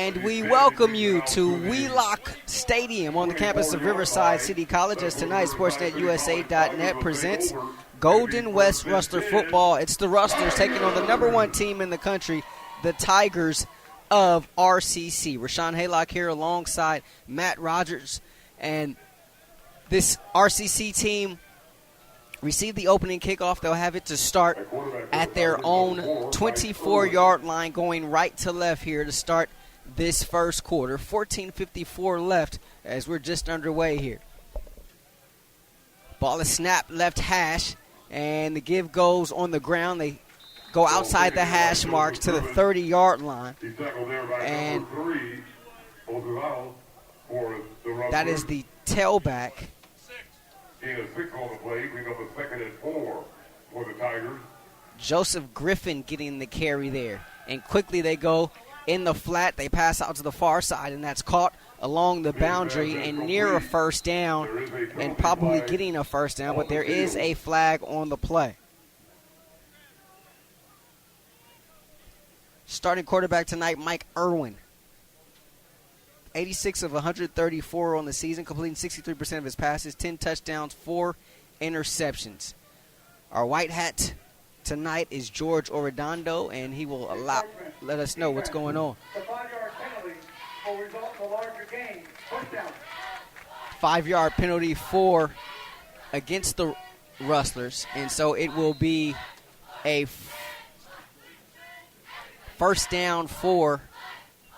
And we welcome you to Wheelock Stadium on the campus of Riverside City College as tonight SportsNetUSA.net presents Golden West Rustler football. It's the Rustlers taking on the number one team in the country, the Tigers of RCC. Rahshaun Haylock here alongside Matt Rogers. And this RCC team received the opening kickoff. They'll have it to start at their own 24-yard line, going right to left here to start this first quarter. 14:54 left as we're just underway here. Ball is snapped left hash, and the give goes on the ground. They go outside the hash marks to the 30-yard line. And that is the tailback. Joseph Griffin getting the carry there. And quickly they go in the flat. They pass out to the far side, and that's caught along the boundary and near a first down and probably getting a first down, but there is a flag on the play. Starting quarterback tonight, Mike Irwin. 86 of 134 on the season, completing 63% of his passes, 10 touchdowns, 4 interceptions. Our white hat tonight is George Orredondo, and he will let us know what's going on. The 5-yard penalty will result in a larger gain. First down. 5-yard penalty for against the Rustlers, and so it will be a first down for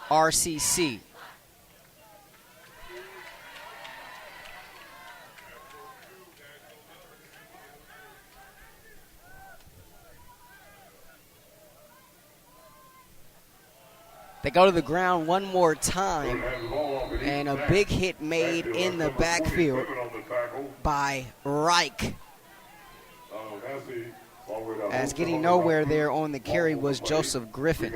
RCC. They go to the ground one more time, and a big hit made in the backfield by Reich. As getting nowhere there on the carry was Joseph Griffin.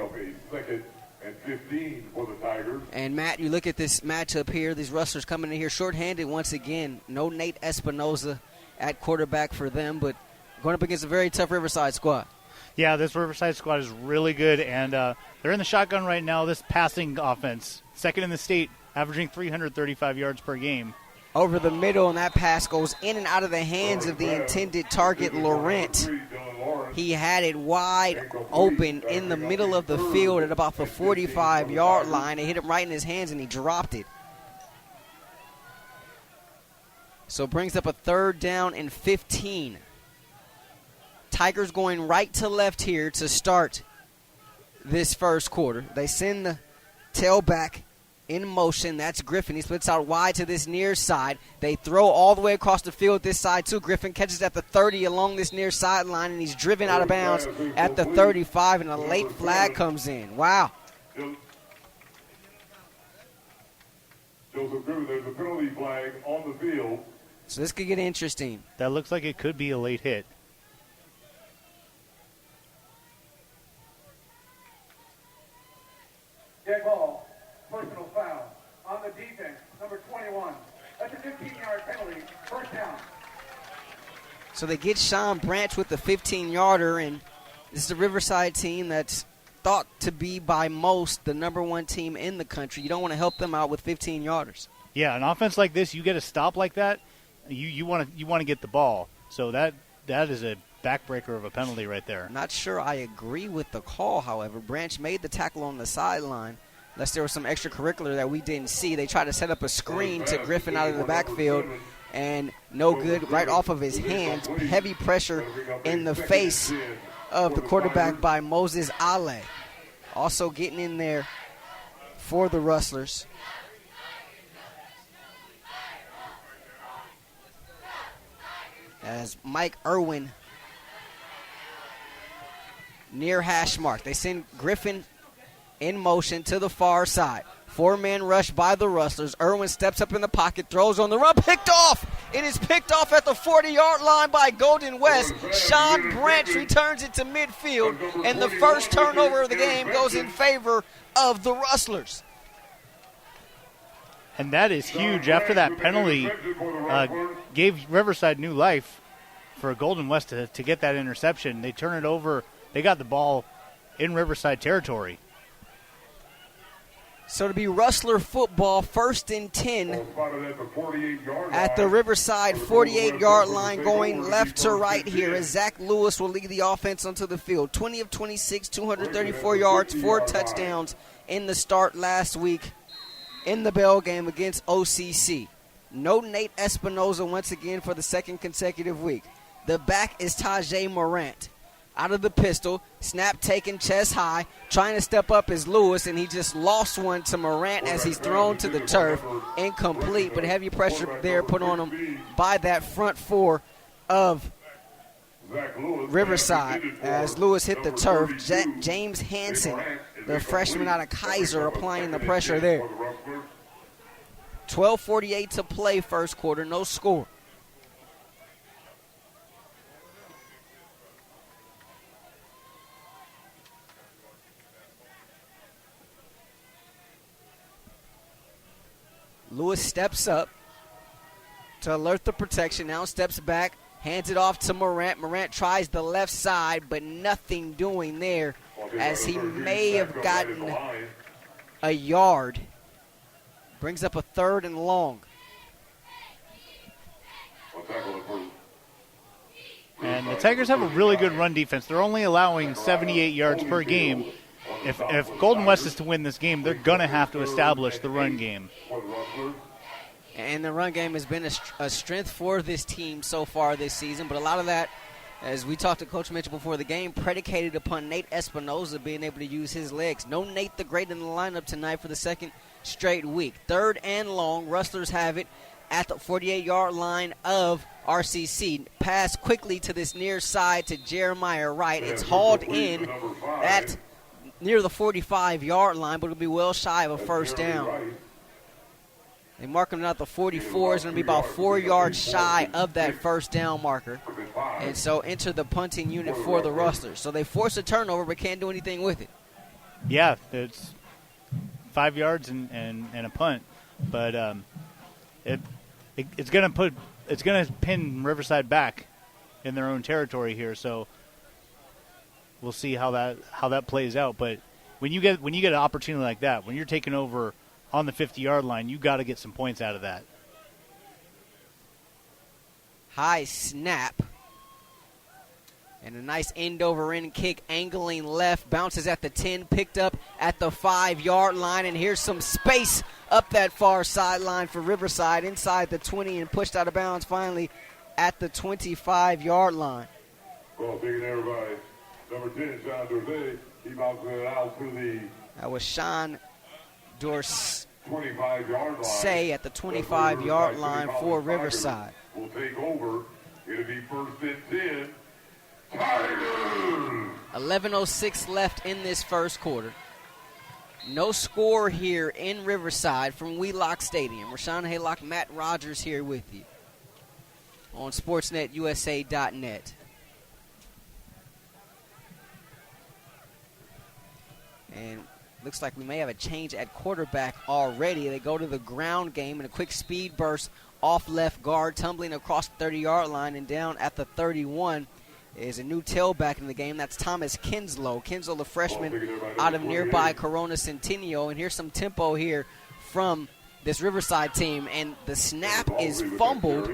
And Matt, you look at this matchup here, these Rustlers coming in here shorthanded once again. No Nate Espinoza at quarterback for them, but going up against a very tough Riverside squad. Yeah, this Riverside squad is really good, and they're in the shotgun right now. This passing offense, second in the state, averaging 335 yards per game. Over the middle, and that pass goes in and out of the hands of the intended target, Laurent. He had it wide open in the middle of the field at about the 45-yard line. It hit him right in his hands, and he dropped it. So it brings up a 3rd down and 15. Tigers going right to left here to start this first quarter. They send the tailback in motion. That's Griffin. He splits out wide to this near side. They throw all the way across the field this side too. Griffin catches at the 30 along this near sideline, and he's driven out of bounds at the 35, and a late flag comes in. Wow. Joseph Griffin, there's a penalty flag on the field. So this could get interesting. That looks like it could be a late hit. Dead ball, personal foul on the defense, number 21. That's a 15-yard penalty, first down. So they get Sean Branch with the 15-yarder, and this is a Riverside team that's thought to be by most the number one team in the country. You don't want to help them out with 15-yarders. Yeah, an offense like this, you get a stop like that, you want to get the ball. So that is a backbreaker of a penalty right there. Not sure I agree with the call, however. Branch made the tackle on the sideline. Unless there was some extracurricular that we didn't see. They tried to set up a screen to Griffin out of the backfield, and no good, right off of his hands. Heavy pressure in the face of the quarterback by Moses Ale. Also getting in there for the Rustlers. As Mike Irwin near hash mark. They send Griffin in motion to the far side. 4-man rush by the Rustlers. Irwin steps up in the pocket, throws on the run, picked off. It is picked off at the 40-yard line by Golden West. Sean Branch returns it to midfield, and the first turnover of the game goes in favor of the Rustlers. And that is huge. After that penalty gave Riverside new life for Golden West to get that interception. They turn it over. They got the ball in Riverside territory. So to be Rustler football, 1st and 10 at the Riverside 48-yard line, going left to right here as Zach Lewis will lead the offense onto the field. 20 of 26, 234 yards, 4 touchdowns in the start last week in the Bell game against OCC. No Nate Espinoza once again for the second consecutive week. The back is Tajay Morant. Out of the pistol, snap taken chest high, trying to step up is Lewis, and he just lost one to Morant as he's thrown to the turf. Incomplete, but heavy pressure there put on him by that front four of Riverside as Lewis hit the turf. James Hansen, the freshman out of Kaiser, applying the pressure there. 12:48 to play first quarter, no score. Lewis steps up to alert the protection, now steps back, hands it off to Morant. Morant tries the left side, but nothing doing there as he may have gotten a yard. Brings up a 3rd and long. And the Tigers have a really good run defense. They're only allowing 78 yards per game. If Golden West is to win this game, they're going to have to establish the run game. And the run game has been a strength for this team so far this season, but a lot of that, as we talked to Coach Mitchell before the game, predicated upon Nate Espinoza being able to use his legs. No Nate the Great in the lineup tonight for the second straight week. 3rd and long. Rustlers have it at the 48-yard line of RCC. Pass quickly to this near side to Jeremiah Wright. It's hauled in at near the 45-yard line, but it'll be well shy of a first down. They mark him at the 44. It's going to be about 4 yards shy of that first down marker. And so enter the punting unit for the Rustlers. So they force a turnover but can't do anything with it. Yeah, it's 5 yards and a punt. But it's going to pin Riverside back in their own territory here. So we'll see how that plays out. But when you get an opportunity like that, when you're taking over on the 50-yard line, you got to get some points out of that. High snap. And a nice end-over-end kick, angling left, bounces at the 10, picked up at the 5-yard line, and here's some space up that far sideline for Riverside, inside the 20, and pushed out of bounds finally at the 25-yard line. Well, taking there by number 10, Sean Dorsey. He bounces it out to the... That was Sean Dorsey 25-yard line. At the 25-yard line for Riverside. Will take over. It'll be 1st and 10. Tigers! 11:06 left in this first quarter. No score here in Riverside from Wheelock Stadium. Rahshaun Haylock, Matt Rogers here with you on SportsNetUSA.net. And looks like we may have a change at quarterback already. They go to the ground game in a quick speed burst off left guard, tumbling across the 30-yard line and down at the 31 is a new tailback in the game. That's Thomas Kinslow. Kinslow, the freshman out of nearby Corona Centennial. And here's some tempo here from this Riverside team. And the snap is fumbled.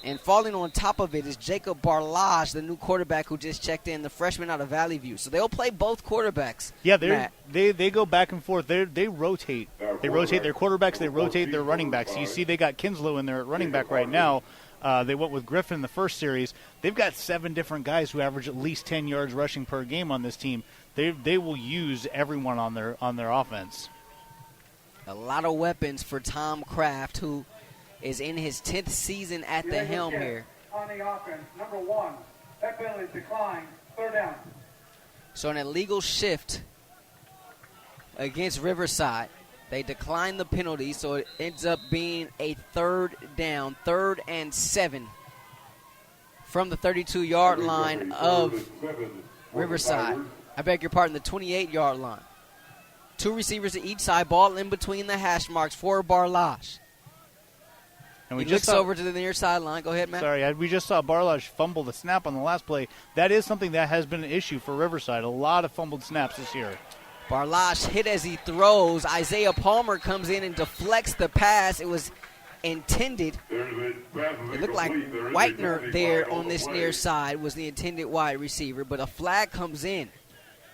And falling on top of it is Jacob Barlage, the new quarterback who just checked in, the freshman out of Valley View. So they'll play both quarterbacks. Yeah, they go back and forth. They rotate. They rotate their quarterbacks. They rotate their running backs. You see they got Kinslow in there at running back right now. They went with Griffin in the first series. They've got 7 different guys who average at least 10 yards rushing per game on this team. They will use everyone on their offense. A lot of weapons for Tom Kraft, who is in his 10th season at the helm here. On the offense, number 1. That penalty declined. 3rd down. So an illegal shift against Riverside. They decline the penalty, so it ends up being a 3rd down, 3rd and 7 from the 32-yard line of Riverside. I beg your pardon, the 28-yard line. 2 receivers to each side, ball in between the hash marks for Barlage. And he looks over to the near sideline. Go ahead, Matt. Sorry, we just saw Barlage fumble the snap on the last play. That is something that has been an issue for Riverside. A lot of fumbled snaps this year. Barlage hit as he throws. Isaiah Palmer comes in and deflects the pass. It was intended. It looked like Whitener there on this near side was the intended wide receiver, but a flag comes in,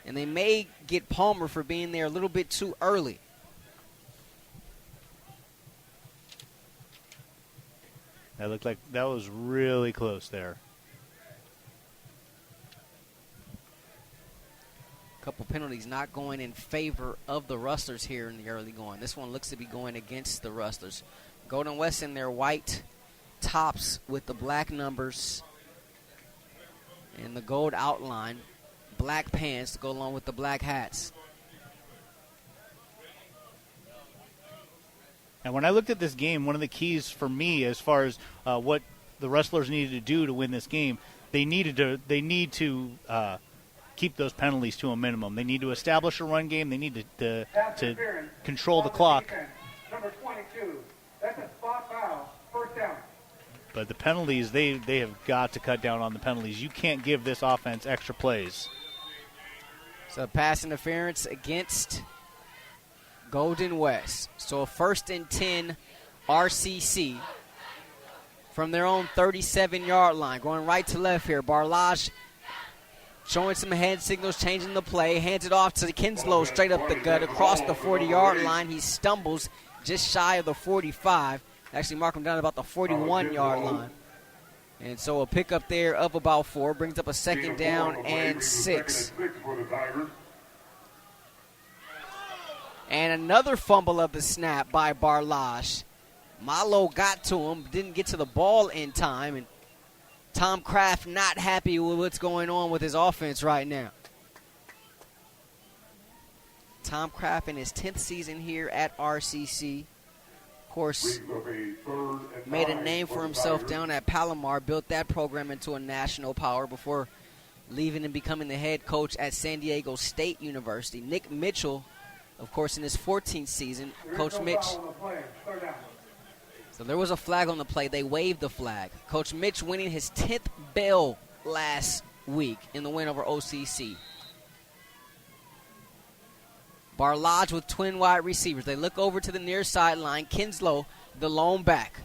and they may get Palmer for being there a little bit too early. That looked like that was really close there. Couple penalties not going in favor of the Rustlers here in the early going. This one looks to be going against the Rustlers. Golden West in their white tops with the black numbers and the gold outline. Black pants to go along with the black hats. And when I looked at this game, one of the keys for me as far as what the Rustlers needed to do to win this game, they need to keep those penalties to a minimum. They need to establish a run game. They need to control the clock. Number 22. That's a spot foul. First down. But the penalties, they have got to cut down on the penalties. You can't give this offense extra plays. So pass interference against Golden West. So a 1st and 10 RCC from their own 37-yard line. Going right to left here. Barlage showing some hand signals, changing the play. Hands it off to Kinslow straight up the gut across the 40-yard line. He stumbles just shy of the 45. Actually mark him down about the 41-yard line. And so a pickup there of about 4 brings up a 2nd down and 6. And another fumble of the snap by Barlage. Malo got to him, didn't get to the ball in time, and Tom Kraft not happy with what's going on with his offense right now. Tom Kraft in his 10th season here at RCC. Of course, made a name for himself down at Palomar, built that program into a national power before leaving and becoming the head coach at San Diego State University. Nick Mitchell, of course, in his 14th season, Coach Mitch. So there was a flag on the play. They waved the flag. Coach Mitch winning his 10th bell last week in the win over OCC. Barlage with twin wide receivers. They look over to the near sideline. Kinslow, the lone back.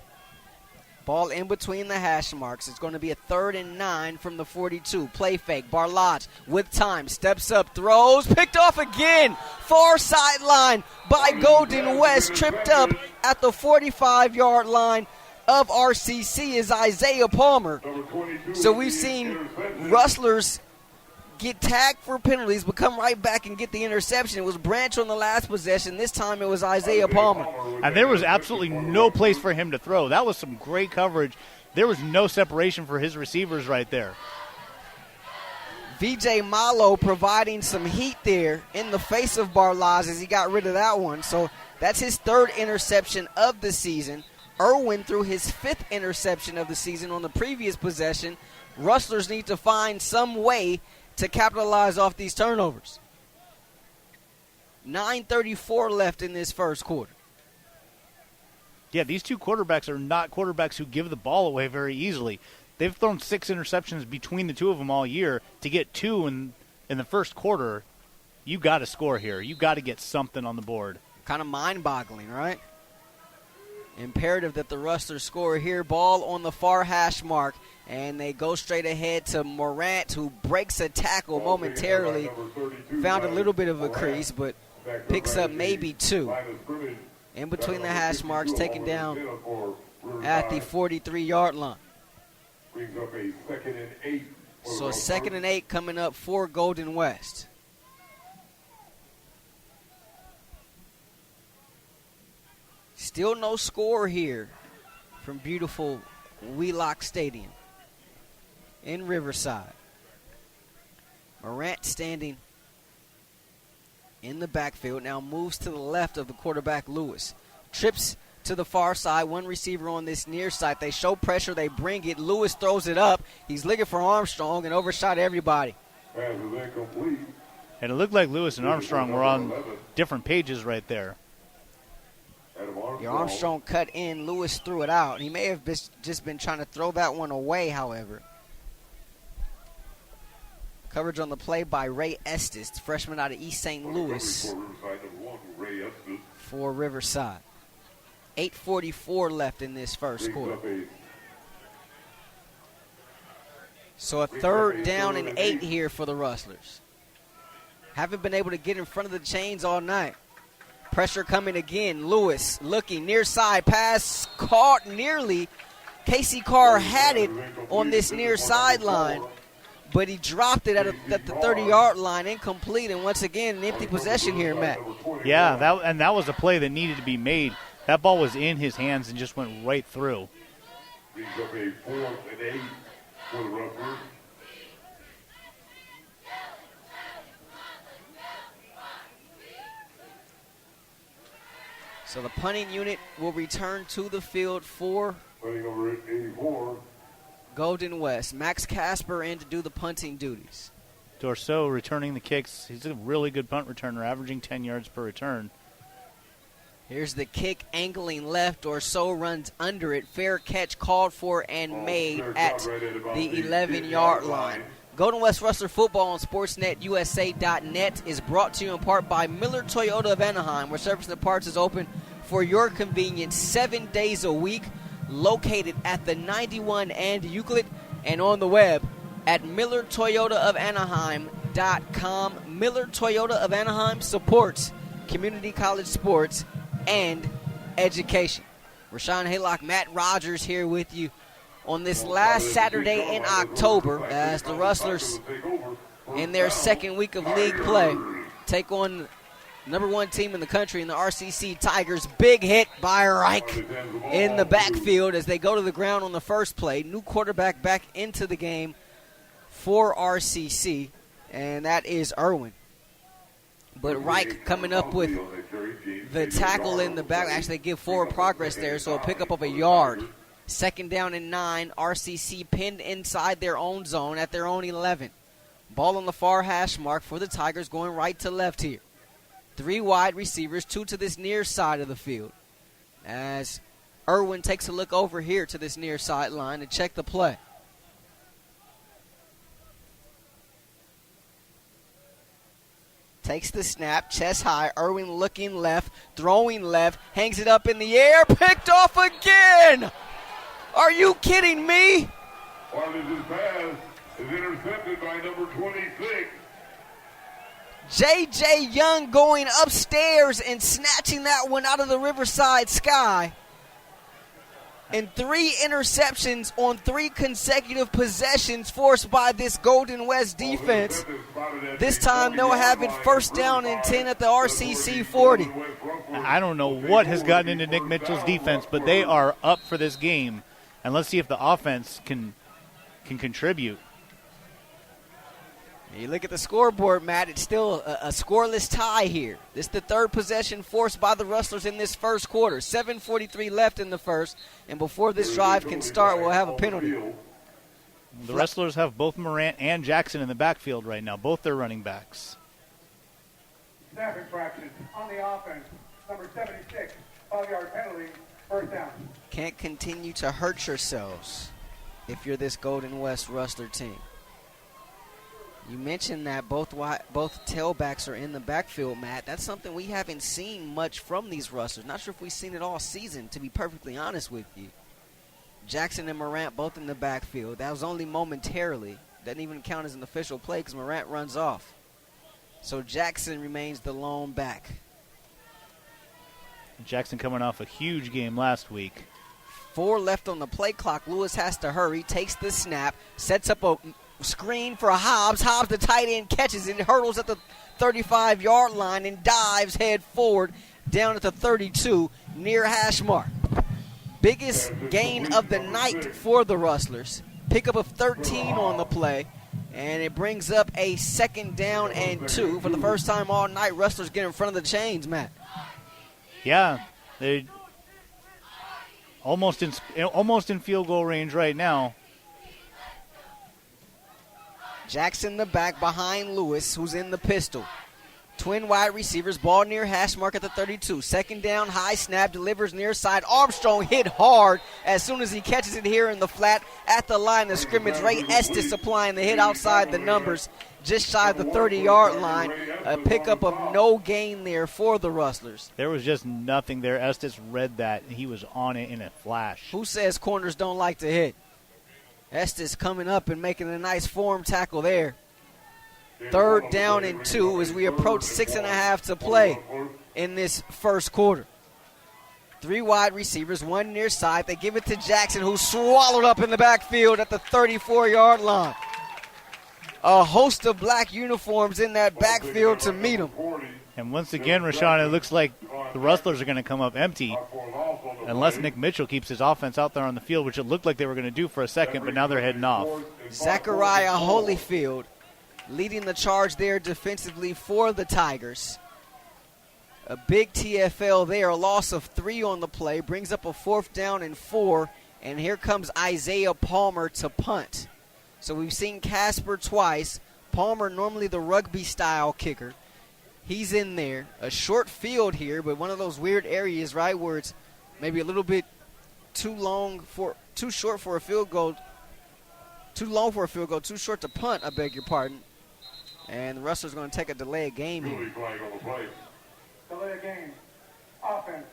Ball in between the hash marks. It's going to be a 3rd and 9 from the 42. Play fake. Barlage with time. Steps up. Throws. Picked off again. Far sideline by Golden West. Tripped up at the 45-yard line of RCC is Isaiah Palmer. So we've seen Rustlers get tagged for penalties, but come right back and get the interception. It was Branch on the last possession. This time it was Isaiah Palmer. And there was absolutely no place for him to throw. That was some great coverage. There was no separation for his receivers right there. VJ Malo providing some heat there in the face of Barlage as he got rid of that one. So that's his 3rd interception of the season. Irwin threw his 5th interception of the season on the previous possession. Rustlers need to find some way to capitalize off these turnovers. 9:34 left in this first quarter. Yeah, these two quarterbacks are not quarterbacks who give the ball away very easily. They've thrown 6 interceptions between the two of them all year. To get 2 in the first quarter, you got to score here. You got to get something on the board. Kind of mind-boggling, right? Imperative that the Rustlers score here. Ball on the far hash mark, and they go straight ahead to Morant, who breaks a tackle momentarily. Found a little bit of a crease, but picks up maybe 2. In between the hash marks, taken down at the 43-yard line. So a 2nd and 8 coming up for Golden West. Still no score here from beautiful Wheelock Stadium in Riverside. Morant standing in the backfield, now moves to the left of the quarterback, Lewis. Trips to the far side, one receiver on this near side. They show pressure, they bring it. Lewis throws it up. He's looking for Armstrong and overshot everybody. And it looked like Lewis and Armstrong were on different pages right there. Armstrong cut in, Lewis threw it out. He may have just been trying to throw that one away, however. Coverage on the play by Ray Estes, freshman out of East St. Louis for Riverside. 8:44 left in this first quarter. So a 3rd down and 8 here for the Rustlers. Haven't been able to get in front of the chains all night. Pressure coming again. Lewis looking near side pass, caught nearly. Casey Carr had it on this near sideline, but he dropped it at the 30-yard line, incomplete, and once again an empty possession here, Matt. Yeah, that was a play that needed to be made. That ball was in his hands and just went right through. Brings up a 4th and 8 for the Rustlers. So the punting unit will return to the field for Punting over 84. Golden West. Max Casper in to do the punting duties. Dorso returning the kicks. He's a really good punt returner, averaging 10 yards per return. Here's the kick, angling left. Dorso runs under it. Fair catch called for and made at the 11-yard line. Golden West Rustler football on SportsNetUSA.net is brought to you in part by Miller Toyota of Anaheim, where service and parts is open for your convenience 7 days a week, located at the 91 and Euclid, and on the web at MillerToyotaofAnaheim.com. Miller Toyota of Anaheim supports community college sports and education. Rahshaun Haylock, Matt Rogers here with you on this last Saturday in October as the Rustlers, in their second week of league play, take on number 1 team in the country in the RCC Tigers. Big hit by Reich in the backfield as they go to the ground on the first play. New quarterback back into the game for RCC, and that is Irwin. But Reich coming up with the tackle in the back. Actually, they give forward progress there, so a pickup of a yard. 2nd down and 9. RCC pinned inside their own zone at their own 11. Ball on the far hash mark for the Tigers, going right to left here. 3 wide receivers, 2 to this near side of the field. As Irwin takes a look over here to this near sideline to check the play. Takes the snap, chest high. Irwin looking left, throwing left, hangs it up in the air, picked off again! Are you kidding me? Part of his pass is intercepted by number 26. J.J. Young going upstairs and snatching that one out of the Riverside sky. And 3 interceptions on 3 consecutive possessions forced by this Golden West defense. This time they'll have it 1st down and 10 at the RCC 40. I don't know what has gotten into Nick Mitchell's defense, but they are up for this game. And let's see if the offense can contribute. You look at the scoreboard, Matt, it's still a scoreless tie here. This is the 3rd possession forced by the Rustlers in this first quarter. 7:43 left in the first, and before this drive can start, we'll have a penalty. The Rustlers have both Morant and Jackson in the backfield right now, both their running backs. Snap infraction on the offense. Number 76, 5-yard penalty, 1st down. Can't continue to hurt yourselves if you're this Golden West Rustler team. You mentioned that both tailbacks are in the backfield, Matt. That's something we haven't seen much from these Rustlers. Not sure if we've seen it all season, to be perfectly honest with you. Jackson and Morant both in the backfield. That was only momentarily. Doesn't even count as an official play because Morant runs off. So Jackson remains the lone back. Jackson coming off a huge game last week. 4 left on the play clock. Lewis has to hurry, takes the snap, sets up a screen for Hobbs. Hobbs, the tight end, catches it, hurdles at the 35-yard line and dives head forward down at the 32 near hash mark. Biggest gain of the night for the Rustlers. Pickup of 13 on the play, and it brings up a 2nd down and 2. For the first time all night, Rustlers get in front of the chains, Matt. Yeah, they're almost in field goal range right now. Jackson the back behind Lewis, who's in the pistol. Twin wide receivers, ball near hash mark at the 32. 2nd down, high snap, delivers near side. Armstrong hit hard as soon as he catches it here in the flat at the line of scrimmage. Ray Estes applying the hit outside the numbers just shy of the 30-yard line. A pickup of no gain there for the Rustlers. There was just nothing there. Estes read that, and he was on it in a flash. Who says corners don't like to hit? Estes coming up and making a nice form tackle there. 3rd down and 2 as we approach 6.5 to play in this first quarter. 3 wide receivers, 1 near side. They give it to Jackson, who's swallowed up in the backfield at the 34-yard line. A host of black uniforms in that backfield to meet him. And once again, Rahshaun, it looks like the Rustlers are going to come up empty unless Nick Mitchell keeps his offense out there on the field, which it looked like they were going to do for a second, but now they're heading off. Zachariah Holyfield leading the charge there defensively for the Tigers. A big TFL there, a loss of 3 on the play, brings up a 4th down and 4, and here comes Isaiah Palmer to punt. So we've seen Casper twice. Palmer, normally the rugby-style kicker. He's in there. A short field here, but one of those weird areas, right, where it's maybe a little bit too short for a field goal, too short to punt, I beg your pardon. And the Rustlers going to take a delay of game here. Delay of game. Offense.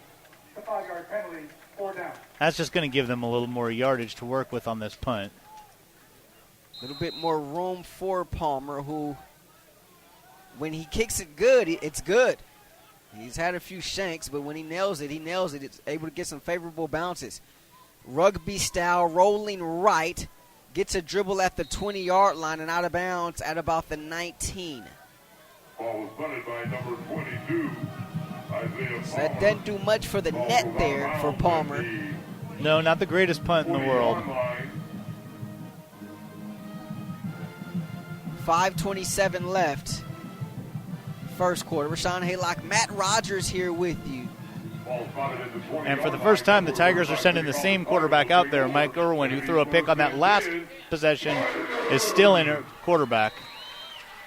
The 5-yard penalty. 4 down. That's just going to give them a little more yardage to work with on this punt. A little bit more room for Palmer, who, when he kicks it good, it's good. He's had a few shanks, but when he nails it, It's able to get some favorable bounces. Rugby style, rolling right, gets a dribble at the 20-yard line and out of bounds at about the 19. Ball was punted by number 22, Isaiah So that doesn't do much for the net there for Palmer. No, not the greatest punt in the world. 5:27 left. First quarter. Rahshaun Haylock, Matt Rogers here with you. And for the first time, the Tigers are sending the same quarterback out there. Mike Irwin, who threw a pick on that last possession, is still in at quarterback.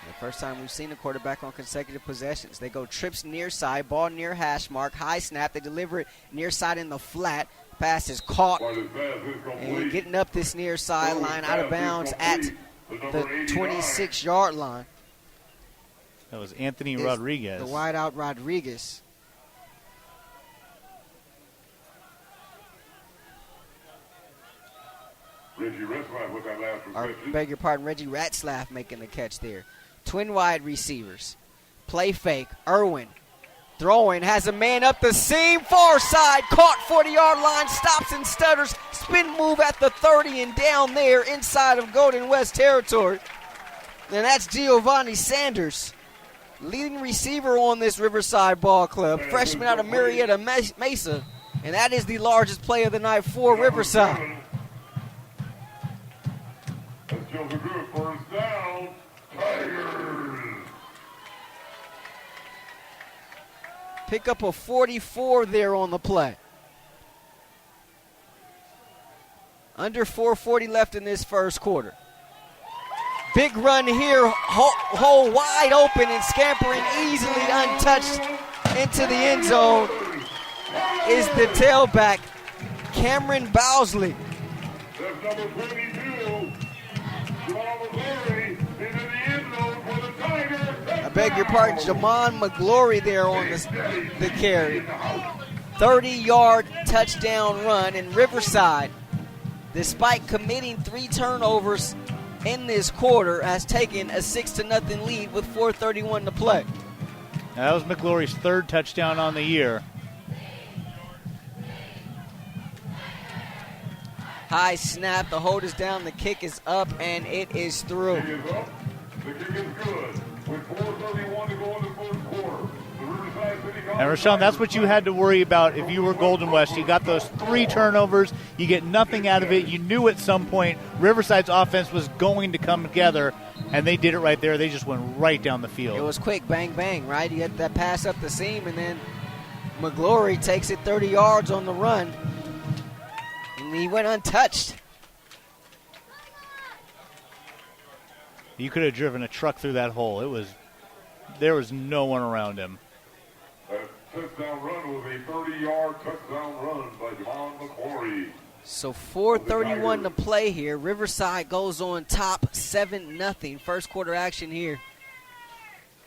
The first time we've seen a quarterback on consecutive possessions. They go trips near side, ball near hash mark, high snap. They deliver it near side in the flat. Pass is caught. And getting up this near sideline, out of bounds at the 26-yard line. That was Anthony Rodriguez. The wideout Rodriguez. Reggie Ratzlaff making the catch there. Twin wide receivers. Play fake. Irwin throwing, has a man up the seam, far side, caught 40-yard line, stops and stutters, spin move at the 30 and down there inside of Golden West territory. And that's Giovanni Sanders, leading receiver on this Riverside Ball Club, freshman out of Marietta Mesa, and that is the largest play of the night for Riverside. That's Joseph Good, first down, Tigers. Pick up a 44 there on the play. Under 4:40 left in this first quarter. Big run here, hole wide open and scampering easily untouched into the end zone is the tailback, Cameron Bowsley. That's number 22, Jamal McGlory, into the end zone for the Tigers. I beg your pardon, Jamon McGlory there on the carry. 30-yard touchdown run, and Riverside, despite committing 3 turnovers in this quarter, has taken a 6-0 lead with 4:31 to play. That was McGlory's 3rd touchdown on the year. High snap, the hold is down, the kick is up, and it is through. The kick is good. With 4:31 to go in the first quarter. The Riverside City College. And Rahshaun, that's what you had to worry about if you were Golden West. You got those 3 turnovers. You get nothing out of it. You knew at some point Riverside's offense was going to come together, and they did it right there. They just went right down the field. It was quick, bang, bang, right? You get that pass up the seam, and then McGlory takes it 30 yards on the run, and he went untouched. You could have driven a truck through that hole. There was no one around him. That touchdown run was a 30-yard touchdown run by Javon McCory. So 4:31 to play here. Riverside goes on top 7-0. First quarter action here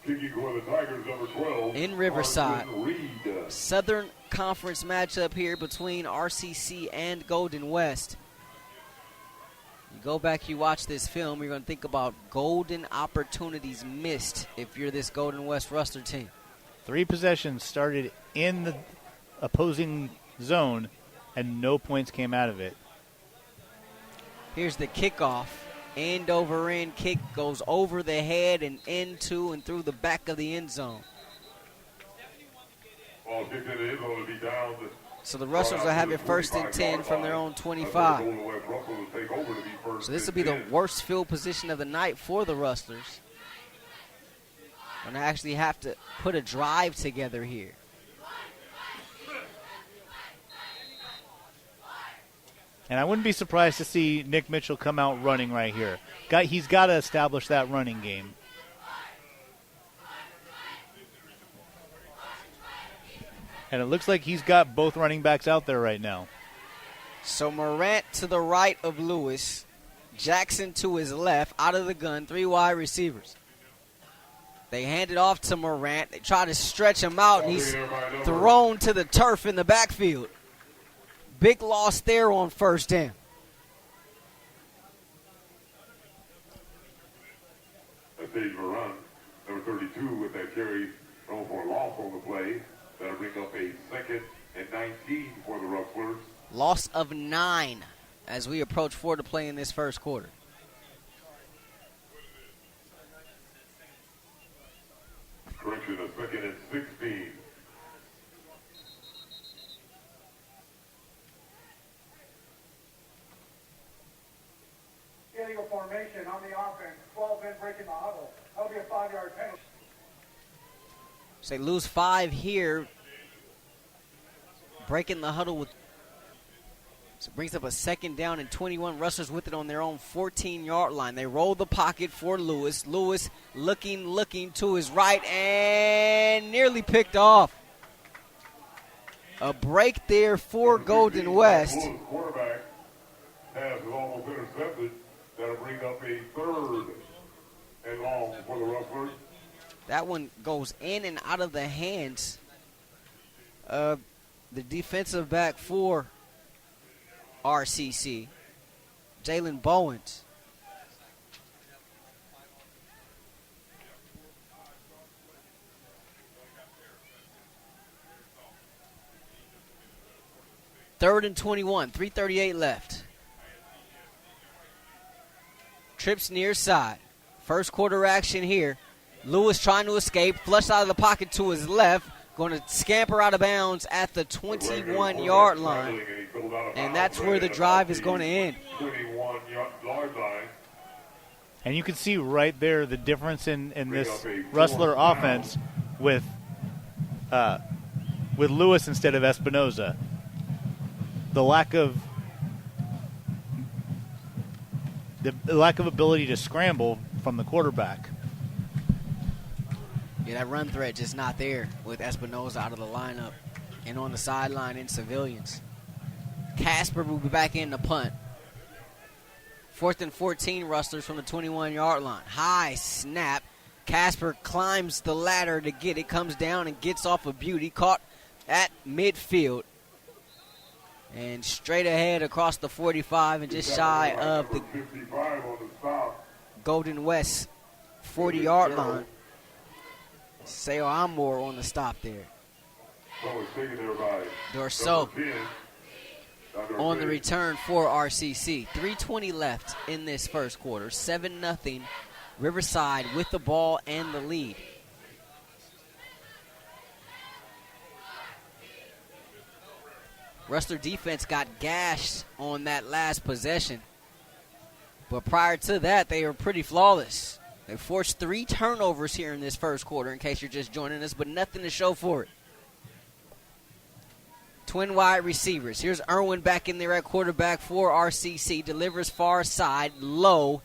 Kicking for the Tigers, number 12. in Riverside. Carson Reed. Southern Conference matchup here between RCC and Golden West. You go back, you watch this film, you're going to think about golden opportunities missed if you're this Golden West Rustler team. 3 possessions started in the opposing zone, and no points came out of it. Here's the kickoff. End over end kick goes over the head and into and through the back of the end zone. Ball kicked in the end zone to be down. So the Rustlers will have it 1st and 10 from their own 25. So this will be the worst field position of the night for the Rustlers. Going to actually have to put a drive together here. And I wouldn't be surprised to see Nick Mitchell come out running right here. He's got to establish that running game. And it looks like he's got both running backs out there right now. So Morant to the right of Lewis. Jackson to his left, out of the gun, 3 wide receivers. They hand it off to Morant. They try to stretch him out, and he's thrown to the turf in the backfield. Big loss there on 1st down. That's Dave Moran, number 32 with that carry, thrown for a loss on the play. That'll bring up a 2nd and 19 for the Rustlers. Loss of 9 as we approach 4 to play in this first quarter. Correction, a 2nd and 16. Illegal formation on the offense. 12 men breaking the huddle. That'll be a 5-yard penalty. So they lose 5 here. Breaking the huddle with. So it brings up a 2nd down and 21. Rustlers with it on their own 14-yard line. They roll the pocket for Lewis. Lewis looking to his right and nearly picked off. A break there for Golden West. Quarterback pass is almost intercepted. That'll bring up a 3rd and long for the Rustlers. That one goes in and out of the hands of the defensive back for RCC, Jalen Bowens. Third and 21, 3:38 left. Trips near side. First quarter action here. Lewis trying to escape, flush out of the pocket to his left, going to scamper out of bounds at the 21-yard line, and that's where the drive is going to end. 21-yard line. And you can see right there the difference in this Rustler offense with Lewis instead of Espinoza. The lack of ability to scramble from the quarterback. Yeah, that run threat just not there with Espinoza out of the lineup and on the sideline in civilians. Casper will be back in the punt. 4th and 14, Rustlers from the 21-yard line. High snap. Casper climbs the ladder to get it, comes down and gets off a beauty. Caught at midfield. And straight ahead across the 45 and just shy of the Golden West 40-yard line. Sayo Amor on the stop there. Dorso on the return for RCC. 3:20 left in this first quarter. 7-0. Riverside with the ball and the lead. Rustler defense got gashed on that last possession. But prior to that, they were pretty flawless. They forced 3 turnovers here in this first quarter, in case you're just joining us, but nothing to show for it. Twin wide receivers. Here's Irwin back in there at quarterback for RCC. Delivers far side, low,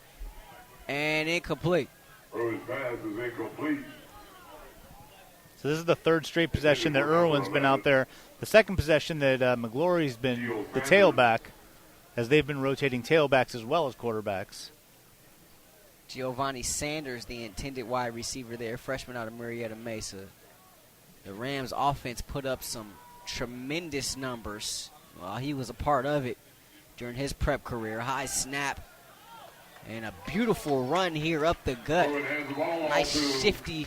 and incomplete. Irwin's pass is incomplete. So this is the 3rd straight possession that Irwin's been out there. The 2nd possession that McGlory's been the tailback as they've been rotating tailbacks as well as quarterbacks. Giovanni Sanders, the intended wide receiver there, freshman out of Marietta Mesa. The Rams offense put up some tremendous numbers while he was a part of it during his prep career. High snap and a beautiful run here up the gut. Nice shifty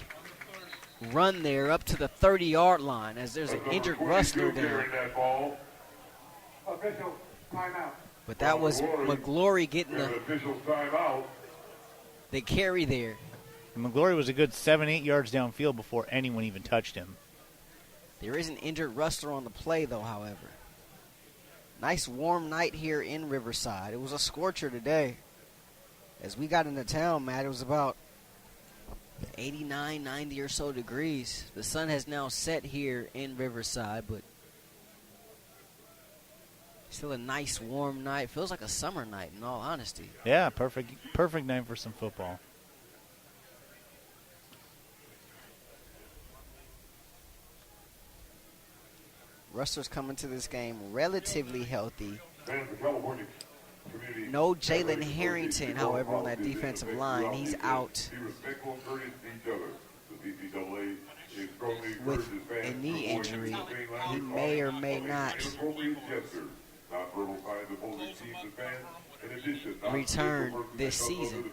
run there up to the 30-yard line as there's an injured Rustler there. Official timeout. But that was McGlory getting the carry there. And McGlory was a good 7-8 yards downfield before anyone even touched him. There is an injured Rustler on the play, though, however. Nice warm night here in Riverside. It was a scorcher today. As we got into town, Matt, it was about 89, 90 or so degrees. The sun has now set here in Riverside, but still a nice warm night. Feels like a summer night, in all honesty. Yeah, perfect night for some football. Rustlers coming to this game relatively healthy. No Jalen Harrington, however, on that defensive line. He's out with a knee injury. He may or may not return this season.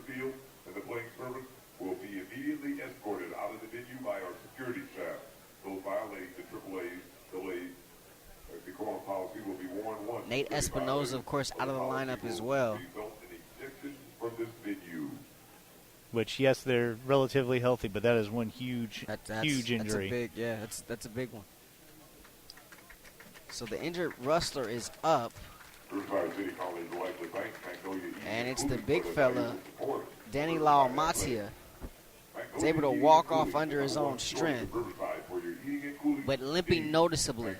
The playing service will be immediately escorted out of the venue by our security staff. Those violating the AAA's delayed decorum policy will be warned once. Nate Espinoza, of course, out of the lineup as well. From this venue. Which, yes, they're relatively healthy, but that is one huge injury. That's a big one. So the injured Rustler is up. Riverside City College likely bank, And it's the big fella, Danny Laumatia, is able to walk off under his own strength, but limping noticeably.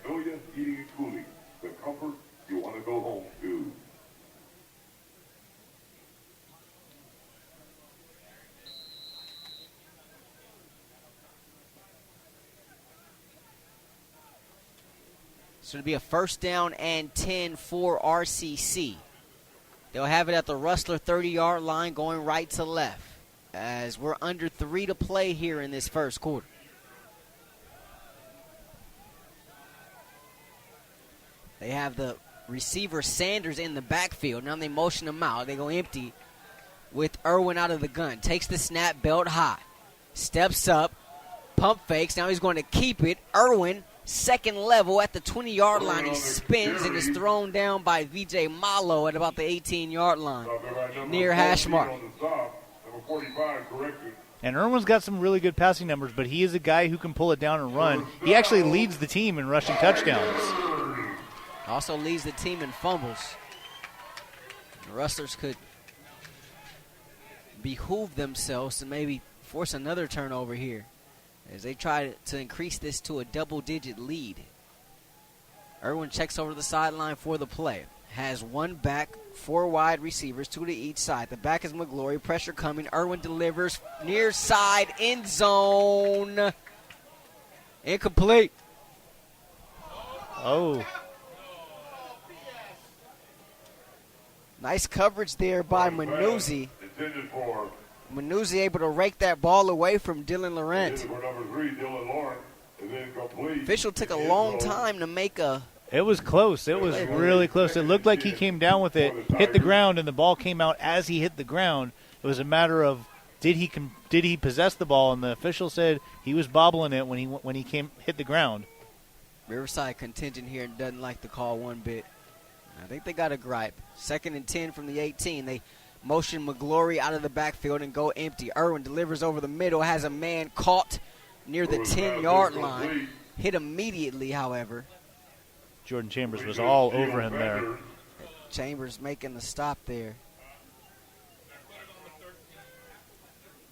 The comfort you want to go home to. So it'll be a first down and 10 for RCC. They'll have it at the Rustler 30-yard line going right to left as we're under 3 to play here in this first quarter. They have the receiver Sanders in the backfield. Now they motion him out. They go empty with Irwin out of the gun. Takes the snap, belt high. Steps up, pump fakes. Now he's going to keep it. Irwin, second level at the 20-yard line. He spins and is thrown down by V.J. Malo at about the 18-yard line near hash mark. And Irwin's got some really good passing numbers, but he is a guy who can pull it down and run. He actually leads the team in rushing touchdowns. Also leads the team in fumbles. The Rustlers could behoove themselves to maybe force another turnover here as they try to increase this to a double-digit lead. Irwin checks over the sideline for the play. Has one back, 4 wide receivers, 2 to each side. The back is McGlory. Pressure coming. Irwin delivers near side, end zone. Incomplete. Oh. Nice coverage there by Manuzzi. Manuzzi able to rake that ball away from Dylan Laurent. Official took a long time to make a... It was close. It was really close. It looked like he came down with it, hit the ground, and the ball came out as he hit the ground. It was a matter of did he possess the ball, and the official said he was bobbling it when he hit the ground. Riverside contingent here doesn't like the call one bit. I think they got a gripe. 2nd and 10 from the 18. They motion McGlory out of the backfield and go empty. Irwin delivers over the middle, has a man caught near the 10-yard line. Hit immediately, however. Jordan Chambers was all over him there. Chambers making the stop there.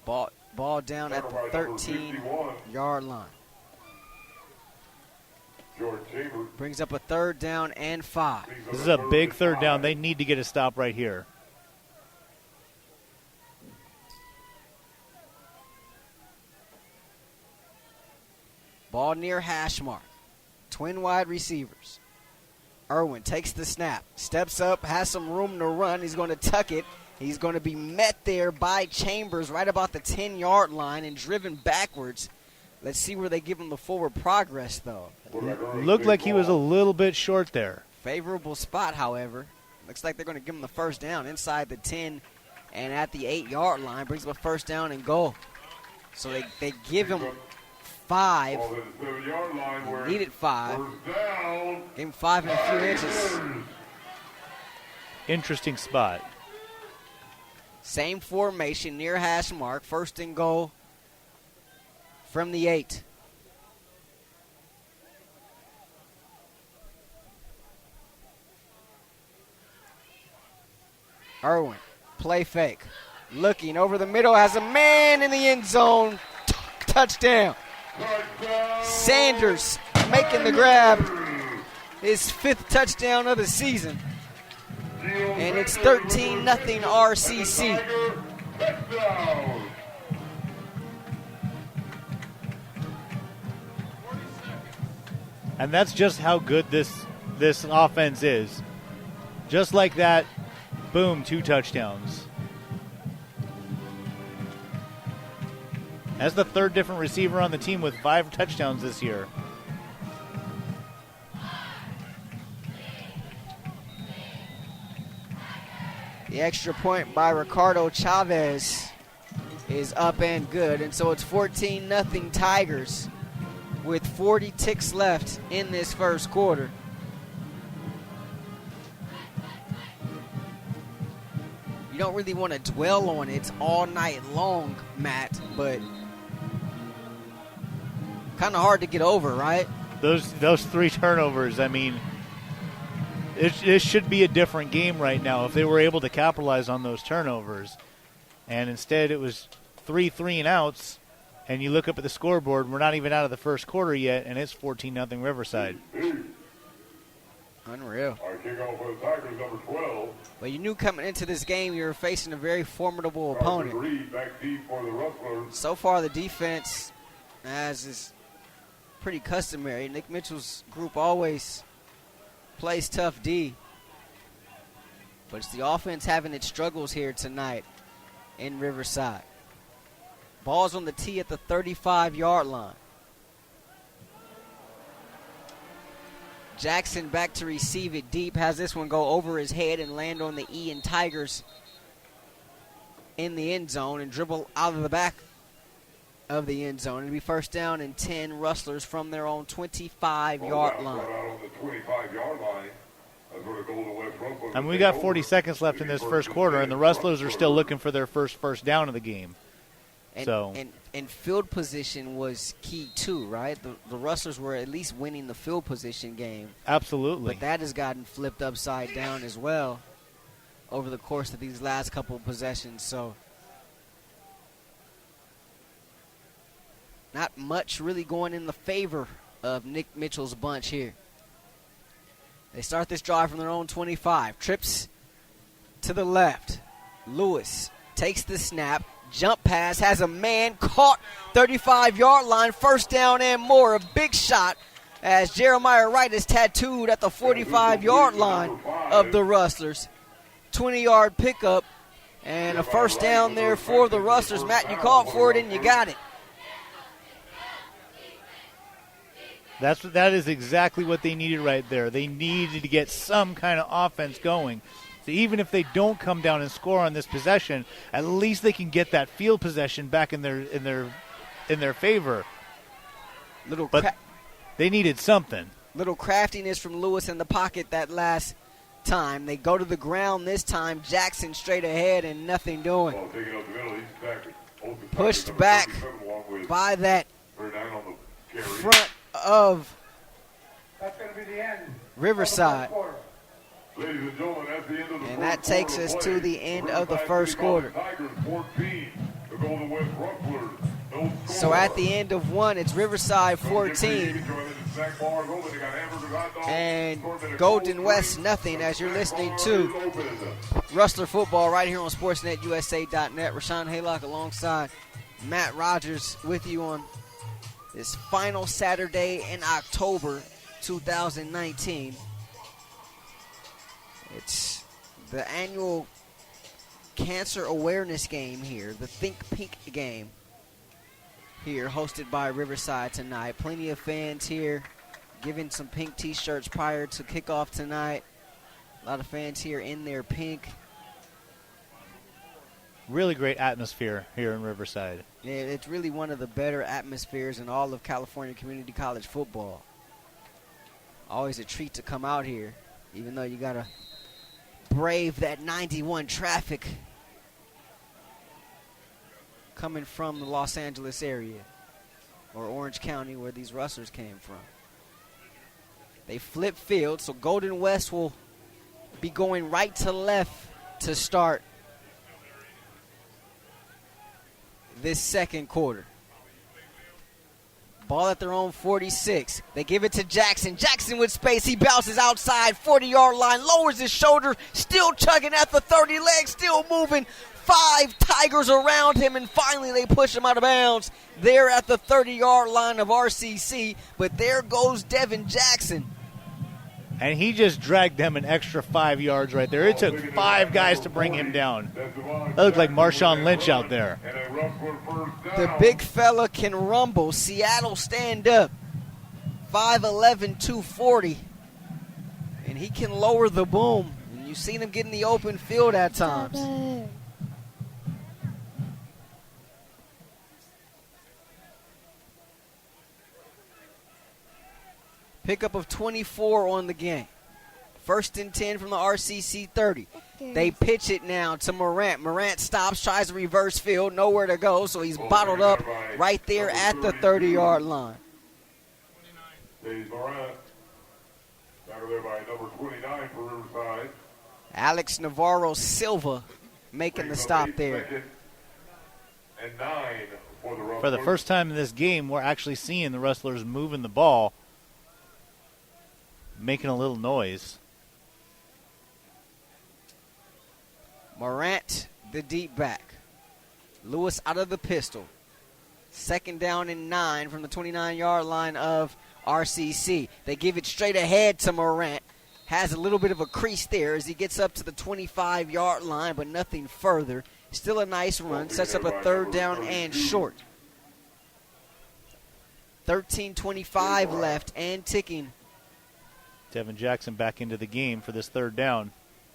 Ball down at the 13-yard line. Brings up a 3rd down and 5. This is a big 3rd down. They need to get a stop right here. Ball near hash mark. Twin wide receivers. Irwin takes the snap, steps up, has some room to run. He's going to tuck it. He's going to be met there by Chambers right about the 10-yard line and driven backwards. Let's see where they give him the forward progress, though. Looked like he was a little bit short there. Favorable spot, however. Looks like they're going to give him the first down inside the 10 and at the 8-yard line. Brings him a first down and goal. So they give him 5. Needed 5. Gave him 5 and a few inches. Interesting spot. Same formation, near hash mark. First and goal from the 8. Irwin, play fake. Looking over the middle, has a man in the end zone. Touchdown. Sanders making the grab. His 5th touchdown of the season. And it's 13-0 RCC. And that's just how good this offense is. Just like that, boom, 2 touchdowns. That's the 3rd different receiver on the team with 5 touchdowns this year. The extra point by Ricardo Chavez is up and good. And so it's 14-0 Tigers with 40 ticks left in this first quarter. You don't really want to dwell on it all night long, Matt, but kind of hard to get over, right? Those 3 turnovers, I mean, it should be a different game right now if they were able to capitalize on those turnovers. And instead it was 3 3-and-outs, and you look up at the scoreboard, we're not even out of the first quarter yet, and it's 14-0 Riverside. Unreal. Our kickoff for the Tigers, number 12. But you knew coming into this game you were facing a very formidable opponent. Reed back deep for the Rustlers. So far the defense, as is pretty customary, Nick Mitchell's group always plays tough D. But it's the offense having its struggles here tonight in Riverside. Ball's on the tee at the 35-yard line. Jackson back to receive it deep. Has this one go over his head and land on the Ian Tigers in the end zone and dribble out of the back of the end zone. It'll be first down and 10 Rustlers from their own 25-yard line. On the 25-yard line. I mean, we got 40 seconds left in this first quarter, and the Rustlers are still looking for their first down of the game. And field position was key too, right? The Rustlers were at least winning the field position game. Absolutely. But that has gotten flipped upside down as well over the course of these last couple of possessions. So not much really going in the favor of Nick Mitchell's bunch here. They start this drive from their own 25. Trips to the left. Lewis takes the snap. Jump pass, has a man caught, 35-yard line, first down and more. A big shot as Jeremiah Wright is tattooed at the 45-yard line of the Rustlers. 20-yard pickup and a first down there for the Rustlers. Matt, you called for it and you got it. That is exactly what they needed right there. They needed to get some kind of offense going. So even if they don't come down and score on this possession, at least they can get that field possession back in their favor. But they needed something. Little craftiness from Lewis in the pocket that last time. They go to the ground this time. Jackson straight ahead and nothing doing. Pushed back by that front of Riverside. Ladies and gentlemen, that's the end of the and that takes us to the end of the first quarter. The Golden West Rustlers. So at the end of one, it's Riverside 14 and Golden West nothing, as you're listening to Rustler Football right here on SportsNetUSA.net. Rahshaun Haylock alongside Matt Rogers with you on this final Saturday in October 2019. It's the annual cancer awareness game here, the Think Pink game here, hosted by Riverside tonight. Plenty of fans here giving some pink t-shirts prior to kickoff tonight. A lot of fans here in their pink. Really great atmosphere here in Riverside. Yeah, it's really one of the better atmospheres in all of California community college football. Always a treat to come out here, even though you got to brave that 91 traffic coming from the Los Angeles area or Orange County, where these Rustlers came from. They flip field, so Golden West will be going right to left to start this second quarter. Ball at their own 46. They give it to Jackson. Jackson with space. He bounces outside, 40-yard line, lowers his shoulder, still chugging at the 30, legs still moving. 5 Tigers around him, and finally they push him out of bounds there at the 30-yard line of RCC. But there goes Devin Jackson. And he just dragged them an extra 5 yards right there. It took 5 guys to bring him down. That looked like Rahshaun Lynch out there. The big fella can rumble. Seattle stand up. 5'11", 240. And he can lower the boom. And you've seen him get in the open field at times. Pickup of 24 on the game. 1st and 10 from the RCC 30. They pitch it now to Morant. Morant stops, tries to reverse field, nowhere to go, so he's bottled up right there at the 30-yard line. Morant, tackled there by number 29 for Riverside. Alex Navarro Silva making the stop there. And 9 for the Rustlers. For the first time in this game, we're actually seeing the Rustlers moving the ball, making a little noise. Morant, the deep back. Lewis out of the pistol. 2nd down and 9 from the 29-yard line of RCC. They give it straight ahead to Morant. Has a little bit of a crease there as he gets up to the 25-yard line, but nothing further. Still a nice run. Sets up a 3rd down and short. 13:25 left and ticking. Devin Jackson back into the game for this 3rd down.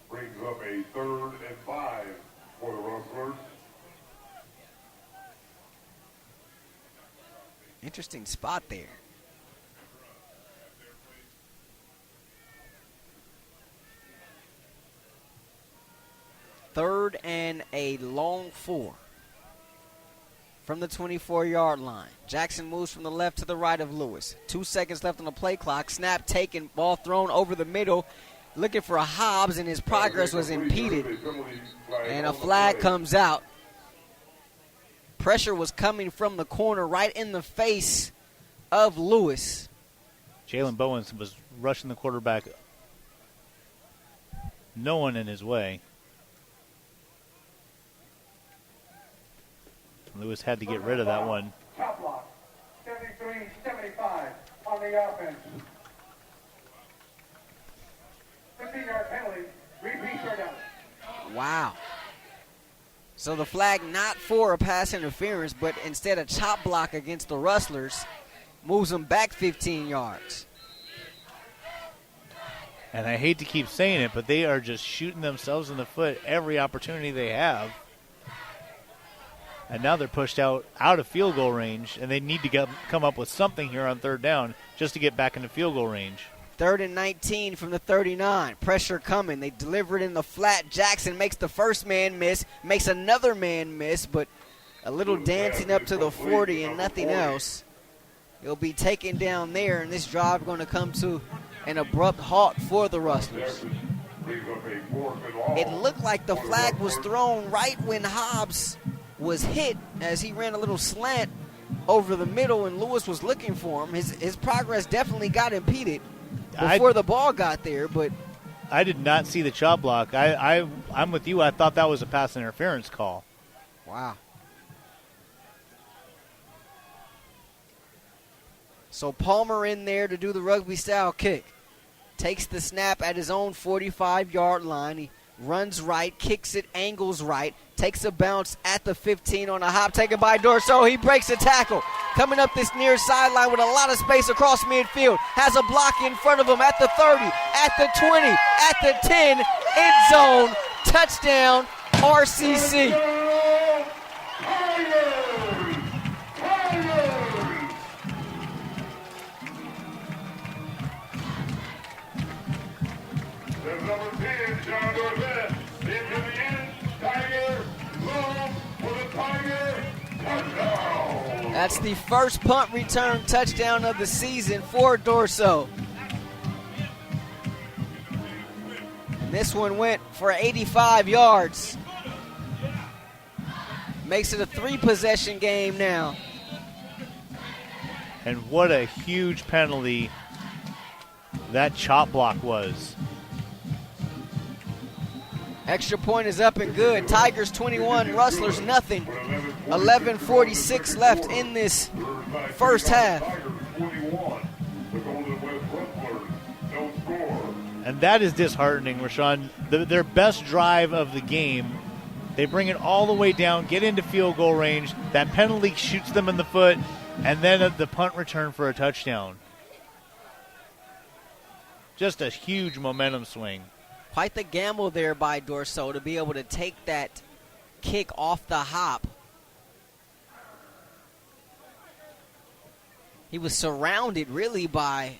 Brings up a 3rd and 5 for the Rustlers. Interesting spot there. Third and a long 4 from the 24-yard line. Jackson moves from the left to the right of Lewis. 2 seconds left on the play clock. Snap taken, ball thrown over the middle. Looking for a Hobbs, and his progress was impeded. And a flag comes out. Pressure was coming from the corner right in the face of Lewis. Jalen Bowens was rushing the quarterback. No one in his way. Lewis had to get rid of that one. Top block, 73-75 on the offense. 15-yard penalty, repeat third down. Wow. So the flag not for a pass interference, but instead a chop block against the Rustlers, moves them back 15 yards. And I hate to keep saying it, but they are just shooting themselves in the foot every opportunity they have. And now they're pushed out of field goal range, and they need to come up with something here on 3rd down just to get back into field goal range. 3rd and 19 from the 39. Pressure coming. They deliver it in the flat. Jackson makes the first man miss, makes another man miss, but a little dancing up to the 40 and nothing else. He'll be taken down there, and this drive going to come to an abrupt halt for the Rustlers. It looked like the flag was thrown right when Hobbs was hit as he ran a little slant over the middle, and Lewis was looking for him. His progress definitely got impeded before the ball got there, but I did not see the chop block. I'm with you. I thought that was a pass interference call. Wow. So Palmer in there to do the rugby style kick. takes the snap at his own 45-yard line. He runs right, kicks it, angles right, takes a bounce at the 15 on a hop taken by Dorso. He breaks a tackle. Coming up this near sideline with a lot of space across midfield. Has a block in front of him at the 30, at the 20, at the 10, end zone, touchdown, RCC. Number 10, John Dorset, into the end, Tiger, long for the Tiger, touchdown. That's the first punt return touchdown of the season for Dorso. And this one went for 85 yards. Makes it a 3-possession game now. And what a huge penalty that chop block was. Extra point is up and good. Tigers 21, Rustlers nothing. 11:46 left in this first half. And that is disheartening, Rahshaun. Their best drive of the game, they bring it all the way down, get into field goal range. That penalty shoots them in the foot, and then the punt return for a touchdown. Just a huge momentum swing. Quite the gamble there by Dorso to be able to take that kick off the hop. He was surrounded really by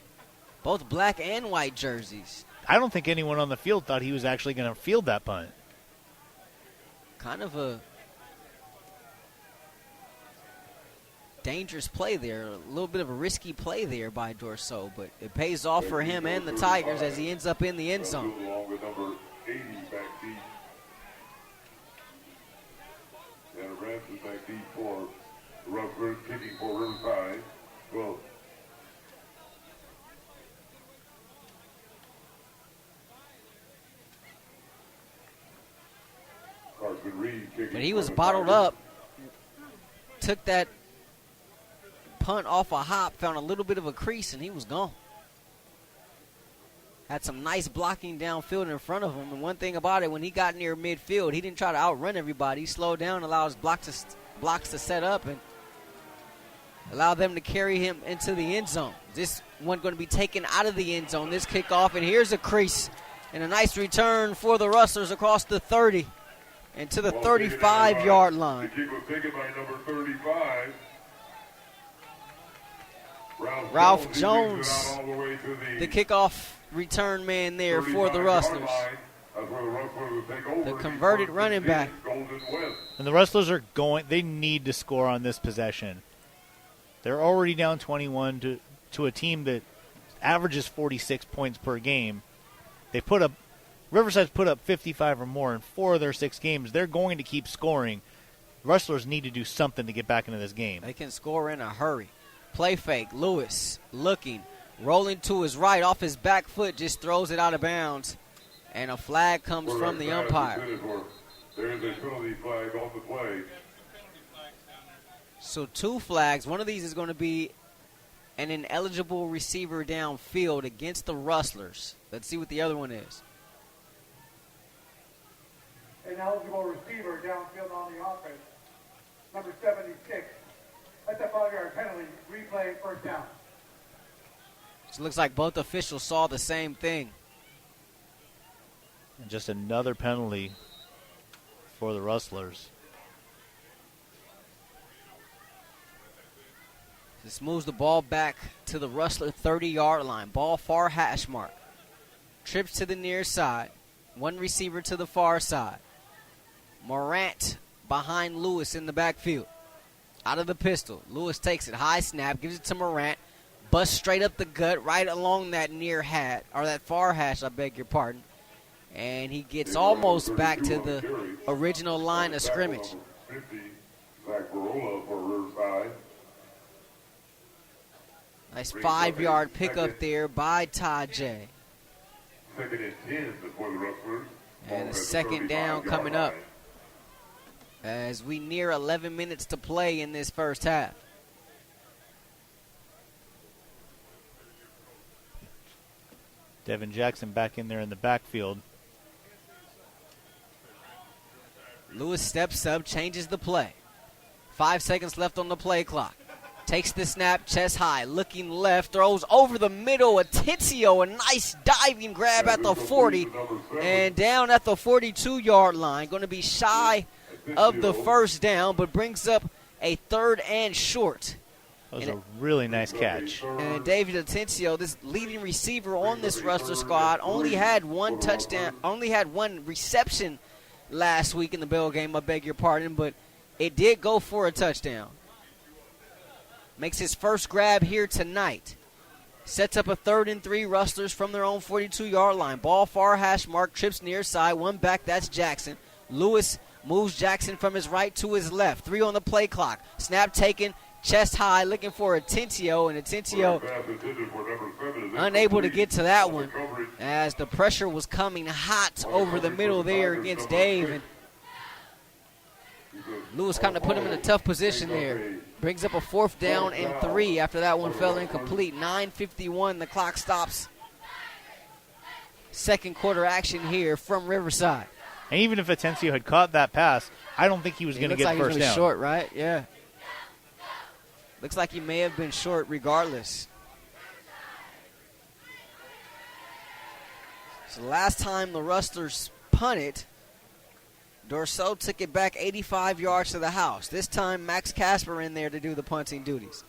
both black and white jerseys. I don't think anyone on the field thought he was actually going to field that punt. Kind of a dangerous play there, a little bit of a risky play there by Dorso, but it pays off for him and the Tigers as he ends up in the end zone. Along with number 80 back deep. And Rams is back deep for the Rustlers, kicking for Riverside. Well, Carson Reed kicking. But he was bottled up, took that punt off a hop, found a little bit of a crease, and he was gone. Had some nice blocking downfield in front of him, and one thing about it, when he got near midfield, he didn't try to outrun everybody. He slowed down, allowed his blocks to set up, and allow them to carry him into the end zone. This one going to be taken out of the end zone, this kickoff, and here's a crease. And a nice return for the Rustlers across the 30 and to the 35-yard line. The kick was taken by number 35. Ralph Jones, the kickoff return man there for the Rustlers. The converted running back. And the Rustlers are they need to score on this possession. They're already down 21 to a team that averages 46 points per game. Riverside's put up 55 or more in 4 of their 6 games. They're going to keep scoring. Rustlers need to do something to get back into this game. They can score in a hurry. Play fake, Lewis looking, rolling to his right, off his back foot, just throws it out of bounds. And a flag comes from the umpire. There is a penalty flag on the play. So 2 flags. One of these is going to be an ineligible receiver downfield against the Rustlers. Let's see what the other one is. Ineligible receiver downfield on the offense. Number 76. That's a 5-yard penalty. Replay, first down. It looks like both officials saw the same thing. And just another penalty for the Rustlers. This moves the ball back to the Rustler 30-yard line. Ball far hash mark. Trips to the near side. One receiver to the far side. Morant behind Lewis in the backfield. Out of the pistol. Lewis takes it. High snap. Gives it to Morant. Busts straight up the gut right along that near hat. Or that far hash, I beg your pardon. And he gets almost back to the original line of scrimmage. Nice 5-yard pickup there by Tajay. Second and 10 before the Rustlers. And a second down coming up as we near 11 minutes to play in this first half. Devin Jackson back in there in the backfield. Lewis steps up, changes the play. 5 seconds left on the play clock. Takes the snap, chest high, looking left, throws over the middle. Atencio, a nice diving grab at the 40, and down at the 42-yard line. Going to be shy of the first down, but brings up a 3rd and short. That was a really nice catch. And David Atencio, this leading receiver on this Rustler squad, only had one touchdown, only had one reception last week in the Bell game, I beg your pardon, but it did go for a touchdown. Makes his first grab here tonight. Sets up a 3rd and 3, Rustlers from their own 42-yard line. Ball far hash mark, trips near side, one back, that's Jackson. Lewis moves Jackson from his right to his left. 3 on the play clock. Snap taken, chest high, looking for Atencio, and Atencio unable to get to that one as the pressure was coming hot over the middle there against Dave. And Lewis kind of put him in a tough position there. Brings up a 4th down and 3 after that one fell incomplete. 9:51, the clock stops. Second quarter action here from Riverside. And even if Atencio had caught that pass, I don't think he was going to get like first he was down. Short, right? Yeah. Looks like he may have been short regardless. So last time the Rustlers punted, Dorso took it back 85 yards to the house. This time, Max Casper in there to do the punting duties.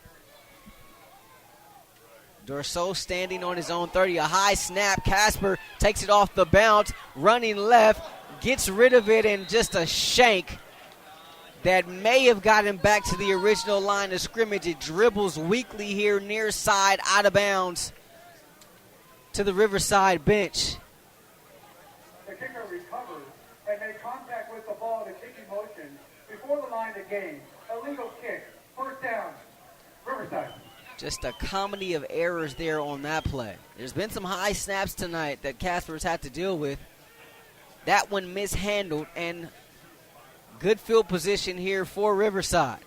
Dorso standing on his own 30. A high snap. Casper takes it off the bounce, running left, gets rid of it, and just a shank that may have gotten back to the original line of scrimmage. It dribbles weakly here near side, out of bounds to the Riverside bench. The kicker recovered and made contact with the ball in a kicking motion before the line of game. Illegal kick. First down. Riverside. Just a comedy of errors there on that play. There's been some high snaps tonight that Casper's had to deal with. That one mishandled, and good field position here for Riverside.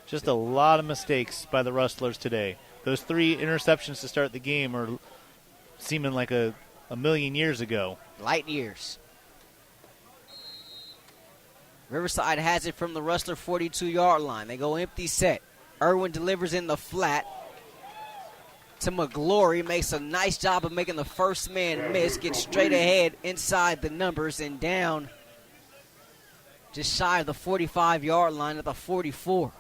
Just a lot of mistakes by the Rustlers today. Those 3 interceptions to start the game are seeming like a million years ago. Light years. Riverside has it from the Rustler 42-yard line. They go empty set. Irwin delivers in the flat to McGlory. Makes a nice job of making the first man miss. Gets straight ahead inside the numbers and down just shy of the 45-yard line at the 44.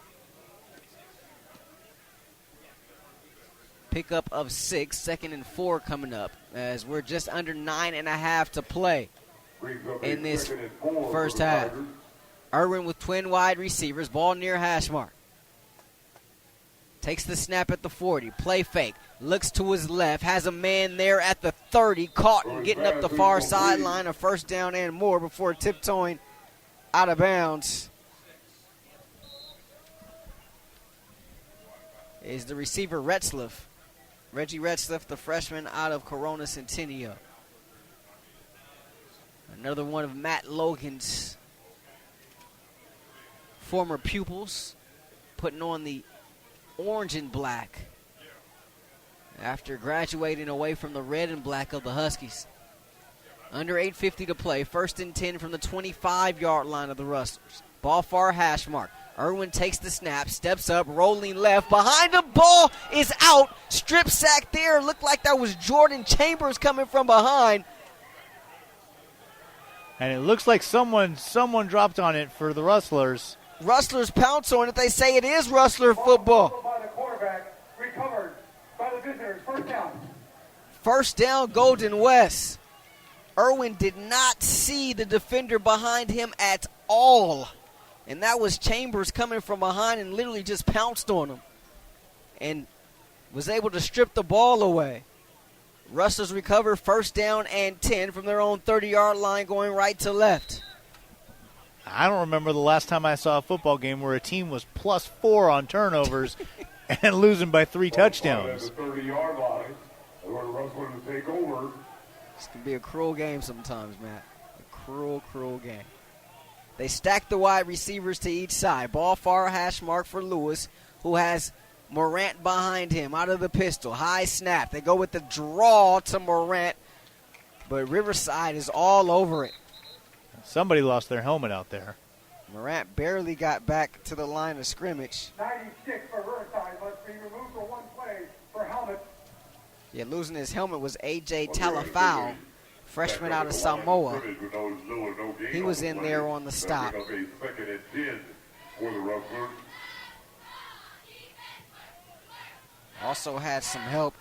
Pickup of 6, 2nd and 4 coming up as we're just under 9.5 to play in this first half. Irwin with twin wide receivers, ball near hash mark. Takes the snap at the 40, play fake, looks to his left, has a man there at the 30, caught and getting up the far sideline, a first down and more before tiptoeing out of bounds. Is the receiver Retzlaff. Reggie Retzlaff, the freshman out of Corona Centennial. Another one of Matt Logan's former pupils, putting on the orange and black after graduating away from the red and black of the Huskies. Under 8:50 to play, 1st and 10 from the 25-yard line of the Rustlers. Ball far hash mark. Irwin takes the snap, steps up, rolling left. Behind the ball is out. Strip sack there. Looked like that was Jordan Chambers coming from behind. And it looks like someone dropped on it for the Rustlers. Rustlers pounce on it. They say it is Rustler football. By the quarterback, recovered by the visitors. First down. First down, Golden West. Irwin did not see the defender behind him at all. And that was Chambers coming from behind and literally just pounced on him and was able to strip the ball away. Rustlers recover, 1st down and 10 from their own 30-yard line going right to left. I don't remember the last time I saw a football game where a team was +4 on turnovers and losing by 3 touchdowns. 30-yard line. They want Rustlers to take over. This can be a cruel game sometimes, Matt. A cruel, cruel game. They stack the wide receivers to each side. Ball far hash mark for Lewis, who has Morant behind him, out of the pistol. High snap. They go with the draw to Morant, but Riverside is all over it. Somebody lost their helmet out there. Morant barely got back to the line of scrimmage. 96 for Riverside must be removed for one play for helmet. Yeah, losing his helmet was A.J. Talafau, freshman out of Samoa. He was in there on the stop. Also had some help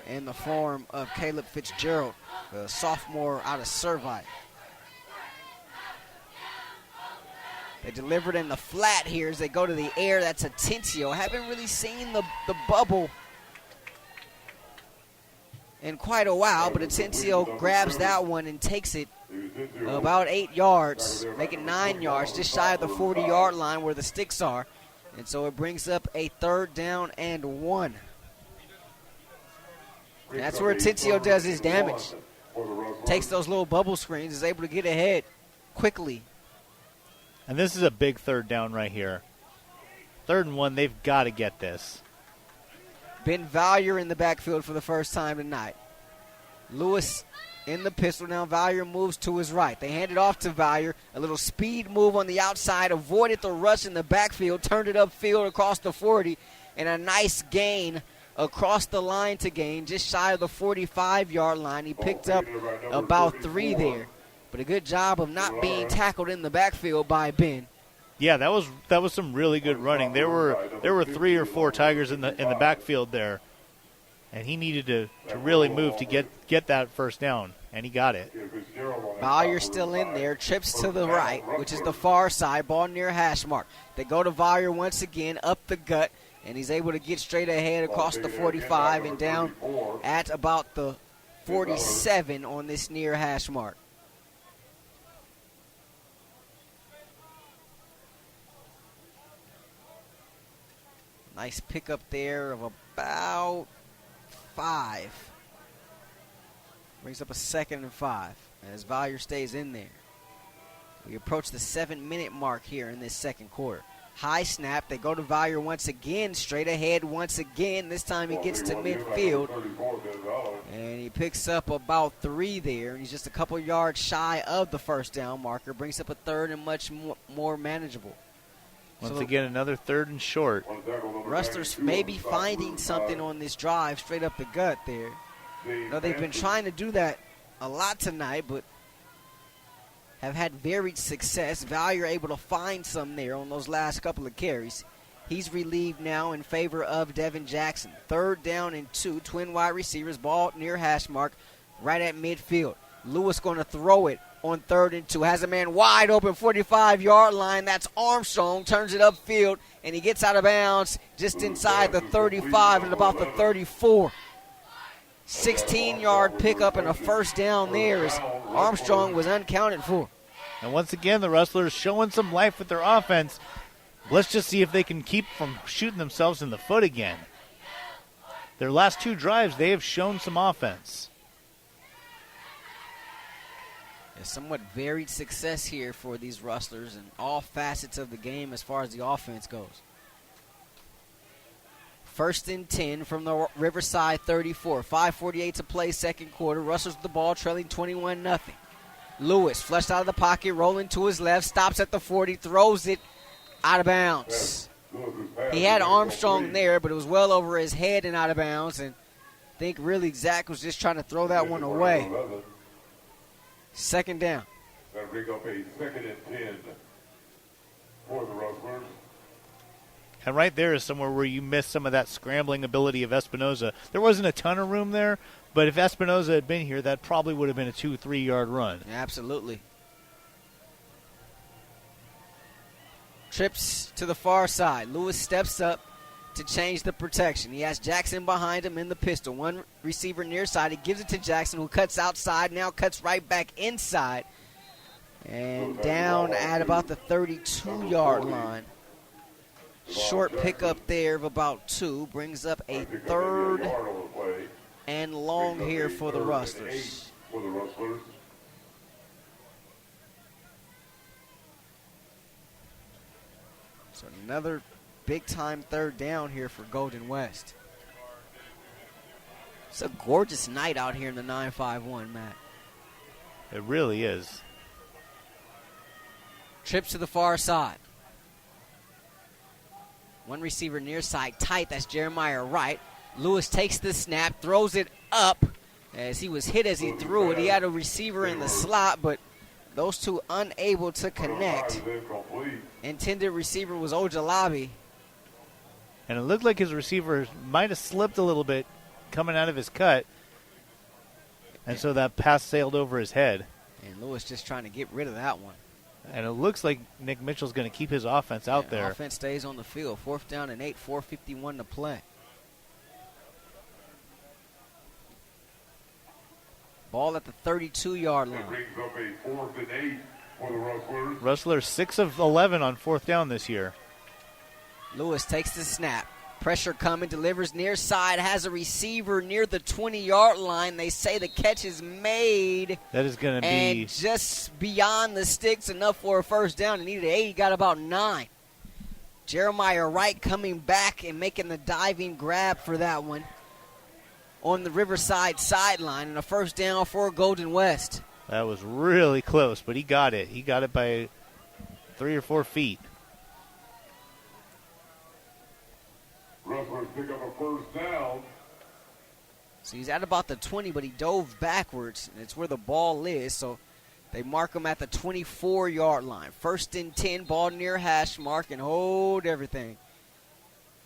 in the form of Caleb Fitzgerald, the sophomore out of Servite. They delivered in the flat here as they go to the air. That's Atencio. Haven't really seen the bubble in quite a while, but Atencio grabs that one and takes it about 8 yards, making 9 yards, just shy of the 40-yard line where the sticks are. And so it brings up a 3rd down and 1. And that's where Atencio does his damage. Takes those little bubble screens, is able to get ahead quickly. And this is a big 3rd down right here. 3rd and 1, they've got to get this. Ben Valier in the backfield for the first time tonight. Lewis in the pistol. Now Valier moves to his right. They hand it off to Valier. A little speed move on the outside. Avoided the rush in the backfield. Turned it upfield across the 40. And a nice gain across the line to gain. Just shy of the 45-yard line. He picked up about 3 there. But a good job of not being tackled in the backfield by Ben. Yeah, that was some really good running. There were 3 or 4 Tigers in the backfield there, and he needed to really move to get that first down, and he got it. Valier still in there, trips to the right, which is the far side, ball near hash mark. They go to Valier once again, up the gut, and he's able to get straight ahead across the 45 and down at about the 47 on this near hash mark. Nice pickup there of about 5. Brings up a 2nd and 5 as Valier stays in there. We approach the 7-minute mark here in this second quarter. High snap. They go to Valier once again, straight ahead once again. This time he gets to midfield, and he picks up about 3 there. And he's just a couple yards shy of the first down marker. Brings up a 3rd and much more manageable. Once again, another 3rd and short. Rustlers may be finding something on this drive straight up the gut there. Now, they've been trying to do that a lot tonight, but have had varied success. Valier able to find some there on those last couple of carries. He's relieved now in favor of Devin Jackson. 3rd down and 2, twin wide receivers, ball near hash mark, right at midfield. Lewis going to throw it on 3rd and 2. Has a man wide open, 45-yard line. That's Armstrong. Turns it upfield, and he gets out of bounds just inside the 35 and about the 34. 16-yard pickup and a first down there as Armstrong was uncounted for. And once again, the Rustlers showing some life with their offense. Let's just see if they can keep from shooting themselves in the foot again. Their last 2 drives, they have shown some offense. Somewhat varied success here for these Rustlers in all facets of the game as far as the offense goes. 1st and 10 from the Riverside 34. 5:48 to play, second quarter. Rustlers with the ball, trailing 21-0. Lewis flushed out of the pocket, rolling to his left, stops at the 40, throws it out of bounds. He had Armstrong there, but it was well over his head and out of bounds. And I think really Zach was just trying to throw that one away. 2nd down. That'll bring up a 2nd and 10 for the Rustlers. And right there is somewhere where you miss some of that scrambling ability of Espinoza. There wasn't a ton of room there, but if Espinoza had been here, that probably would have been a 2-3 yard run. Absolutely. Trips to the far side. Lewis steps up to change the protection. He has Jackson behind him in the pistol. One receiver near side. He gives it to Jackson, who cuts outside, now cuts right back inside. And down at about the 32-yard line. Short pickup there of about 2. Brings up a 3rd and long here for the Rustlers. So another big-time third down here for Golden West. It's a gorgeous night out here in the 951, Matt. It really is. Trips to the far side. One receiver near side tight. That's Jeremiah Wright. Lewis takes the snap, throws it up as he was hit as he threw it. He had a receiver in the slot, but those two unable to connect. Intended receiver was Ojalabi. And it looked like his receiver might have slipped a little bit coming out of his cut. And so that pass sailed over his head. And Lewis just trying to get rid of that one. And it looks like Nick Mitchell's going to keep his offense out there. Offense stays on the field. 4th down and 8, 4:51 to play. Ball at the 32-yard line. That brings up a 4th and 8 for the Rustlers. Rustlers 6 of 11 on 4th down this year. Lewis takes the snap. Pressure coming, delivers near side, has a receiver near the 20-yard line. They say the catch is made. That is going to and be just beyond the sticks, enough for a first down. He needed 8, he got about 9. Jeremiah Wright coming back and making the diving grab for that one on the Riverside sideline, and a first down for Golden West. That was really close, but he got it. He got it by 3 or 4 feet. Rustlers pick up a first down. So he's at about the 20, but he dove backwards, and it's where the ball is. So they mark him at the 24-yard line. 1st and 10, ball near hash mark, and hold everything.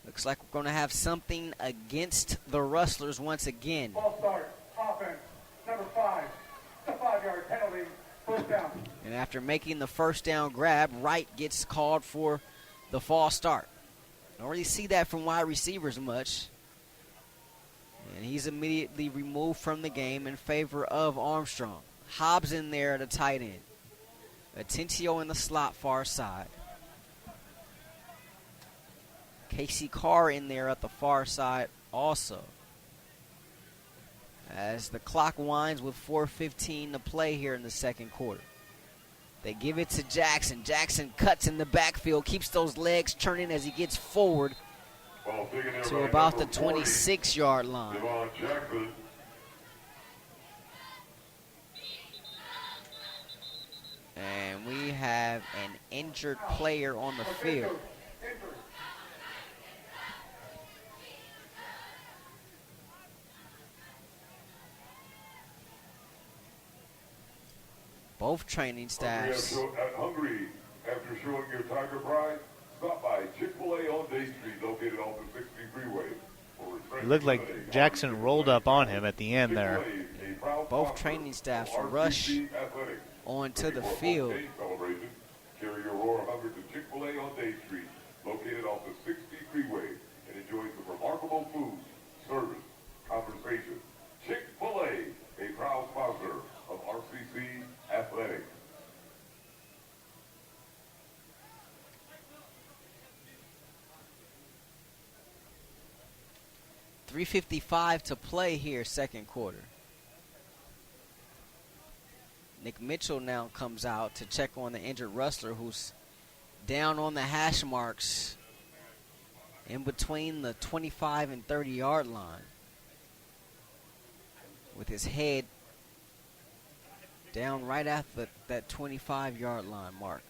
Looks like we're going to have something against the Rustlers once again. Ball start, offense, number 5. It's a 5-yard penalty, first down. And after making the first down grab, Wright gets called for the false start. Don't really see that from wide receivers much. And he's immediately removed from the game in favor of Armstrong. Hobbs in there at a tight end. Atencio in the slot far side. Casey Carr in there at the far side also. As the clock winds with 4:15 to play here in the second quarter. They give it to Jackson. Jackson cuts in the backfield, keeps those legs churning as he gets forward to about the 26-yard line. And we have an injured player on the field. Both training staffs. Hungry after showing your Tiger Pride? Stop by Chick-fil-A on Day Street, located off the 60 freeway. It looked like Jackson rolled up on him at the end there. Both training staffs rush onto the field. Carry your roar of hunger to Chick-fil-A on Day Street, located off the 60 freeway, and enjoy some remarkable food, service, conversation. Chick-fil-A, a proud sponsor of RCC Athletics. .355 to play here, second quarter. Nick Mitchell now comes out to check on the injured Rustler, who's down on the hash marks in between the 25 and 30-yard line with his head down right at that 25-yard line mark.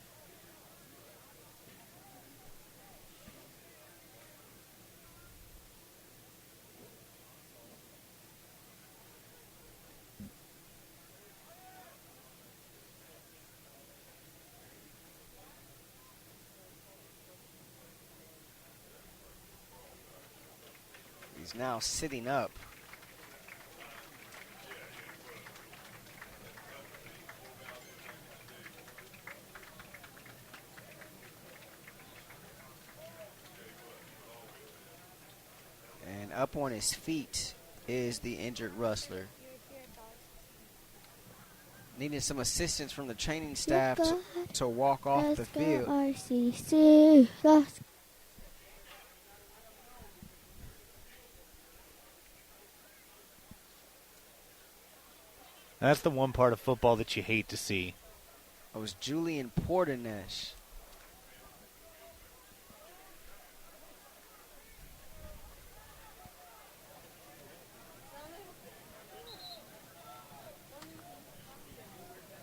He's now sitting up. And up on his feet is the injured Rustler. Needing some assistance from the training staff to walk off the field. RCC. That's the one part of football that you hate to see. It was Julian Portanesh.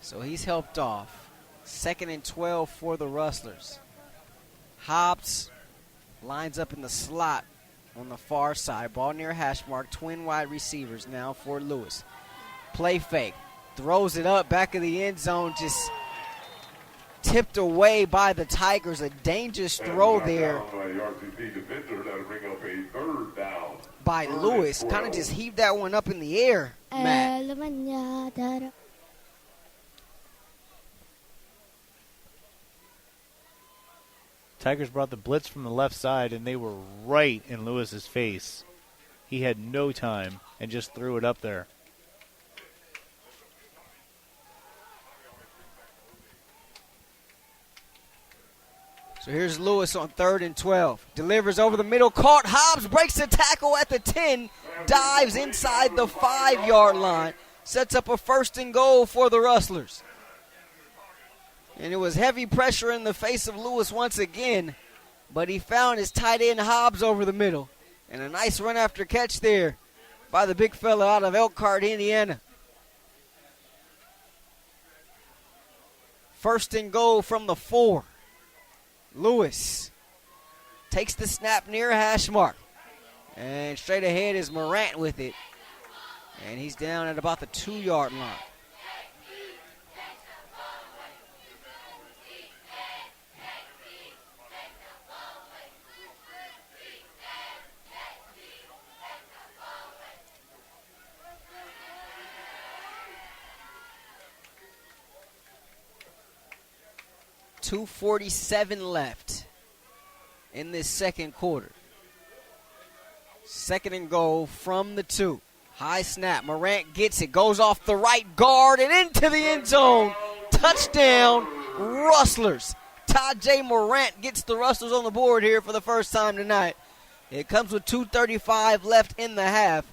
So he's helped off. 2nd and 12 for the Rustlers. Hobbs lines up in the slot on the far side. Ball near hash mark. Twin wide receivers now for Lewis. Play fake. Throws it up back of the end zone. Just tipped away by the Tigers. A dangerous throw there by Lewis. Kind of just heaved that one up in the air, Matt. Tigers brought the blitz from the left side, and they were right in Lewis's face. He had no time and just threw it up there. So here's Lewis on 3rd and 12. Delivers over the middle. Caught. Hobbs breaks the tackle at the 10. Dives inside the 5-yard line. Sets up a 1st and goal for the Rustlers. And it was heavy pressure in the face of Lewis once again. But he found his tight end Hobbs over the middle. And a nice run after catch there by the big fella out of Elkhart, Indiana. 1st and goal from the 4. Lewis takes the snap near hash mark. And straight ahead is Morant with it. And he's down at about the 2-yard line. .247 left in this second quarter. 2nd and goal from the 2. High snap. Morant gets it. Goes off the right guard and into the end zone. Touchdown, Rustlers. Todd J. Morant gets the Rustlers on the board here for the first time tonight. It comes with 2:35 left in the half.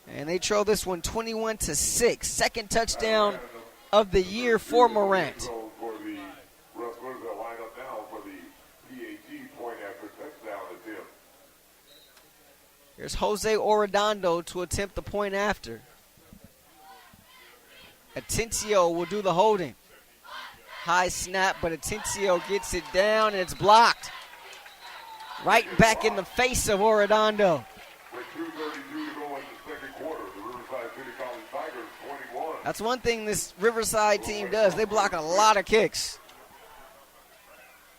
And they trail this one 21-6. Second touchdown of the year for Morant. Here's Jose Orodondo to attempt the point after. Atencio will do the holding. High snap, but Atencio gets it down, and it's blocked. Right back in the face of Orodondo. With 2:32 to go in the second quarter, the Riverside City College Tigers 21. That's one thing this Riverside team does. They block a lot of kicks.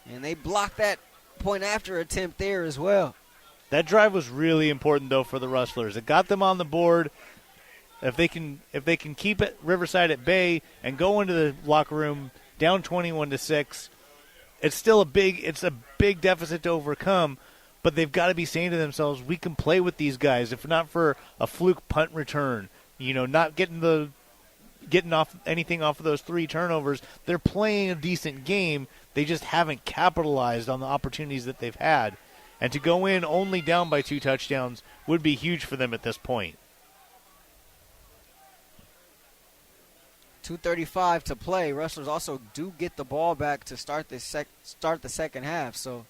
And they blocked that point after attempt there as well. That drive was really important, though, for the Rustlers. It got them on the board. If they can keep it Riverside at bay and go into the locker room down 21-6, it's still a big deficit to overcome. But they've got to be saying to themselves, we can play with these guys. If not for a fluke punt return, not getting off anything off of those 3 turnovers, they're playing a decent game. They just haven't capitalized on the opportunities that they've had. And to go in only down by 2 touchdowns would be huge for them at this point. 2:35 to play. Rustlers also do get the ball back to start the second half. So,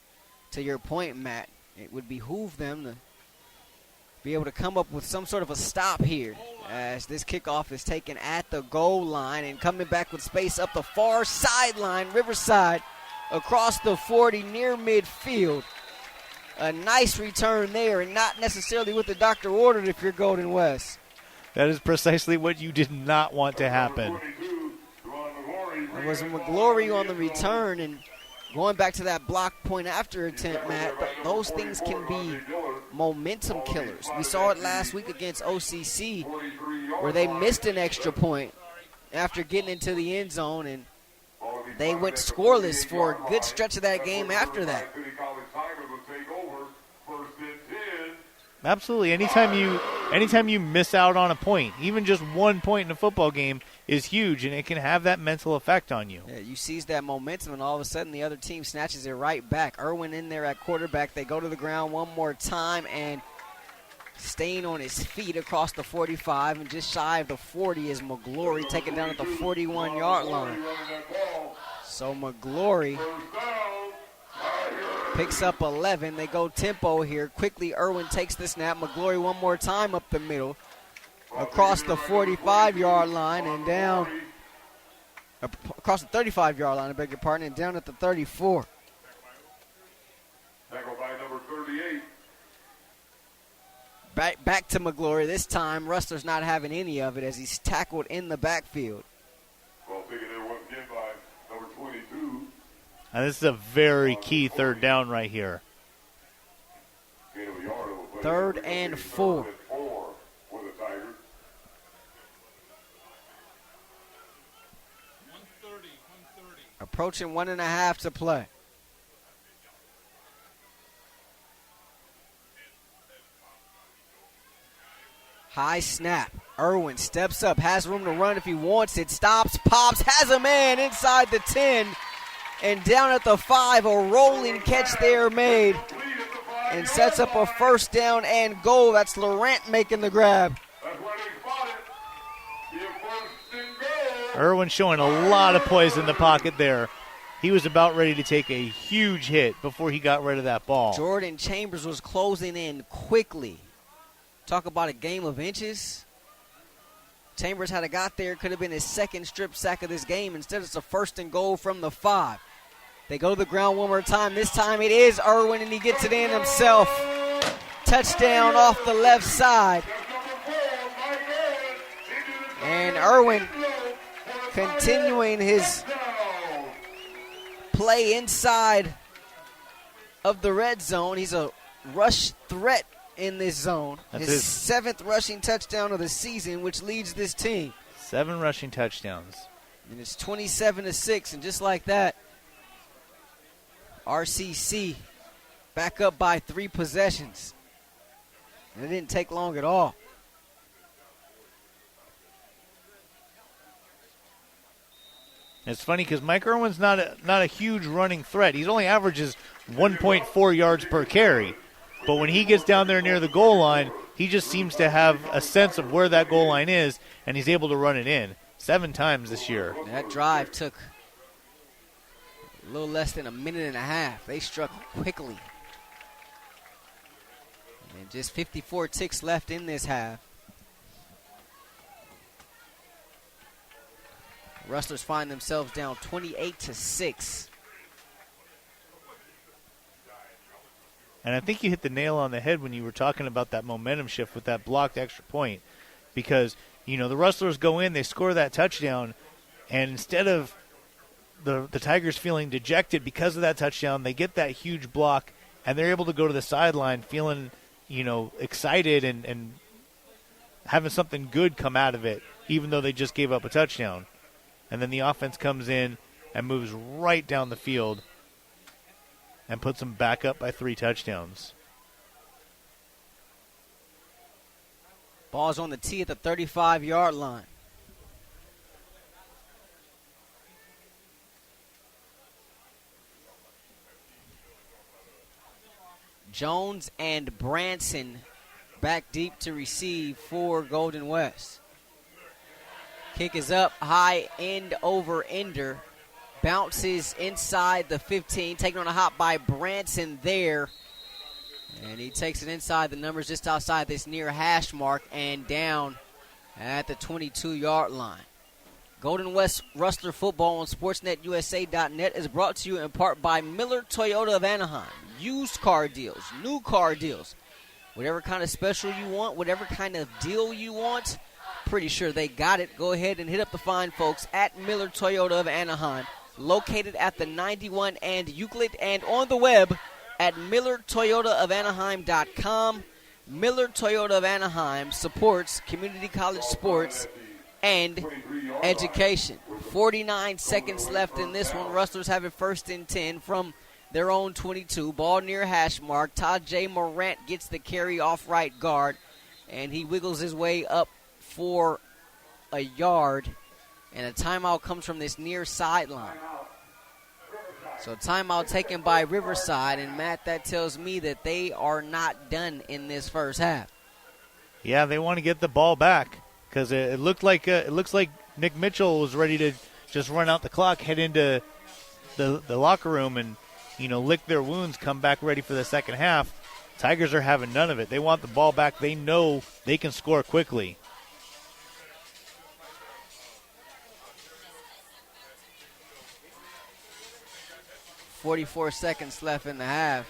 to your point, Matt, it would behoove them to be able to come up with some sort of a stop here as this kickoff is taken at the goal line and coming back with space up the far sideline. Riverside across the 40 near midfield. A nice return there, and not necessarily what the doctor ordered if you're Golden West. That is precisely what you did not want to happen. There was a McGlory on the return, and going back to that block point after attempt, Matt, those things can be momentum killers. We saw it last week against OCC where they missed an extra point after getting into the end zone, and they went scoreless for a good stretch of that game after that. Absolutely. Anytime you miss out on a point, even just 1 point in a football game is huge, and it can have that mental effect on you. Yeah, you seize that momentum, and all of a sudden the other team snatches it right back. Irwin in there at quarterback. They go to the ground one more time, and staying on his feet across the 45 and just shy of the 40 is McGlory, taken down at the 41-yard line. So McGlory picks up 11. They go tempo here. Quickly, Irwin takes the snap. McGlory one more time up the middle. Across the 45-yard line and down across the 35-yard line, I beg your pardon, and down at the 34. Tackle by number 38. Back to McGlory. This time, Rustlers not having any of it as he's tackled in the backfield. Well, taken there once again by number 22. And this is a very key third down right here. Gain of a yard on the play. 3rd and 4. 4 for the Tigers. 130. Approaching 1.5 to play. High snap. Irwin steps up, has room to run if he wants it. Stops, pops, has a man inside the 10. And down at the 5, a rolling catch there made. And sets up a 1st down and goal. That's Laurent making the grab. That's where they fought it. Be a 1st and goal. Irwin showing a lot of poise in the pocket there. He was about ready to take a huge hit before he got rid of that ball. Jordan Chambers was closing in quickly. Talk about a game of inches. Chambers had got there, could have been his 2nd strip sack of this game. Instead, it's a 1st and goal from the 5. They go to the ground one more time. This time it is Irwin, and he gets it in himself. Touchdown off the left side. And Irwin continuing his play inside of the red zone. He's a rush threat in this zone. That's his his 7th rushing touchdown of the season, which leads this team. 7 rushing touchdowns. And it's 27-6, and just like that, RCC back up by 3 possessions. And it didn't take long at all. It's funny because Mike Irwin's not a huge running threat. He only averages 1.4 yards per carry. But when he gets down there near the goal line, he just seems to have a sense of where that goal line is, and he's able to run it in 7 times this year. That drive took a little less than a minute and a half. They struck quickly. And just 54 ticks left in this half. Rustlers find themselves down 28-6. And I think you hit the nail on the head when you were talking about that momentum shift with that blocked extra point. Because, the Rustlers go in, they score that touchdown, and instead of the Tigers feeling dejected because of that touchdown, they get that huge block, and they're able to go to the sideline feeling, excited and having something good come out of it, even though they just gave up a touchdown. And then the offense comes in and moves right down the field and puts them back up by 3 touchdowns. Ball's on the tee at the 35-yard line. Jones and Branson back deep to receive for Golden West. Kick is up, high end over ender. Bounces inside the 15, taken on a hop by Branson there. And he takes it inside the numbers just outside this near hash mark and down at the 22-yard line. Golden West Rustler football on SportsNetUSA.net is brought to you in part by Miller Toyota of Anaheim. Used car deals, new car deals, whatever kind of special you want, whatever kind of deal you want, pretty sure they got it. Go ahead and hit up the fine folks at Miller Toyota of Anaheim, located at the 91 and Euclid, and on the web at MillerToyotaofAnaheim.com. Miller Toyota of Anaheim supports community college sports and education. 49 seconds left in this one. Rustlers have it 1st and 10 from their own 22. Ball near hash mark. Tajay Morant gets the carry off right guard, and he wiggles his way up for a yard. And a timeout comes from this near sideline. So timeout taken by Riverside, and Matt, that tells me that they are not done in this first half. Yeah, they want to get the ball back because it looks like Nick Mitchell was ready to just run out the clock, head into the locker room, and lick their wounds, come back ready for the second half. Tigers are having none of it. They want the ball back. They know they can score quickly. 44 seconds left in the half.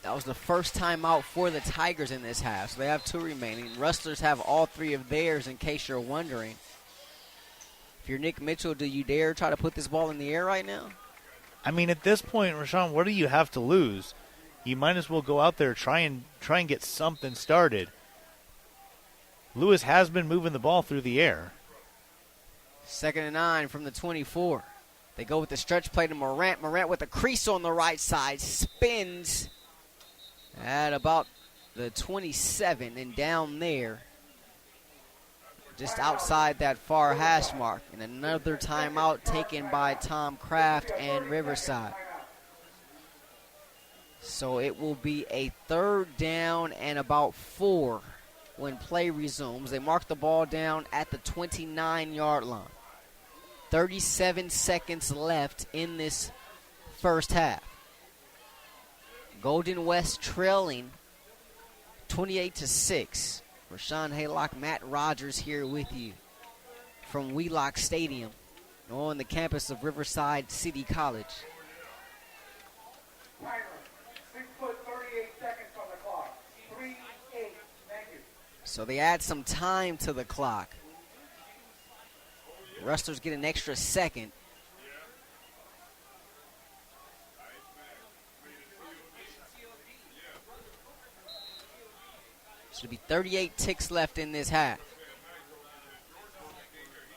That was the first timeout for the Tigers in this half, so they have 2 remaining. Rustlers have all 3 of theirs, in case you're wondering. If you're Nick Mitchell, do you dare try to put this ball in the air right now? I mean, at this point, Rahshaun, what do you have to lose? You might as well go out there try and get something started. Lewis has been moving the ball through the air. 2nd and 9 from the 24. They go with the stretch play to Morant. Morant with a crease on the right side, spins at about the 27 and down there, just outside that far hash mark. And another timeout taken by Tom Kraft and Riverside. So it will be a 3rd down and about 4 when play resumes. They mark the ball down at the 29-yard line. 37 seconds left in this first half. Golden West trailing 28-6. Rahshaun, Haylock, Matt Rogers here with you from Wheelock Stadium on the campus of Riverside City College. Timer, 6 foot 38 seconds on the clock. 3-8. Thank you. So they add some time to the clock. Rustlers get an extra second. So it'll be 38 ticks left in this half.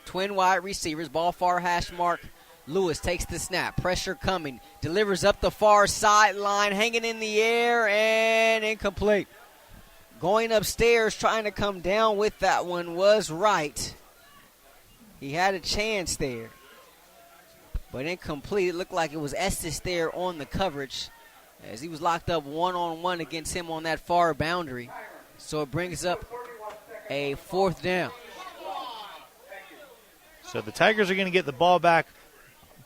Twin wide receivers, ball far hash mark. Lewis takes the snap, pressure coming, delivers up the far sideline, hanging in the air, and incomplete. Going upstairs, trying to come down with that one was Wright. He had a chance there, but incomplete. It looked like it was Estes there on the coverage as he was locked up one-on-one against him on that far boundary. So it brings up a 4th down. So the Tigers are going to get the ball back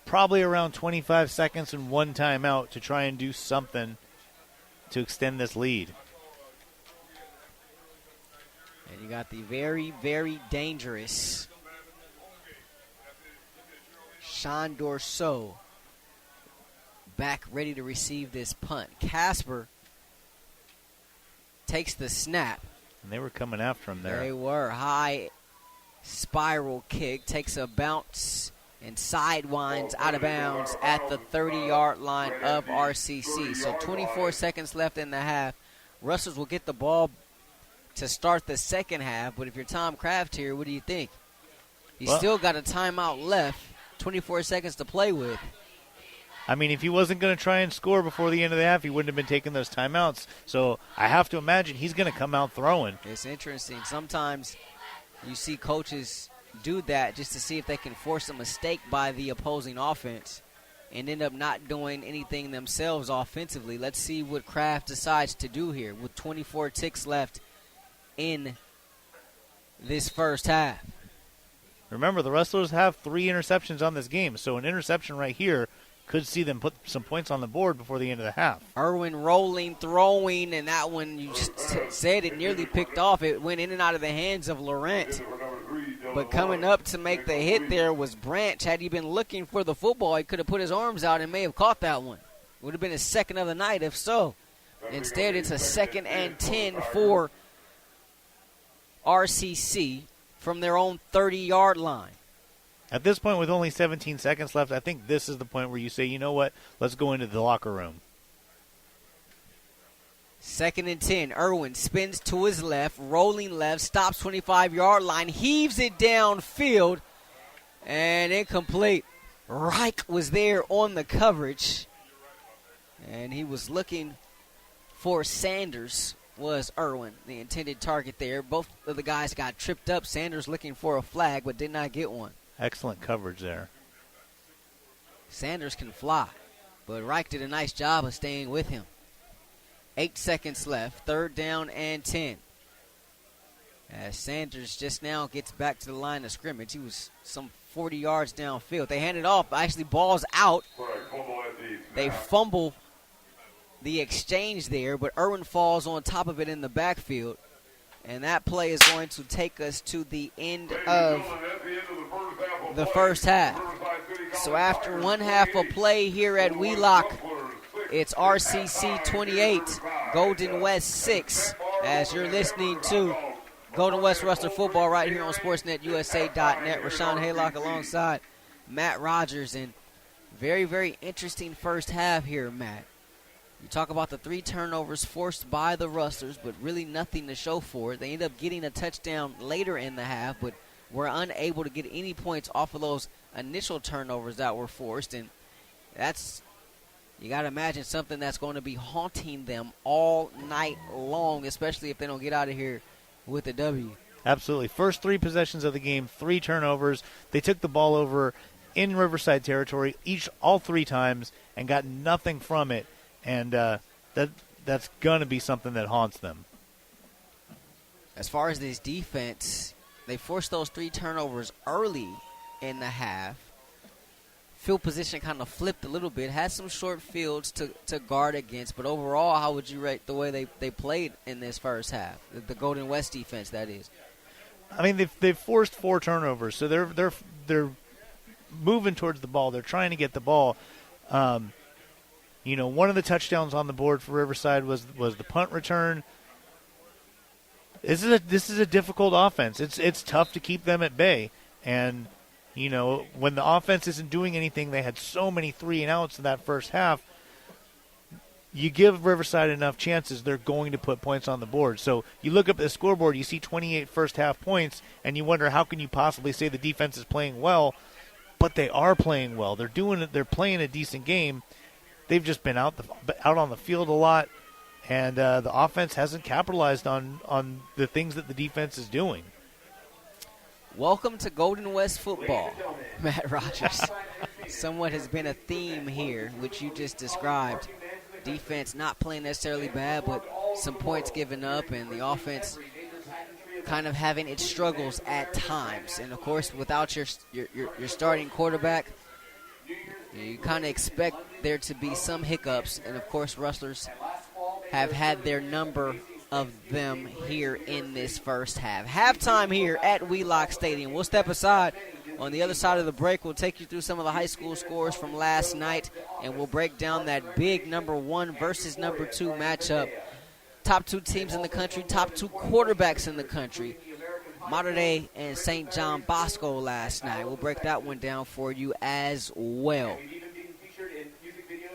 probably around 25 seconds and 1 timeout to try and do something to extend this lead. And you got the very, very dangerous Sean Dorso back ready to receive this punt. Casper takes the snap. And they were coming after him there. They were. High spiral kick, takes a bounce and sidewinds out of bounds at the 30-yard line of RCC. So 24 seconds left in the half. Rustlers will get the ball to start the second half, but if you're Tom Kraft here, what do you think? He's still got a timeout left, 24 seconds to play with. I mean, if he wasn't going to try and score before the end of the half, he wouldn't have been taking those timeouts. So I have to imagine he's going to come out throwing. It's interesting. Sometimes you see coaches do that just to see if they can force a mistake by the opposing offense and end up not doing anything themselves offensively. Let's see what Kraft decides to do here with 24 ticks left in this first half. Remember, the Rustlers have 3 interceptions on this game, so an interception right here could see them put some points on the board before the end of the half. Irwin rolling, throwing, and that one, you just said it nearly picked off. It went in and out of the hands of Laurent. But coming up to make the hit there was Branch. Had he been looking for the football, he could have put his arms out and may have caught that one. Would have been his second of the night if so. Instead, it's a 2nd and 10 for RCC from their own 30-yard line. At this point, with only 17 seconds left, I think this is the point where you say, you know what, let's go into the locker room. 2nd and 10. Irwin spins to his left, rolling left, stops 25-yard line, heaves it downfield, and incomplete. Reich was there on the coverage, and he was looking for Sanders, was Irwin, the intended target there. Both of the guys got tripped up. Sanders looking for a flag, but did not get one. Excellent coverage there. Sanders can fly, but Reich did a nice job of staying with him. 8 seconds left, 3rd down and 10. As Sanders just now gets back to the line of scrimmage. He was some 40 yards downfield. They hand it off, actually ball's out. They fumble the exchange there, but Irwin falls on top of it in the backfield. And that play is going to take us to the end of the first half. So after one half of play here at Wheelock, it's RCC 28, Golden West 6, as you're listening to Golden West Rustler football right here on SportsNetUSA.net. Rahshaun Haylock alongside Matt Rogers, and very, very interesting first half here, Matt. You talk about the 3 turnovers forced by the Rustlers, but really nothing to show for it. They end up getting a touchdown later in the half, but were unable to get any points off of those initial turnovers that were forced, and that's, you got to imagine, something that's going to be haunting them all night long, especially if they don't get out of here with a W. Absolutely. First 3 possessions of the game, 3 turnovers. They took the ball over in Riverside territory all 3 times and got nothing from it. And that's going to be something that haunts them. As far as this defense, they forced those 3 turnovers early in the half. Field position kind of flipped a little bit. Had some short fields to guard against. But overall, how would you rate the way they played in this first half? The Golden West defense, that is. I mean, they've forced 4 turnovers, so they're moving towards the ball. They're trying to get the ball. One of the touchdowns on the board for Riverside was the punt return. This is a difficult offense. It's tough to keep them at bay. And, when the offense isn't doing anything, they had so many 3-and-outs in that first half. You give Riverside enough chances, they're going to put points on the board. So you look up at the scoreboard, you see 28 first-half points, and you wonder how can you possibly say the defense is playing well. But they are playing well. They're playing a decent game. They've just been out on the field a lot, and the offense hasn't capitalized on the things that the defense is doing. Welcome to Golden West football, Matt Rogers. Somewhat has been a theme here, which you just described. Defense not playing necessarily bad, but some points given up, and the offense kind of having its struggles at times. And, of course, without your starting quarterback, you kind of expect there to be some hiccups, and, of course, Rustlers have had their number of them here in this first half. Halftime here at Wheelock Stadium. We'll step aside. On the other side of the break, we'll take you through some of the high school scores from last night, and we'll break down that big number 1 versus number 2 matchup. Top 2 teams in the country, top 2 quarterbacks in the country. Mater Dei and St. John Bosco last night. We'll break that one down for you as well.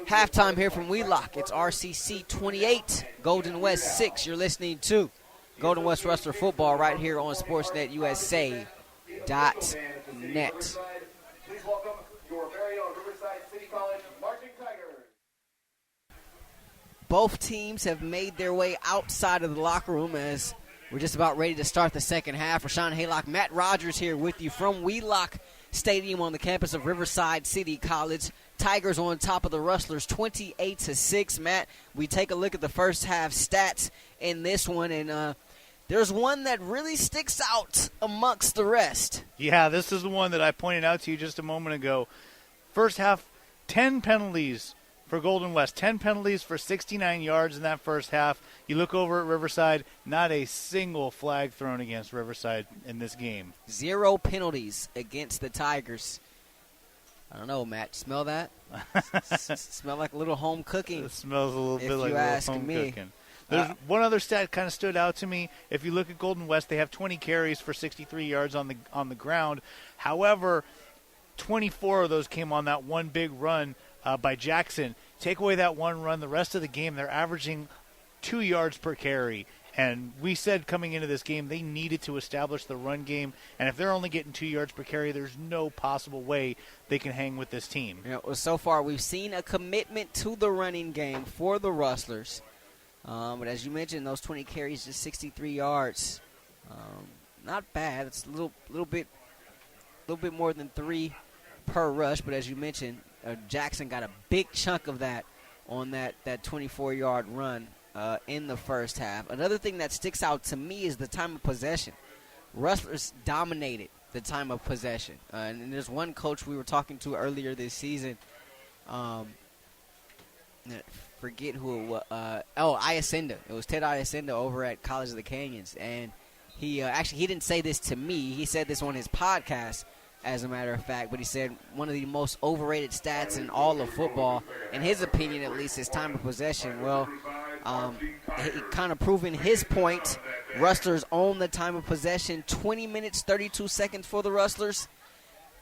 Halftime here from Wheelock. It's RCC 28, Golden West 6. You're listening to Golden West Rustler football right here on SportsNetUSA.net. Please welcome your very own Riverside City College Marching Tigers. Both teams have made their way outside of the locker room as we're just about ready to start the second half. Rahshaun Haylock, Matt Rogers here with you from Wheelock Stadium on the campus of Riverside City College. Tigers on top of the Rustlers 28-6. Matt, we take a look at the first half stats in this one, and there's one that really sticks out amongst the rest. Yeah, this is the one that I pointed out to you just a moment ago. First half, 10 penalties for Golden West. 10 penalties for 69 yards in that first half. You look over at Riverside, not a single flag thrown against Riverside in this game. 0 penalties against the Tigers. I don't know, Matt. Smell that? Smell like a little home cooking. It smells a little bit like you a little ask home me. cooking. There's one other stat kind of stood out to me. If you look at Golden West, they have 20 carries for 63 yards on the ground. However, 24 of those came on that one big run by Jackson. Take away that one run, the rest of the game, they're averaging 2 yards per carry. And we said coming into this game they needed to establish the run game. And if they're only getting 2 yards per carry, there's no possible way they can hang with this team. So far we've seen a commitment to the running game for the Rustlers. But as you mentioned, those 20 carries, just 63 yards. Not bad. It's a little bit more than 3 per rush. But as you mentioned, Jackson got a big chunk of that on that 24-yard run in the first half. Another thing that sticks out to me is the time of possession. Rustlers dominated the time of possession. And there's one coach we were talking to earlier this season. Forget who it was. Iacenda. It was Ted Iacenda over at College of the Canyons. And he didn't say this to me. He said this on his podcast. as a matter of fact. But he said one of the most overrated stats in all of football, in his opinion at least, is time of possession. Well, he kind of proving his point. Rustlers own the time of possession. 20 minutes, 32 seconds for the Rustlers.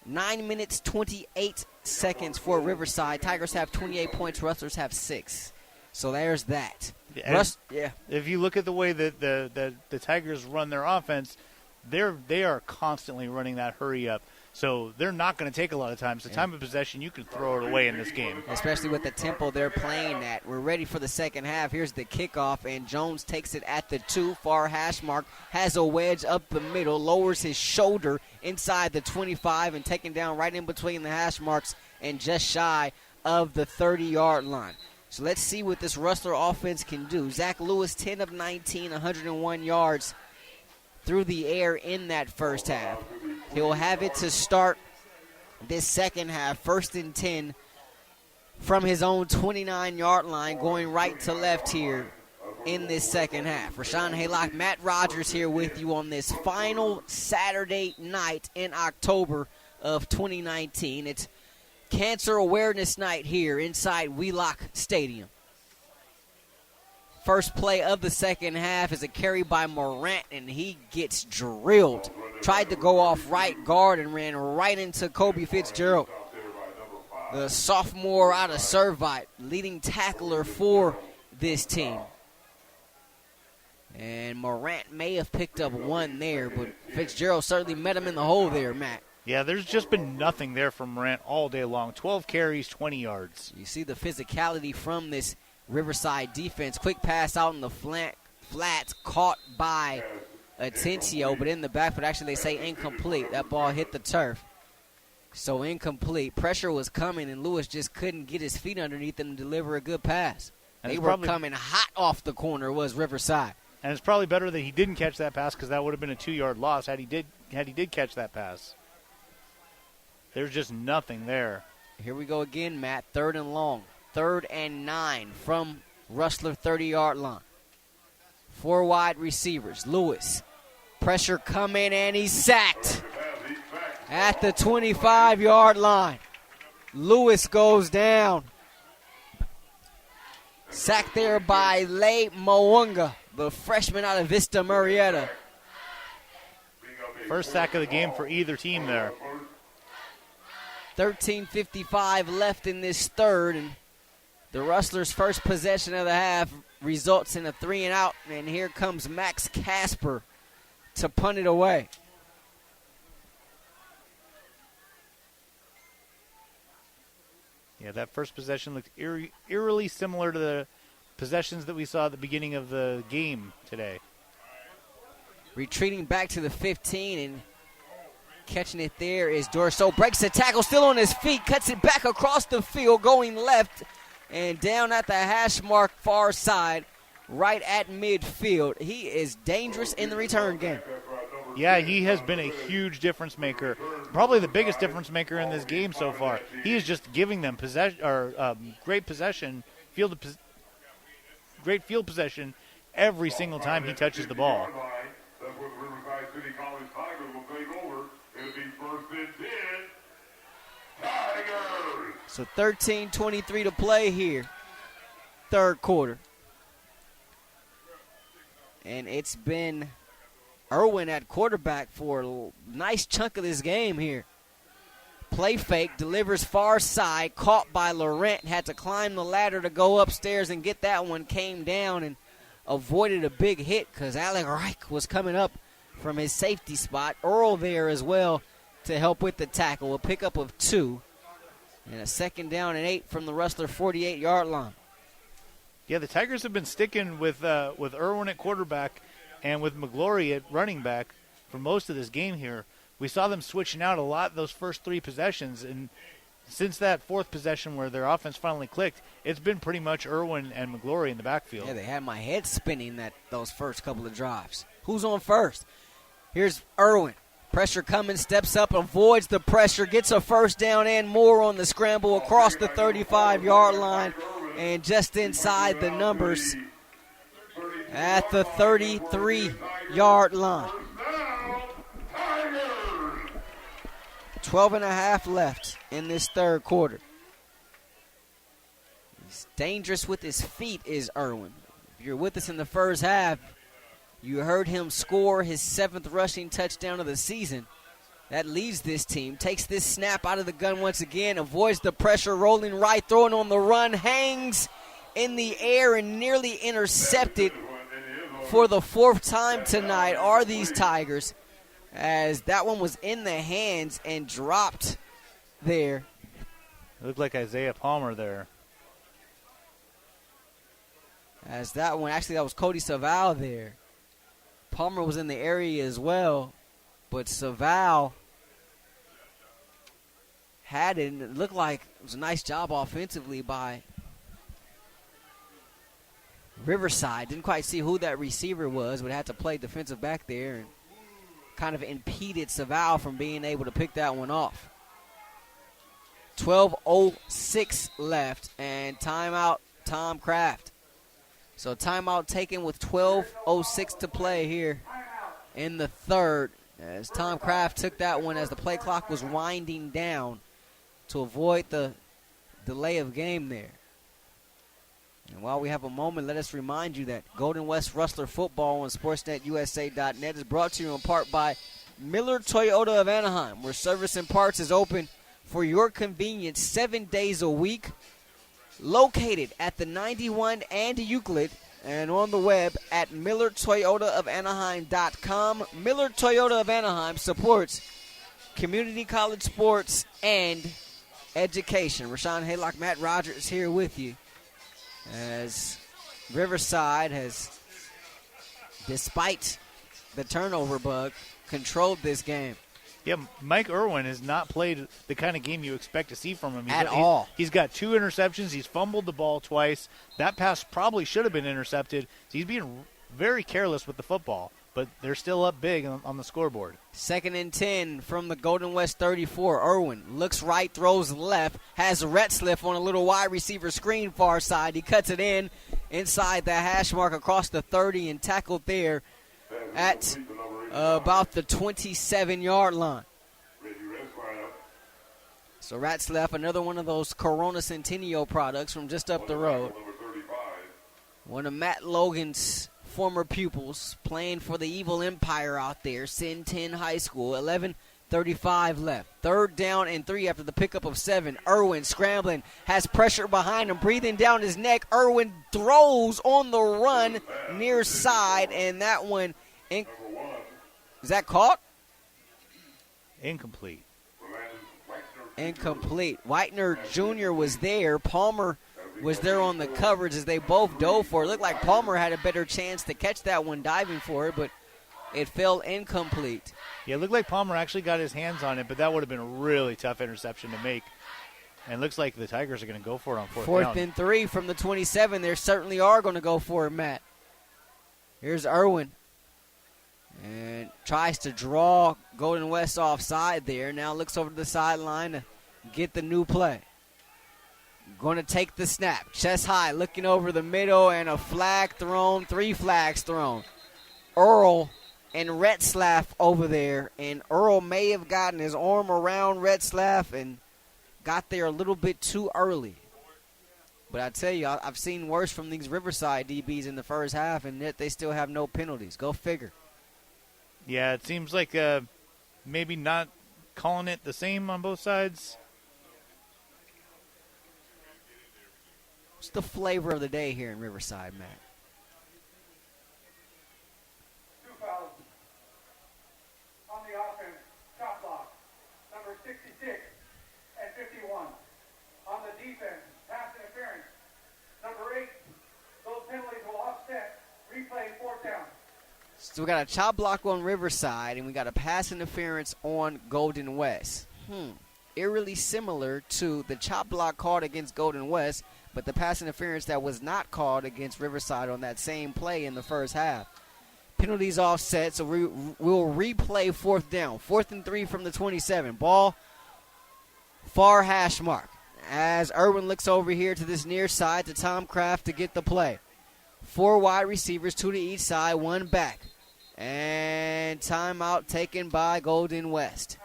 9 minutes, 28 seconds for Riverside. Tigers have 28 points. Rustlers have 6. So there's that. If you look at the way that the Tigers run their offense, they are constantly running that hurry up. So they're not going to take a lot of time. So time of possession, you can throw it away in this game. Especially with the tempo they're playing at. We're ready for the second half. Here's the kickoff, and Jones takes it at the 2, far hash mark, has a wedge up the middle, lowers his shoulder inside the 25, and taken down right in between the hash marks and just shy of the 30-yard line. So let's see what this Rustler offense can do. Zach Lewis, 10 of 19, 101 yards through the air in that first half. He'll have it to start this second half, 1st and 10 from his own 29-yard line, going right to left here in this second half. Rahshaun Haylock, Matt Rogers here with you on this final Saturday night in October of 2019. It's Cancer Awareness Night here inside Wheelock Stadium. First play of the second half is a carry by Morant, and he gets drilled. Tried to go off right guard and ran right into Kobe Fitzgerald, the sophomore out of Servite, leading tackler for this team. And Morant may have picked up one there, but Fitzgerald certainly met him in the hole there, Matt. Yeah, there's just been nothing there from Morant all day long. 12 carries, 20 yards. You see the physicality from this Riverside defense. Quick pass out in the flats, caught by Atencio, but in the backfield, actually they say incomplete. That ball hit the turf. So incomplete. Pressure was coming, and Lewis just couldn't get his feet underneath him to deliver a good pass. And they were coming hot off the corner, was Riverside. And it's probably better that he didn't catch that pass, because that would have been a 2-yard loss had he did catch that pass. There's just nothing there. Here we go again, Matt. 3rd and long. 3rd and 9 from Rustler 30-yard line. 4 wide receivers. Lewis. Pressure coming, and he's sacked at the 25-yard line. Lewis goes down. Sacked there by Lay Mwanga, the freshman out of Vista Murrieta. First sack of the game for either team there. 13:55 left in this third, and the Rustlers' first possession of the half results in a 3-and-out, and here comes Max Casper to punt it away. Yeah, that first possession looked eerily similar to the possessions that we saw at the beginning of the game today. Retreating back to the 15, and catching it there is Dorso. Breaks the tackle, still on his feet, cuts it back across the field, going left and down at the hash mark far side, right at midfield. He is dangerous in the return game. Yeah, he has been a huge difference maker. Probably the biggest difference maker in this game so far. He is just giving them great possession, great field possession every single time he touches the ball. That's what the Riverside City College Tigers will take over. It'll be 1st and 10. Tigers! So 13:23 to play here. Third quarter. And it's been Irwin at quarterback for a nice chunk of this game here. Play fake, delivers far side, caught by Laurent, had to climb the ladder to go upstairs and get that one, came down and avoided a big hit because Alec Reich was coming up from his safety spot. Earl there as well to help with the tackle. A pickup of 2 and a 2nd down and 8 from the Rustler 48-yard line. Yeah, the Tigers have been sticking with Irwin at quarterback and with McGlory at running back for most of this game here. We saw them switching out a lot those first 3 possessions, and since that 4th possession where their offense finally clicked, it's been pretty much Irwin and McGlory in the backfield. Yeah, they had my head spinning those first couple of drives. Who's on first? Here's Irwin. Pressure coming, steps up, avoids the pressure, gets a 1st down and more on the scramble across the 35-yard line and just inside the numbers at the 33-yard line. 12 and a half left in this third quarter. He's dangerous with his feet, is Irwin. If you're with us in the first half, you heard him score his 7th rushing touchdown of the season. That leads this team. Takes this snap out of the gun once again. Avoids the pressure, rolling right, throwing on the run. Hangs in the air and nearly intercepted for the 4th time tonight are these Tigers, as that one was in the hands and dropped there. It looked like Isaiah Palmer there. As that one, actually that was Cody Saval there. Palmer was in the area as well, but Saval had it, and it looked like it was a nice job offensively by Riverside. Didn't quite see who that receiver was, but had to play defensive back there and kind of impeded Saval from being able to pick that one off. 12:06 left, and timeout Tom Kraft. So timeout taken with 12:06 to play here in the third, as Tom Kraft took that one as the play clock was winding down to avoid the delay of game there. And while we have a moment, let us remind you that Golden West Rustler football on SportsNetUSA.net is brought to you in part by Miller Toyota of Anaheim, where service and parts is open for your convenience 7 days a week. Located at the 91 and Euclid, and on the web at MillerToyotaofAnaheim.com. Miller Toyota of Anaheim supports community college sports and education. Rahshaun, Haylock, Matt Rogers here with you, as Riverside has, despite the turnover bug, controlled this game. Yeah, Mike Irwin has not played the kind of game you expect to see from him. At all. He's got 2 interceptions. He's fumbled the ball twice. That pass probably should have been intercepted. So he's being very careless with the football, but they're still up big on the scoreboard. 2nd and 10 from the Golden West 34. Irwin looks right, throws left, has Retzliff on a little wide receiver screen far side. He cuts it in inside the hash mark across the 30 and tackled there at about the 27-yard line. So Ratzlaff, another one of those Corona Centennial products from just up the road. One of Matt Logan's former pupils, playing for the Evil Empire out there, Sin 10 High School. 11:35 left. 3rd down and 3 after the pickup of 7. Irwin scrambling, has pressure behind him, breathing down his neck. Irwin throws on the run near side, and that one, is that caught? Incomplete. Incomplete. Whitener Jr. was there. Palmer was there on the coverage as they both dove for it. Looked like Palmer had a better chance to catch that one diving for it, but it fell incomplete. Yeah, it looked like Palmer actually got his hands on it, but that would have been a really tough interception to make. And it looks like the Tigers are going to go for it on 4th down. 4th and 3 from the 27. They certainly are going to go for it, Matt. Here's Irwin. And tries to draw Golden West offside there. Now looks over to the sideline to get the new play. Going to take the snap. Chest high, looking over the middle, and a flag thrown. 3 flags thrown. Earl and Retzlaff over there. And Earl may have gotten his arm around Retzlaff and got there a little bit too early. But I tell you, I've seen worse from these Riverside DBs in the first half, and yet they still have no penalties. Go figure. Yeah, it seems like maybe not calling it the same on both sides. What's the flavor of the day here in Riverside, Matt? 2 fouls. On the offense, chop block, number 66 and 51. On the defense, pass interference, number 8. Those penalties will offset. Replay 4th down. So we got a chop block on Riverside, and we got a pass interference on Golden West. Eerily similar to the chop block called against Golden West, but the pass interference that was not called against Riverside on that same play in the first half. Penalties offset, so we'll replay 4th down. 4th and 3 from the 27. Ball far hash mark. As Irwin looks over here to this near side to Tom Kraft to get the play. 4 wide receivers, 2 to each side, 1 back. And timeout taken by Golden West.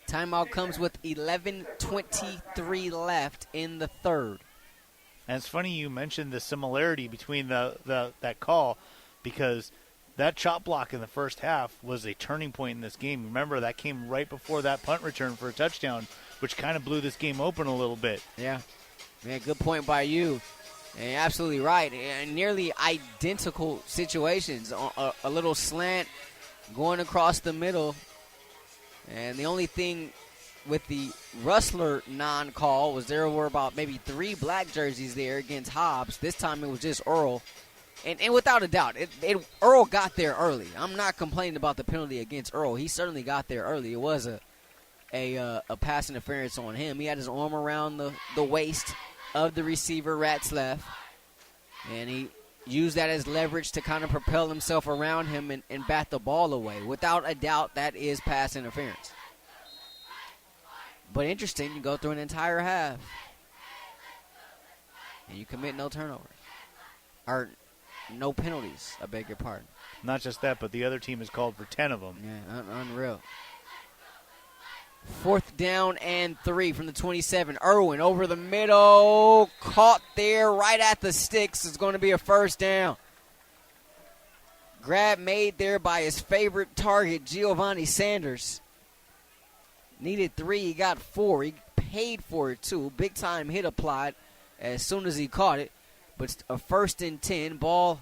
Timeout comes with 11:23 left in the third. And it's funny you mentioned the similarity between that call, because that chop block in the first half was a turning point in this game. Remember, that came right before that punt return for a touchdown, which kind of blew this game open a little bit. Yeah, good point by you. And you're absolutely right. And nearly identical situations. A little slant going across the middle. And the only thing with the Rustler non-call was there were about maybe 3 black jerseys there against Hobbs. This time it was just Earl. And without a doubt, Earl got there early. I'm not complaining about the penalty against Earl. He certainly got there early. It was a pass interference on him. He had his arm around the waist of the receiver, Ratzlaff, and he used that as leverage to kind of propel himself around him and bat the ball away. Without a doubt, that is pass interference. But interesting, you go through an entire half, and you commit no turnovers. Or no penalties, I beg your pardon. Not just that, but the other team has called for 10 of them. Yeah, unreal. 4th down and 3 from the 27. Irwin over the middle. Caught there right at the sticks. It's going to be a first down. Grab made there by his favorite target, Giovanni Sanders. Needed 3. He got 4. He paid for it, too. Big time hit applied as soon as he caught it. But a 1st and 10. Ball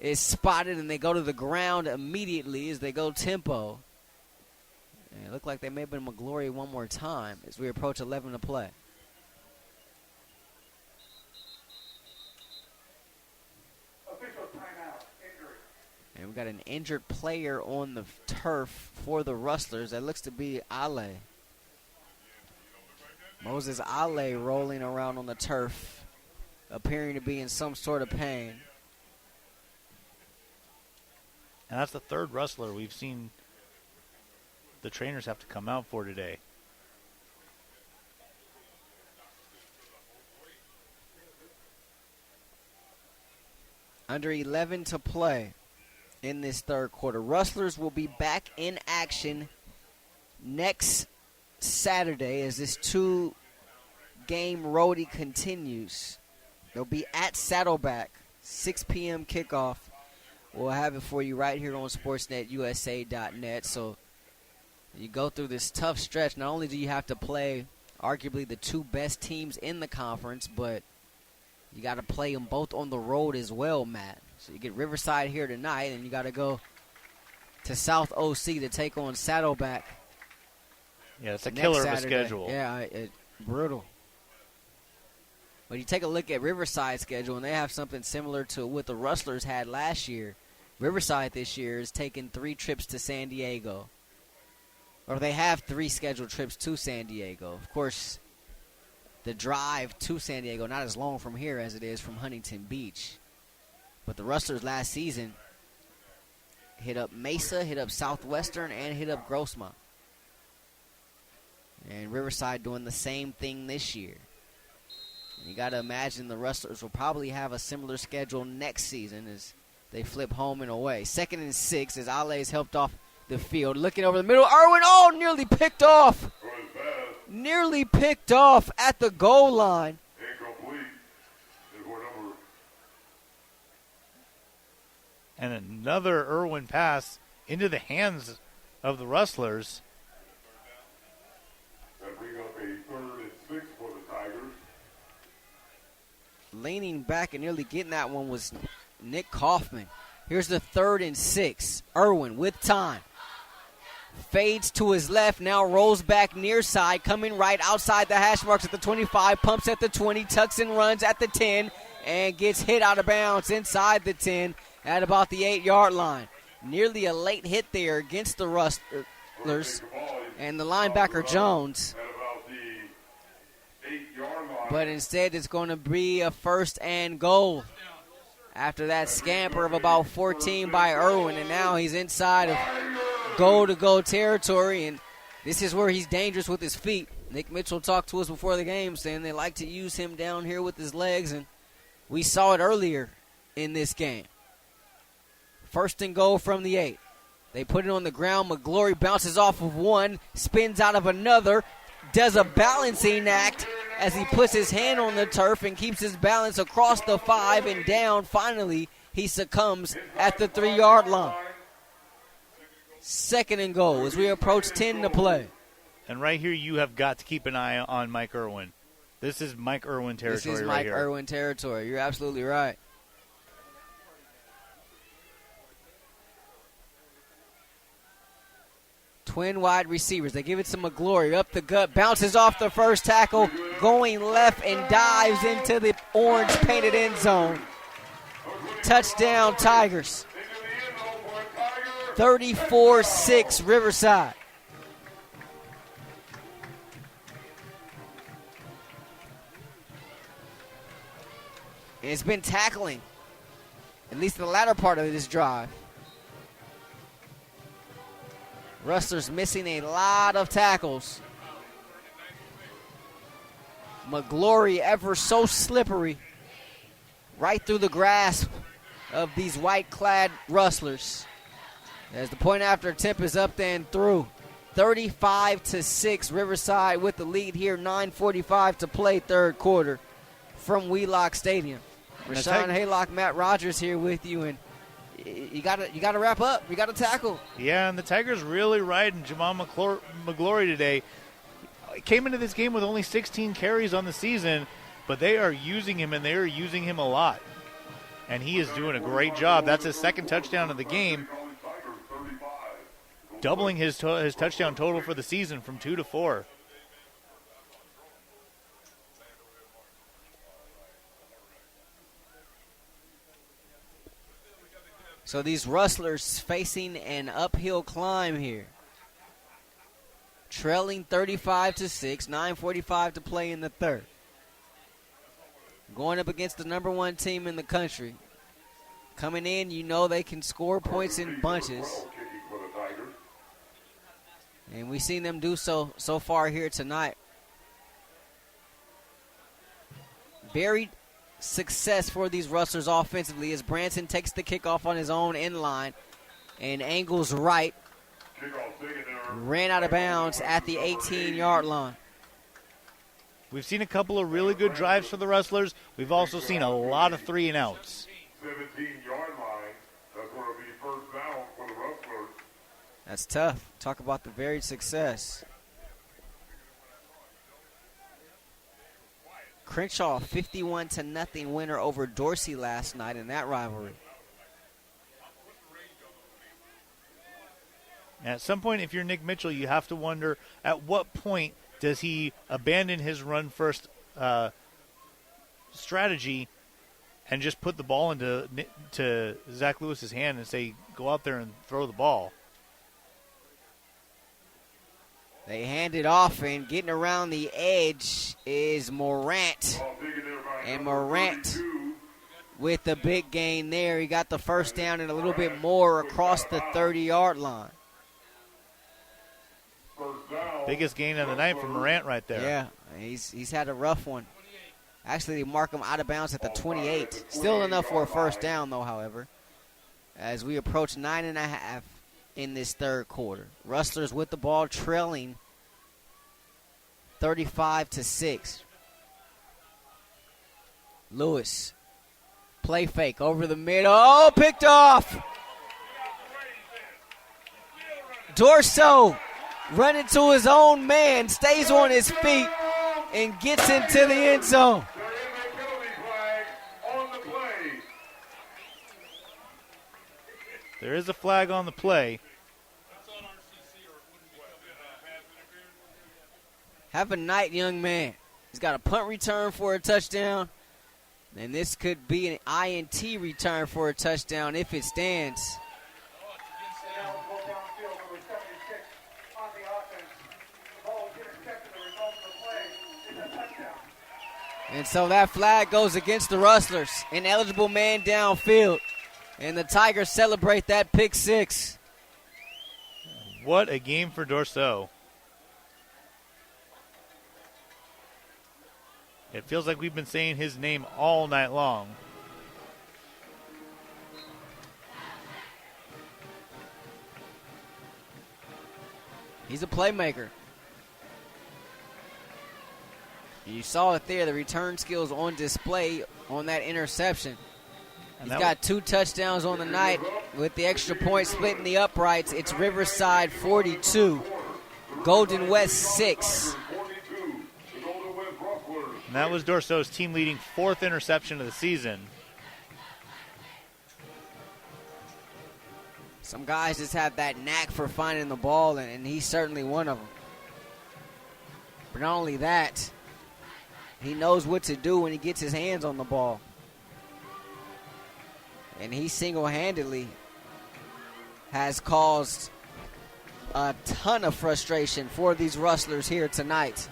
is spotted, and they go to the ground immediately as they go tempo. And it looked like they may have been McGlory one more time as we approach 11 to play. Official timeout. Injury. And we got an injured player on the turf for the Rustlers. That looks to be Ale. Moses Ale rolling around on the turf, appearing to be in some sort of pain. And that's the 3rd Rustler we've seen the trainers have to come out for today. Under 11 to play in this third quarter. Rustlers will be back in action next Saturday as this 2-game roadie continues. They'll be at Saddleback, 6 p.m. kickoff. We'll have it for you right here on SportsNetUSA.net. So you go through this tough stretch. Not only do you have to play arguably the 2 best teams in the conference, but you got to play them both on the road as well, Matt. So you get Riverside here tonight, and you got to go to South OC to take on Saddleback. Yeah, it's a killer of a schedule. Yeah, brutal. But you take a look at Riverside's schedule, and they have something similar to what the Rustlers had last year. Riverside this year is taking 3 trips to San Diego. Or they have 3 scheduled trips to San Diego. Of course, the drive to San Diego, not as long from here as it is from Huntington Beach. But the Rustlers last season hit up Mesa, hit up Southwestern, and hit up Grossmont. And Riverside doing the same thing this year. You got to imagine the Rustlers will probably have a similar schedule next season as they flip home and away. 2nd and 6 as Ale's helped off the field. Looking over the middle. Irwin, nearly picked off. Nearly picked off at the goal line. Incomplete. And another Irwin pass into the hands of the Rustlers. That bring up a 3rd and 6 for the Tigers. Leaning back and nearly getting that one was Nick Kaufman. Here's the 3rd and 6. Irwin with time. Fades to his left, now rolls back near side, coming right outside the hash marks at the 25, pumps at the 20, tucks and runs at the 10, and gets hit out of bounds inside the 10 at about the 8-yard line. Nearly a late hit there against the Rustlers and the linebacker Jones. But instead it's going to be a 1st and goal after that scamper of about 14 by Irwin, and now he's inside of goal-to-goal territory, and this is where he's dangerous with his feet. Nick Mitchell talked to us before the game saying they like to use him down here with his legs, and we saw it earlier in this game. 1st and goal from the 8. They put it on the ground. McGlory bounces off of one, spins out of another, does a balancing act as he puts his hand on the turf and keeps his balance across the 5 and down. Finally, he succumbs at the 3-yard line. 2nd and goal as we approach 10 to play. And right here, you have got to keep an eye on Mike Irwin. This is Mike Irwin territory right here. This is Mike Irwin territory. You're absolutely right. Twin wide receivers. They give it to McGlory. Up the gut. Bounces off the first tackle. Going left and dives into the orange painted end zone. Touchdown Tigers. 34-6 Riverside. And it's been tackling, at least the latter part of this drive. Rustlers missing a lot of tackles. McGlory ever so slippery. Right through the grasp of these white-clad Rustlers. As the point after attempt is up and through. 35-6 Riverside with the lead here. 9:45 to play, third quarter from Wheelock Stadium. Rahshaun, Haylock, Matt Rogers here with you, and you gotta wrap up. You gotta tackle. Yeah, and the Tigers really riding Jamal McGlory today. Came into this game with only 16 carries on the season, but they are using him, and they are using him a lot. And he is doing a great job. That's his 2nd touchdown of the game, doubling his touchdown total for the season from 2 to 4. So these Rustlers facing an uphill climb here. Trailing 35-6, 9:45 to play in the third. Going up against the number 1 team in the country. Coming in, you know they can score points in bunches. And we've seen them do so far here tonight. Very success for these Rustlers offensively as Branson takes the kickoff on his own end line and angles right. Ran out of bounds at the 18-yard line. We've seen a couple of really good drives for the Rustlers. We've also seen a lot of 3-and-outs. 17-yard line. That's going to be first down for the Rustlers. That's tough. Talk about the varied success. Crenshaw 51-0 winner over Dorsey last night in that rivalry. At some point, if you're Nick Mitchell, you have to wonder at what point does he abandon his run-first strategy and just put the ball into Zach Lewis's hand and say, go out there and throw the ball. They hand it off, and getting around the edge is Morant. And Morant with the big gain there. He got the first down and a little bit more across the 30-yard line. Biggest gain of the night from Morant right there. Yeah, he's had a rough one. Actually, they mark him out of bounds at the 28. Still enough for a first down, though, however, as we approach 9.5 in this third quarter. Rustlers with the ball trailing 35-6. Lewis, play fake over the middle. Oh, picked off. Dorso running to his own man, stays on his feet, and gets into the end zone. There is a flag on the play. Have a night, young man. He's got a punt return for a touchdown, and this could be an INT return for a touchdown if it stands. And so that flag goes against the Rustlers. Ineligible man downfield. And the Tigers celebrate that pick six. What a game for Dorso. It feels like we've been saying his name all night long. He's a playmaker. You saw it there, the return skills on display on that interception. He's got 2 touchdowns on the night with the extra point splitting the uprights. It's Riverside 42, Golden West 6. And that was Dorso's team-leading 4th interception of the season. Some guys just have that knack for finding the ball, and he's certainly one of them. But not only that, he knows what to do when he gets his hands on the ball. And he single-handedly has caused a ton of frustration for these Rustlers here tonight.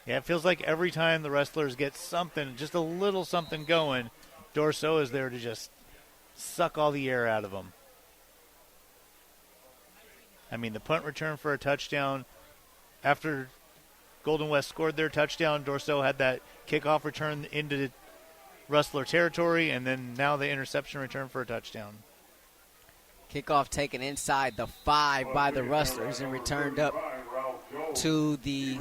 Yeah, it feels like every time the Rustlers get something, just a little something going, Dorso is there to just suck all the air out of them. I mean, the punt return for a touchdown. After Golden West scored their touchdown, Dorso had that kickoff return into Rustler territory, and then now the interception return for a touchdown. Kickoff taken inside the 5 by the Rustlers and returned up to the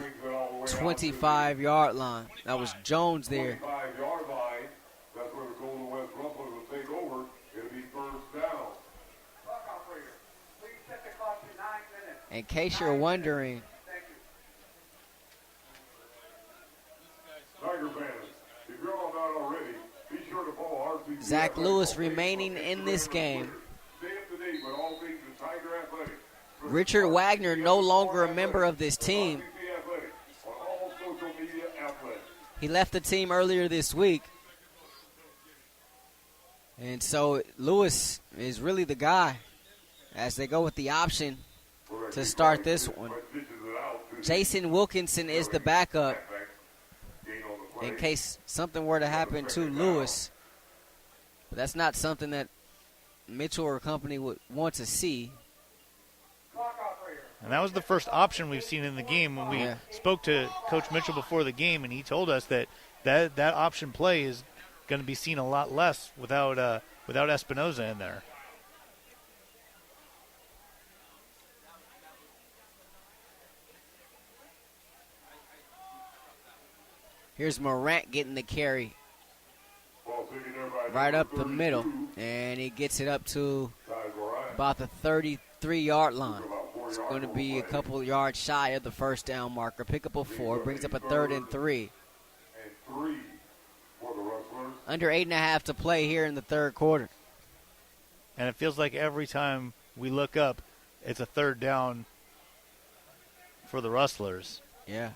25-yard line. That was Jones there. 25-yard line. That's where the Golden West Rustlers will take over. It'll be first down. Clock operator, please set the clock to 9 minutes. In case you're wondering, Thank you. Tiger fans, if you're all not already, be sure to follow RCC. Zach Lewis remaining in this game. Stay up to date with all things in Tiger Athletics. Richard Wagner no longer a member of this team. RCC Athletics on all social media outlets. He left the team earlier this week. And so Lewis is really the guy as they go with the option to start this one. Jason Wilkinson is the backup in case something were to happen to Lewis. But that's not something that Mitchell or company would want to see. And that was the first option we've seen in the game when we spoke to Coach Mitchell before the game, and he told us that option play is going to be seen a lot less without Espinoza in there. Here's Morant getting the carry right up the middle, and he gets it up to about the 33-yard line. It's going to be a couple yards shy of the first down marker. Pick up a 4, brings up a 3rd and 3. Under 8.5 to play here in the third quarter. And it feels like every time we look up, it's a 3rd down for the Rustlers. Yeah.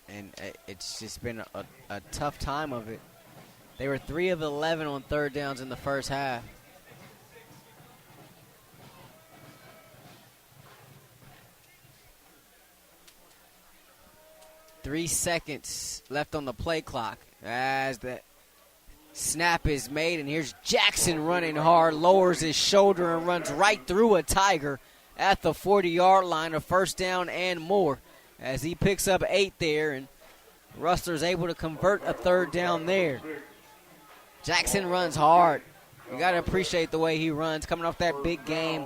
And it's just been a tough time of it. They were 3 of 11 on 3rd downs in the first half. Three seconds left on the play clock as the snap is made, and here's Jackson running hard, lowers his shoulder and runs right through a Tiger at the 40-yard line, a first down and more as he picks up 8 there, and Rustler's able to convert a 3rd down there. Jackson runs hard. You got to appreciate the way he runs, coming off that big game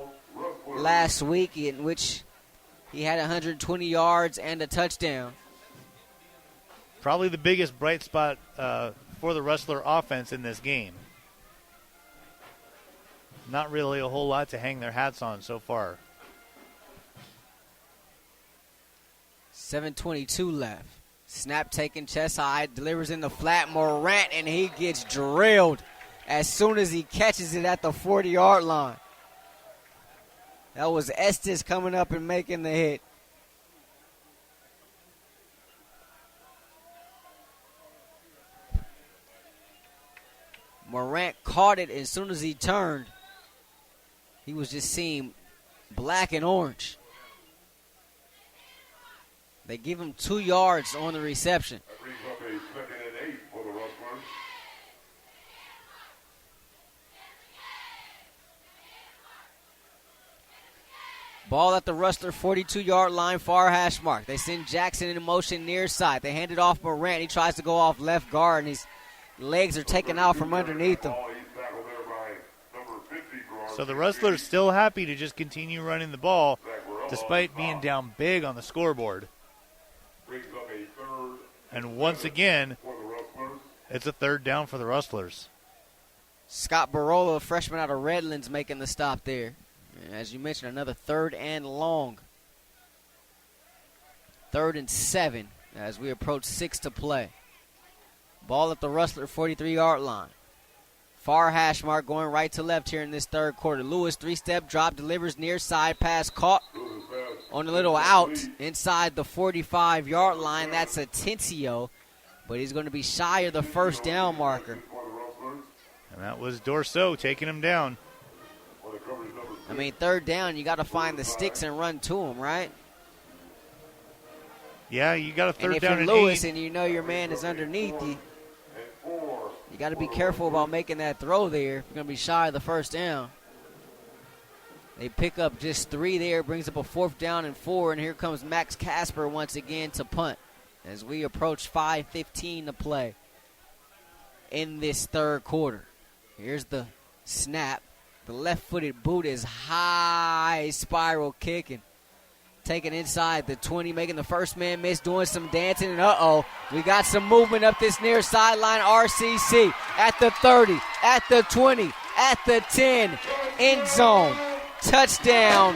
last week in which he had 120 yards and a touchdown. Probably the biggest bright spot for the Rustler offense in this game. Not really a whole lot to hang their hats on so far. 7:22 left. Snap taken chest high, delivers in the flat. Morant, and he gets drilled as soon as he catches it at the 40-yard line. That was Estes coming up and making the hit. Morant caught it as soon as he turned. He was just seeing black and orange. They give him 2 yards on the reception. That brings up a 2nd and 8 for the Rustlers. Ball at the Rustler 42-yard ine, far hash mark. They send Jackson in motion near side. They hand it off Morant. He tries to go off left guard, and his legs are taken out from underneath him. He's tackled So the Rustlers still happy to just continue running the ball despite being down big on the scoreboard. And once again, it's a third down for the Rustlers. Scott Barola, freshman out of Redlands, making the stop there. And as you mentioned, another 3rd and long. 3rd and 7 as we approach 6 to play. Ball at the Rustler 43-yard line. Far hash mark going right to left here in this third quarter. Lewis, 3-step drop, delivers near side pass, caught on a little out inside the 45-yard line. That's Atencio, but he's going to be shy of the first down marker. And that was Dorso taking him down. I mean, 3rd down, you got to find the sticks and run to him, right? Yeah, you got a third and if down you're and Lewis 8. and you know your man is underneath you, you got to be careful about making that throw there. You're going to be shy of the first down. They pick up just 3 there, brings up a 4th down and 4, and here comes Max Casper once again to punt as we approach 5:15 to play in this third quarter. Here's the snap. The left-footed boot is high, spiral kicking. Taking inside the 20, making the first man miss, doing some dancing, and we got some movement up this near sideline. RCC at the 30, at the 20, at the 10, end zone, touchdown,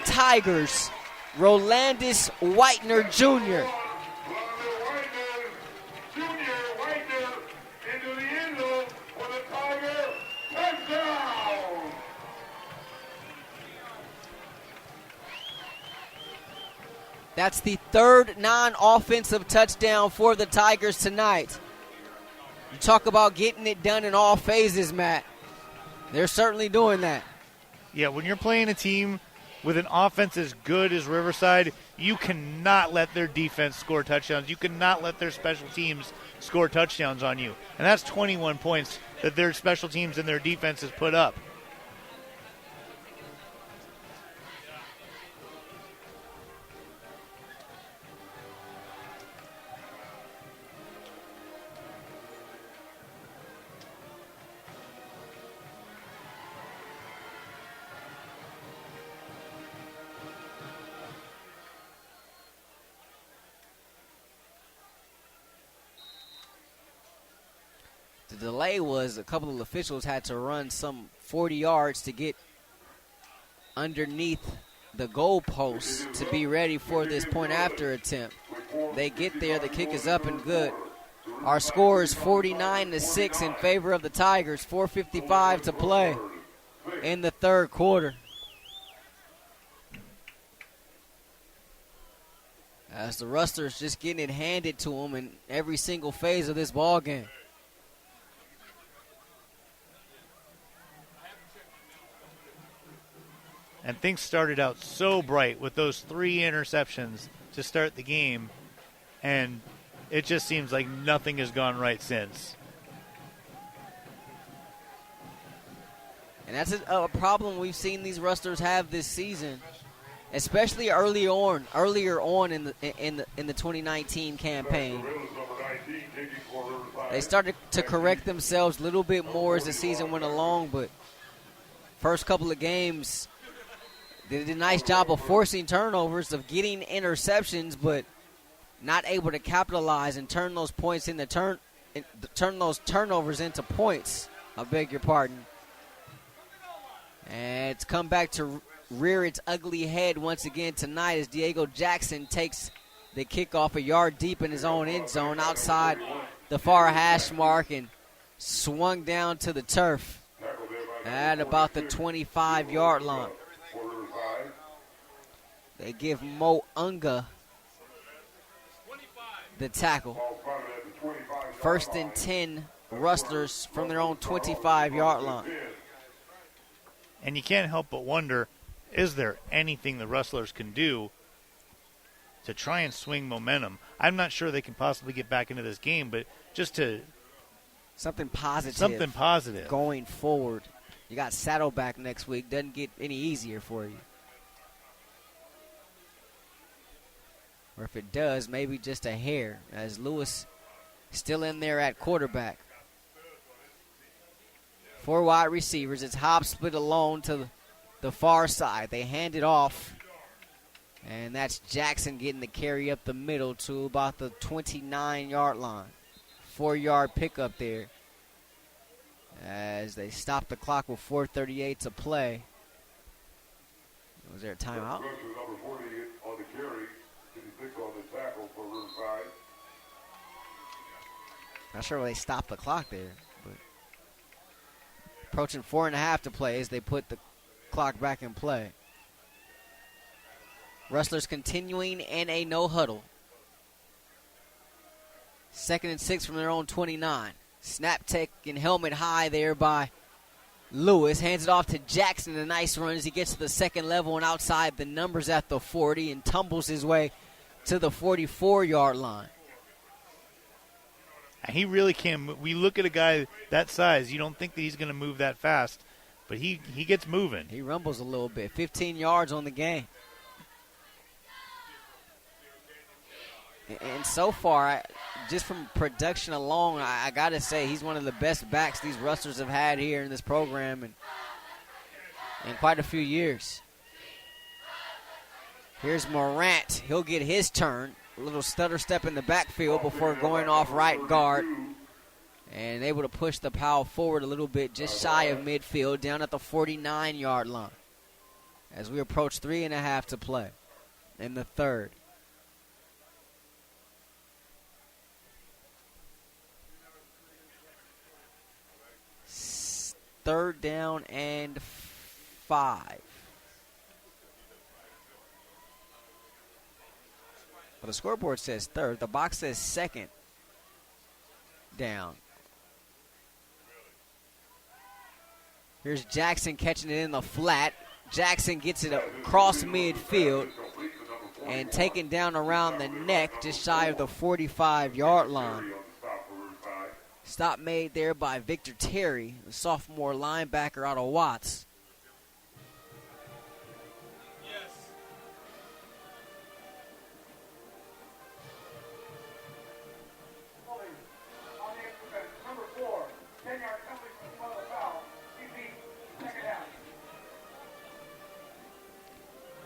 Tigers. Rolandis Whitener Jr. That's the 3rd non-offensive touchdown for the Tigers tonight. You talk about getting it done in all phases, Matt. They're certainly doing that. Yeah, when you're playing a team with an offense as good as Riverside, you cannot let their defense score touchdowns. You cannot let their special teams score touchdowns on you. And that's 21 points that their special teams and their defense has put up. The delay was a couple of officials had to run some 40 yards to get underneath the goalposts to be ready for this point after attempt. They get there, the kick is up and good. Our score is 49-6 in favor of the Tigers. 4:55 to play in the third quarter. As the Rustlers just getting it handed to them in every single phase of this ball game. And things started out so bright with those 3 interceptions to start the game, and it just seems like nothing has gone right since. And that's a problem we've seen these Rustlers have this season, especially earlier on in the 2019 campaign. They started to correct themselves a little bit more as the season went along, but first couple of games, they did a nice job of forcing turnovers, of getting interceptions, but not able to capitalize and turn those points into turn those turnovers into points. I beg your pardon. And it's come back to rear its ugly head once again tonight as Diego Jackson takes the kickoff a yard deep in his own end zone outside the far hash mark and swung down to the turf at about the 25-yard line. They give Mo Unga the tackle. 1st and 10 Rustlers from their own 25-yard line. And you can't help but wonder, is there anything the Rustlers can do to try and swing momentum? I'm not sure they can possibly get back into this game, but just to something positive going forward. You got Saddleback next week. Doesn't get any easier for you. Or if it does, maybe just a hair, as Lewis still in there at quarterback. 4 wide receivers. It's hop split alone to the far side. They hand it off. And that's Jackson getting the carry up the middle to about the 29-yard line. 4-yard pickup there as they stop the clock with 4:38 to play. Was there a timeout? Number 40 on the carry, 56 on the tackle for Riverside. Not sure why they stopped the clock there, but approaching 4.5 to play as they put the clock back in play. Rustlers continuing in a no huddle. 2nd and 6 from their own 29. Snap taking helmet high there by Lewis. Hands it off to Jackson. A nice run as he gets to the second level and outside the numbers at the 40 and tumbles his way to the 44-yard line. He really can. We look at a guy that size, you don't think that he's going to move that fast, but he gets moving. He rumbles a little bit. 15 yards on the game. And so far, just from production alone, I got to say he's one of the best backs these Rustlers have had here in this program in quite a few years. Here's Morant. He'll get his turn. A little stutter step in the backfield before going off right guard. And able to push the Powell forward a little bit, just shy of midfield, down at the 49-yard line. As we approach 3.5 to play in the third. Third down and 5. Well, the scoreboard says third. The box says second down. Here's Jackson catching it in the flat. Jackson gets it across midfield and taken down around the neck, just shy of the 45-yard line. Stop made there by Victor Terry, the sophomore linebacker out of Watts. Holding on the extra number 4, 10-yard penalty for the front of the foul. CP, second down.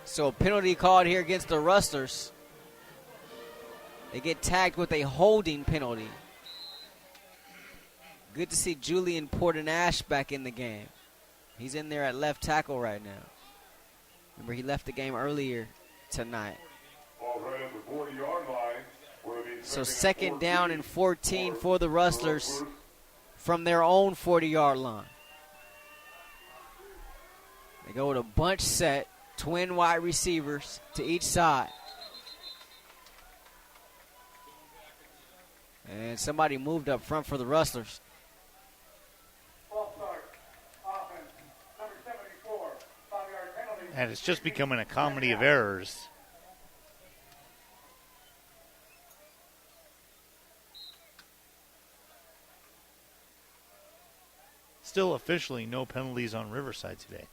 So a penalty called here against the Rustlers. They get tagged with a holding penalty. Good to see Julian Porter-Nash back in the game. He's in there at left tackle right now. Remember, he left the game earlier tonight. Right at the 40-yard line. So second down and 14 for the Rustlers from their own 40-yard line. They go with a bunch set, twin wide receivers to each side. And somebody moved up front for the Rustlers. And it's just becoming a comedy of errors. Still officially no penalties on Riverside today.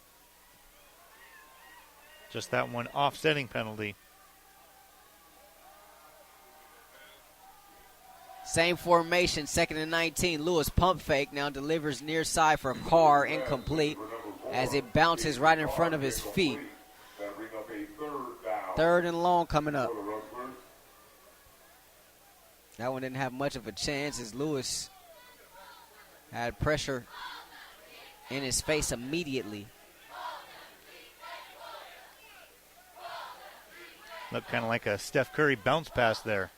Just that one offsetting penalty. Same formation, 2nd and 19. Lewis pump fake, now delivers near side for Carr, incomplete, as it bounces right in front of his feet. Third and long coming up. That one didn't have much of a chance as Lewis had pressure in his face immediately. Looked kind of like a Steph Curry bounce pass there.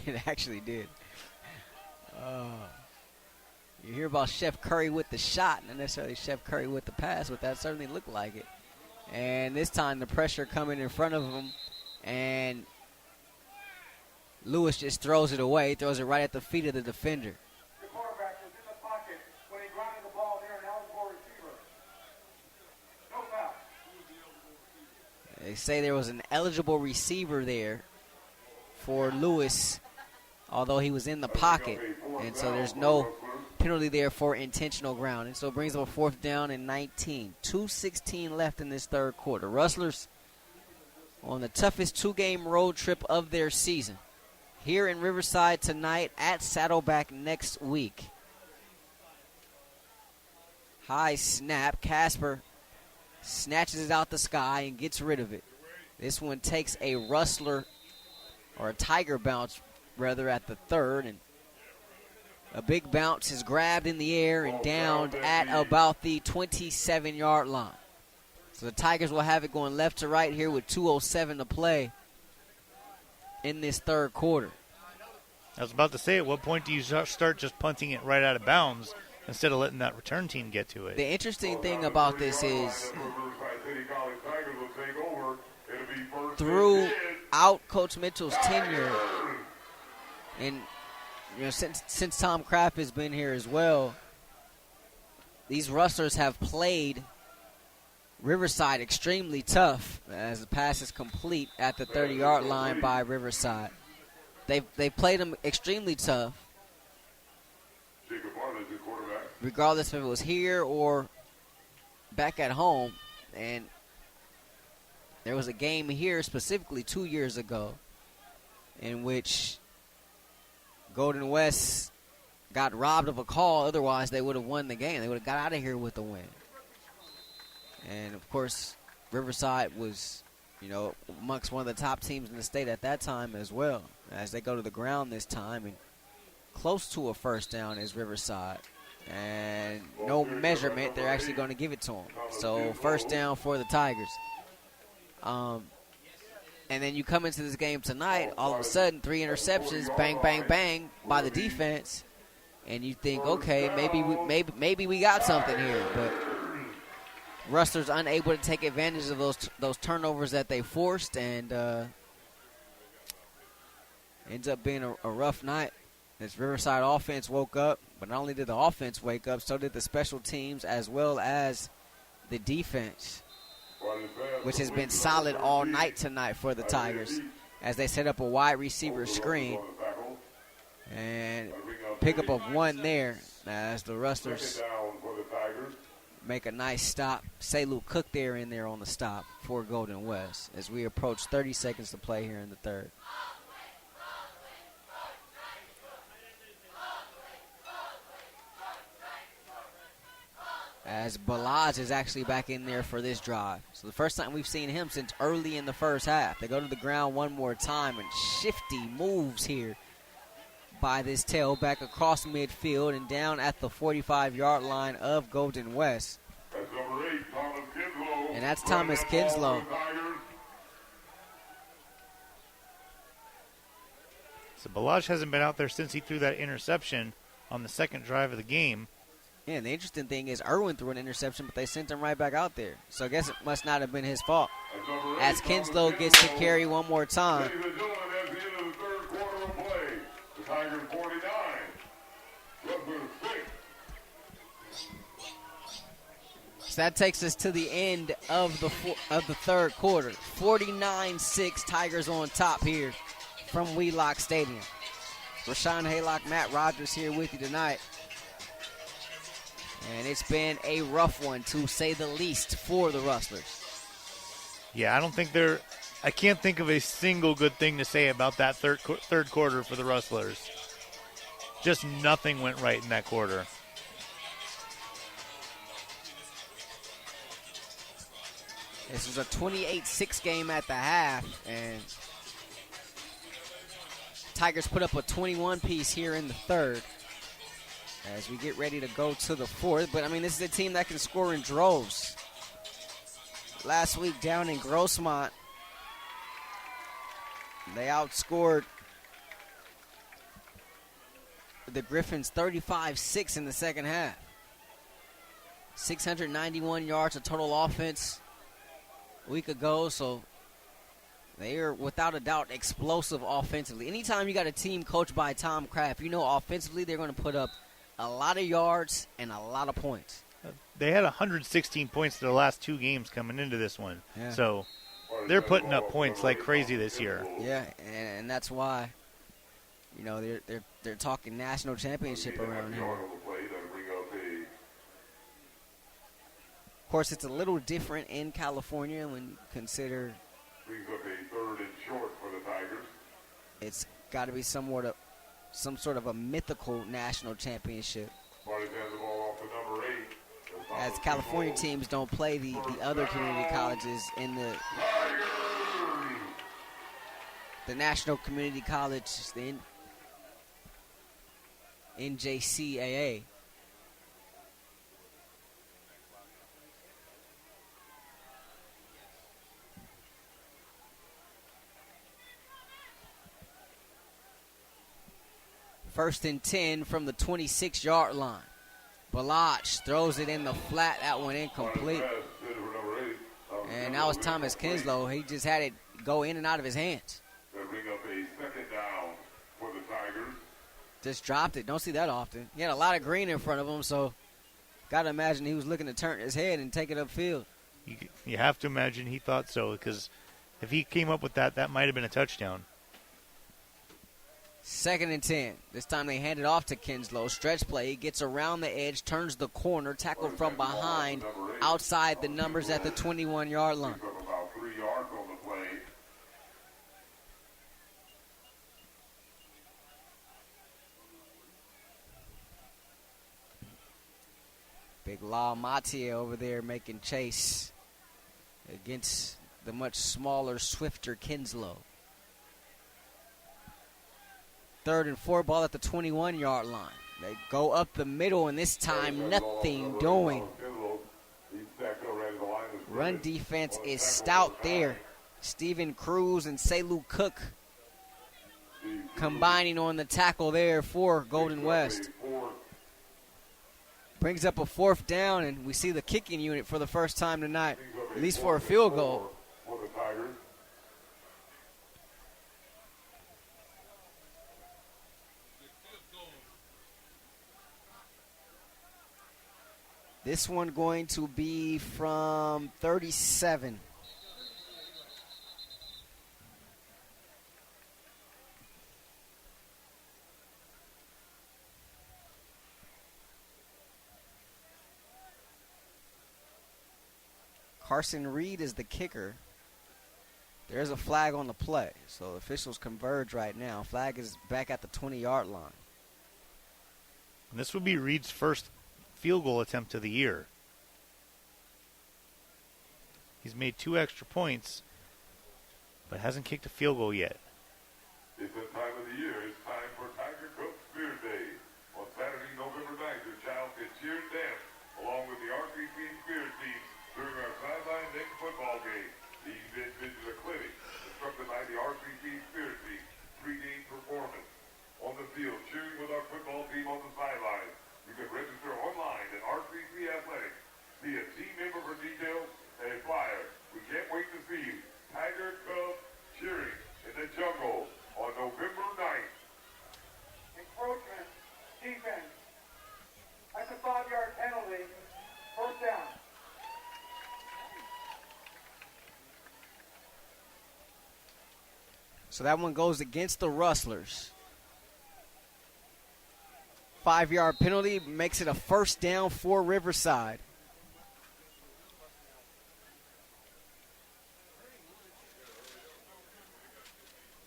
It actually did. You hear about Chef Curry with the shot, not necessarily Chef Curry with the pass, but that certainly looked like it. And this time the pressure coming in front of him, and Lewis just throws it away, throws it right at the feet of the defender. The quarterback was in the pocket when he grounded the ball near an eligible receiver. No foul. They say there was an eligible receiver there for Lewis, although he was in the pocket, and so there's no penalty there for intentional grounding. So it brings up a 4th down and 19. 2:16 left in this third quarter. Rustlers on the toughest 2-game road trip of their season. here in Riverside tonight, at Saddleback next week. High snap. Casper snatches it out the sky and gets rid of it. This one takes a Rustler, or a Tiger bounce, rather, at the 3rd. And a big bounce is grabbed in the air and downed at about the 27-yard line. So the Tigers will have it going left to right here with 2:07 to play in this 3rd quarter. I was about to say, at what point do you start just punting it right out of bounds instead of letting that return team get to it? The interesting thing about this is, throughout Coach Mitchell's tenure, and since Tom Kraft has been here as well, these Rustlers have played Riverside extremely tough as the pass is complete at the 30-yard line by Riverside. They played them extremely tough, regardless if it was here or back at home. And there was a game here specifically 2 years ago in which Golden West got robbed of a call. Otherwise, they would have won the game. They would have got out of here with a win. And, of course, Riverside was, amongst one of the top teams in the state at that time as well, as they go to the ground this time. And close to a first down is Riverside. And no measurement, they're actually going to give it to them. So, first down for the Tigers. And then you come into this game tonight, all of a sudden, 3 interceptions, bang, bang, bang, by the defense. And you think, okay, maybe we got something here. But Rustlers unable to take advantage of those turnovers that they forced, and ends up being a rough night. This Riverside offense woke up, but not only did the offense wake up, so did the special teams as well as the defense, which has been solid all night tonight for the Tigers as they set up a wide receiver screen and pickup of 1 there as the Rustlers make a nice stop. Saylu Cook there in there on the stop for Golden West as we approach 30 seconds to play here in the 3rd. As Balaj is actually back in there for this drive. So the first time we've seen him since early in the first half. They go to the ground one more time, and shifty moves here by this tailback across midfield and down at the 45-yard line of Golden West. And that's Thomas Kinslow. So Balaj hasn't been out there since he threw that interception on the 2nd drive of the game. Yeah, and the interesting thing is Irwin threw an interception, but they sent him right back out there. So I guess it must not have been his fault. As Kinslow gets to carry one more time. So that takes us to the end of the 3rd quarter. 49-6, Tigers on top here from Wheelock Stadium. Rahshaun, Haylock, Matt Rogers here with you tonight. And it's been a rough one, to say the least, for the Rustlers. Yeah, I can't think of a single good thing to say about that third quarter for the Rustlers. Just nothing went right in that quarter. This was a 28-6 game at the half, and Tigers put up a 21-piece here in the 3rd as we get ready to go to the 4th. But, I mean, this is a team that can score in droves. Last week down in Grossmont, they outscored the Griffins 35-6 in the second half. 691 yards of total offense a week ago, so they are without a doubt explosive offensively. Anytime you got a team coached by Tom Kraft, you know offensively they're going to put up a lot of yards and a lot of points. They had 116 points in their last 2 games coming into this one. Yeah. So they're putting up points like crazy this year. Yeah, and that's why, you know, they're talking national championship around here. Of course, it's a little different in California when you consider brings up a 3rd and short for the Tigers. it's got to be some sort of a mythical national championship. Marty hands the ball off to number 8. As California teams don't play the other community colleges in the National Community College, the NJCAA. First and 10 from the 26-yard line. Balach throws it in the flat. That one incomplete. And now it's Thomas Kinslow. He just had it go in and out of his hands. They bring up a second down for the Tigers. Just dropped it. Don't see that often. He had a lot of green in front of him, so got to imagine he was looking to turn his head and take it upfield. You have to imagine he thought so, because if he came up with that, that might have been a touchdown. Second and 10. This time they hand it off to Kinslow. Stretch play. He gets around the edge, turns the corner, tackled from behind, outside the numbers at the 21-yard line. About 3 yards on the play. Big La Matia over there making chase against the much smaller, swifter Kinslow. 3rd and 4, ball at the 21-yard line. They go up the middle, and this time nothing doing. Run defense is stout there. Stephen Cruz and Selu Cook combining on the tackle there for Golden West. Brings up a 4th down, and we see the kicking unit for the first time tonight, at least for a field goal. This one going to be from 37. Carson Reed is the kicker. There's a flag on the play, so officials converge right now. Flag is back at the 20-yard line. And this would be Reed's first field goal attempt of the year. He's made 2 extra points, but hasn't kicked a field goal yet. It's that time of the year. It's time for Tiger Cook Spirit Day. On Saturday, November 9th, your child can cheer and dance along with the RCC Spirit team during our sideline next football game. The event features a clinic instructed by the RCC Spirit team. Pre-game performance on the field, cheering with our football team on the sideline. You can register online at RCC Athletics. See a team member for details and a flyer. We can't wait to see you. Tiger Cub cheering in the jungle on November 9th. Encroachment, defense. That's a 5-yard penalty. First down. So that one goes against the Rustlers. 5-yard penalty makes it a first down for Riverside.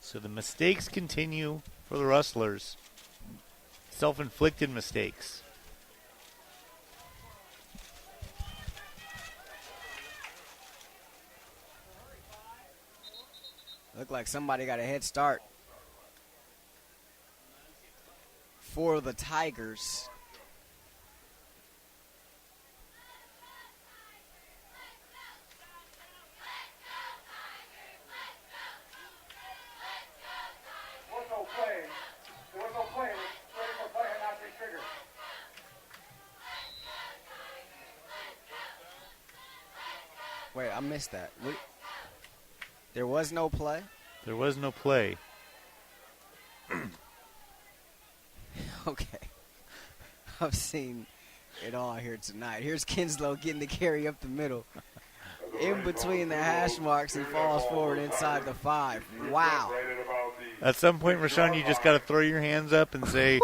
So the mistakes continue for the Rustlers. Self-inflicted mistakes. Looked like somebody got a head start for the Tigers. There was no play. There was no play. Ready for play and not be triggered. Wait, I missed that. There was no play? There was no play. Okay. I've seen it all here tonight. Here's Kinslow getting the carry up the middle. In between the hash marks, he falls forward inside the 5. Wow. At some point, Rahshaun, you just got to throw your hands up and say,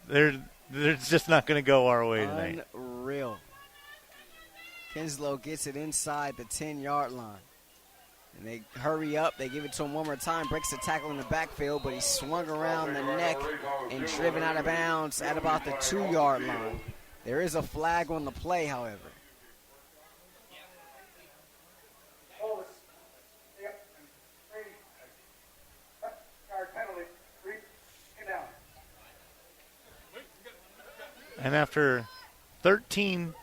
they're just not going to go our way tonight. Unreal. Kinslow gets it inside the 10-yard line. And they hurry up. They give it to him one more time. Breaks the tackle in the backfield, but he swung around the neck and driven out of bounds at about the 2-yard line. There is a flag on the play, however. And after 13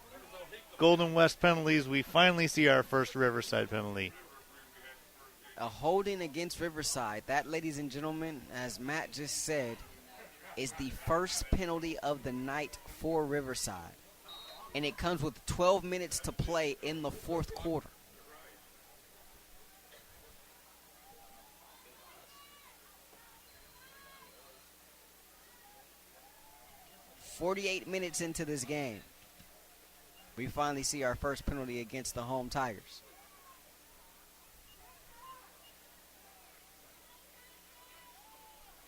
Golden West penalties, we finally see our first Riverside penalty. A holding against Riverside. That, ladies and gentlemen, as Matt just said, is the first penalty of the night for Riverside. And it comes with 12 minutes to play in the fourth quarter. "48 minutes into this game, we finally see our first penalty against the home Tigers.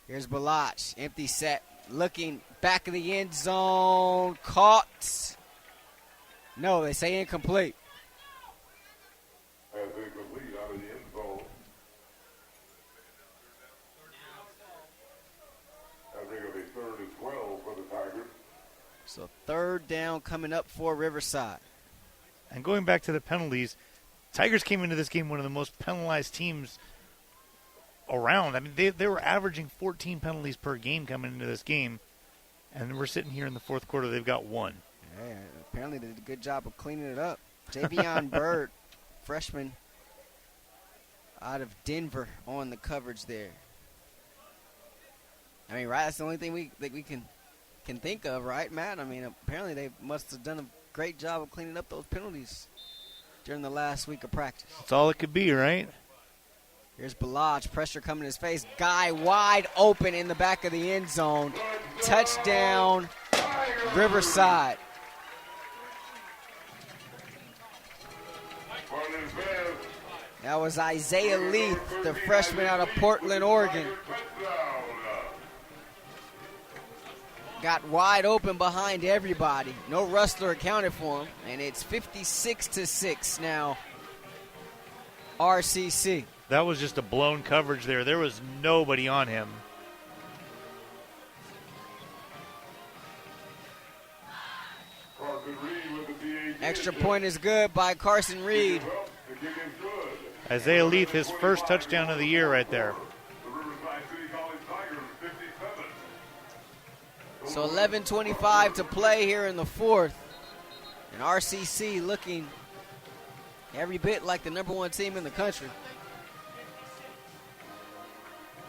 Here's Balach, empty set, looking back of the end zone, caught. No, they say incomplete. As incomplete out of the end zone. I think it'll be 3rd and 12 for the Tigers. So 3rd down coming up for Riverside. And going back to the penalties, Tigers came into this game one of the most penalized teams around. I mean, they were averaging 14 penalties per game coming into this game, and we're sitting here in the fourth quarter. They've got 1. Yeah, apparently they did a good job of cleaning it up. Javion Bird, freshman out of Denver, on the coverage there. I mean, right? That's the only thing we can think of, right, Matt? I mean, apparently they must have done a great job of cleaning up those penalties during the last week of practice. That's all it could be, right? Here's Balaj, pressure coming in his face. Guy wide open in the back of the end zone. Touchdown, Riverside. That was Isaiah Leith, the freshman out of Portland, Oregon. Got wide open behind everybody. No Rustler accounted for him. And it's 56-6 now, RCC. That was just a blown coverage there. There was nobody on him. Extra point is good by Carson Reed. Isaiah Leith, his first touchdown of the year right there. The Riverside City College Tigers, 57. So 11:25 to play here in the fourth. And RCC looking every bit like the number 1 team in the country.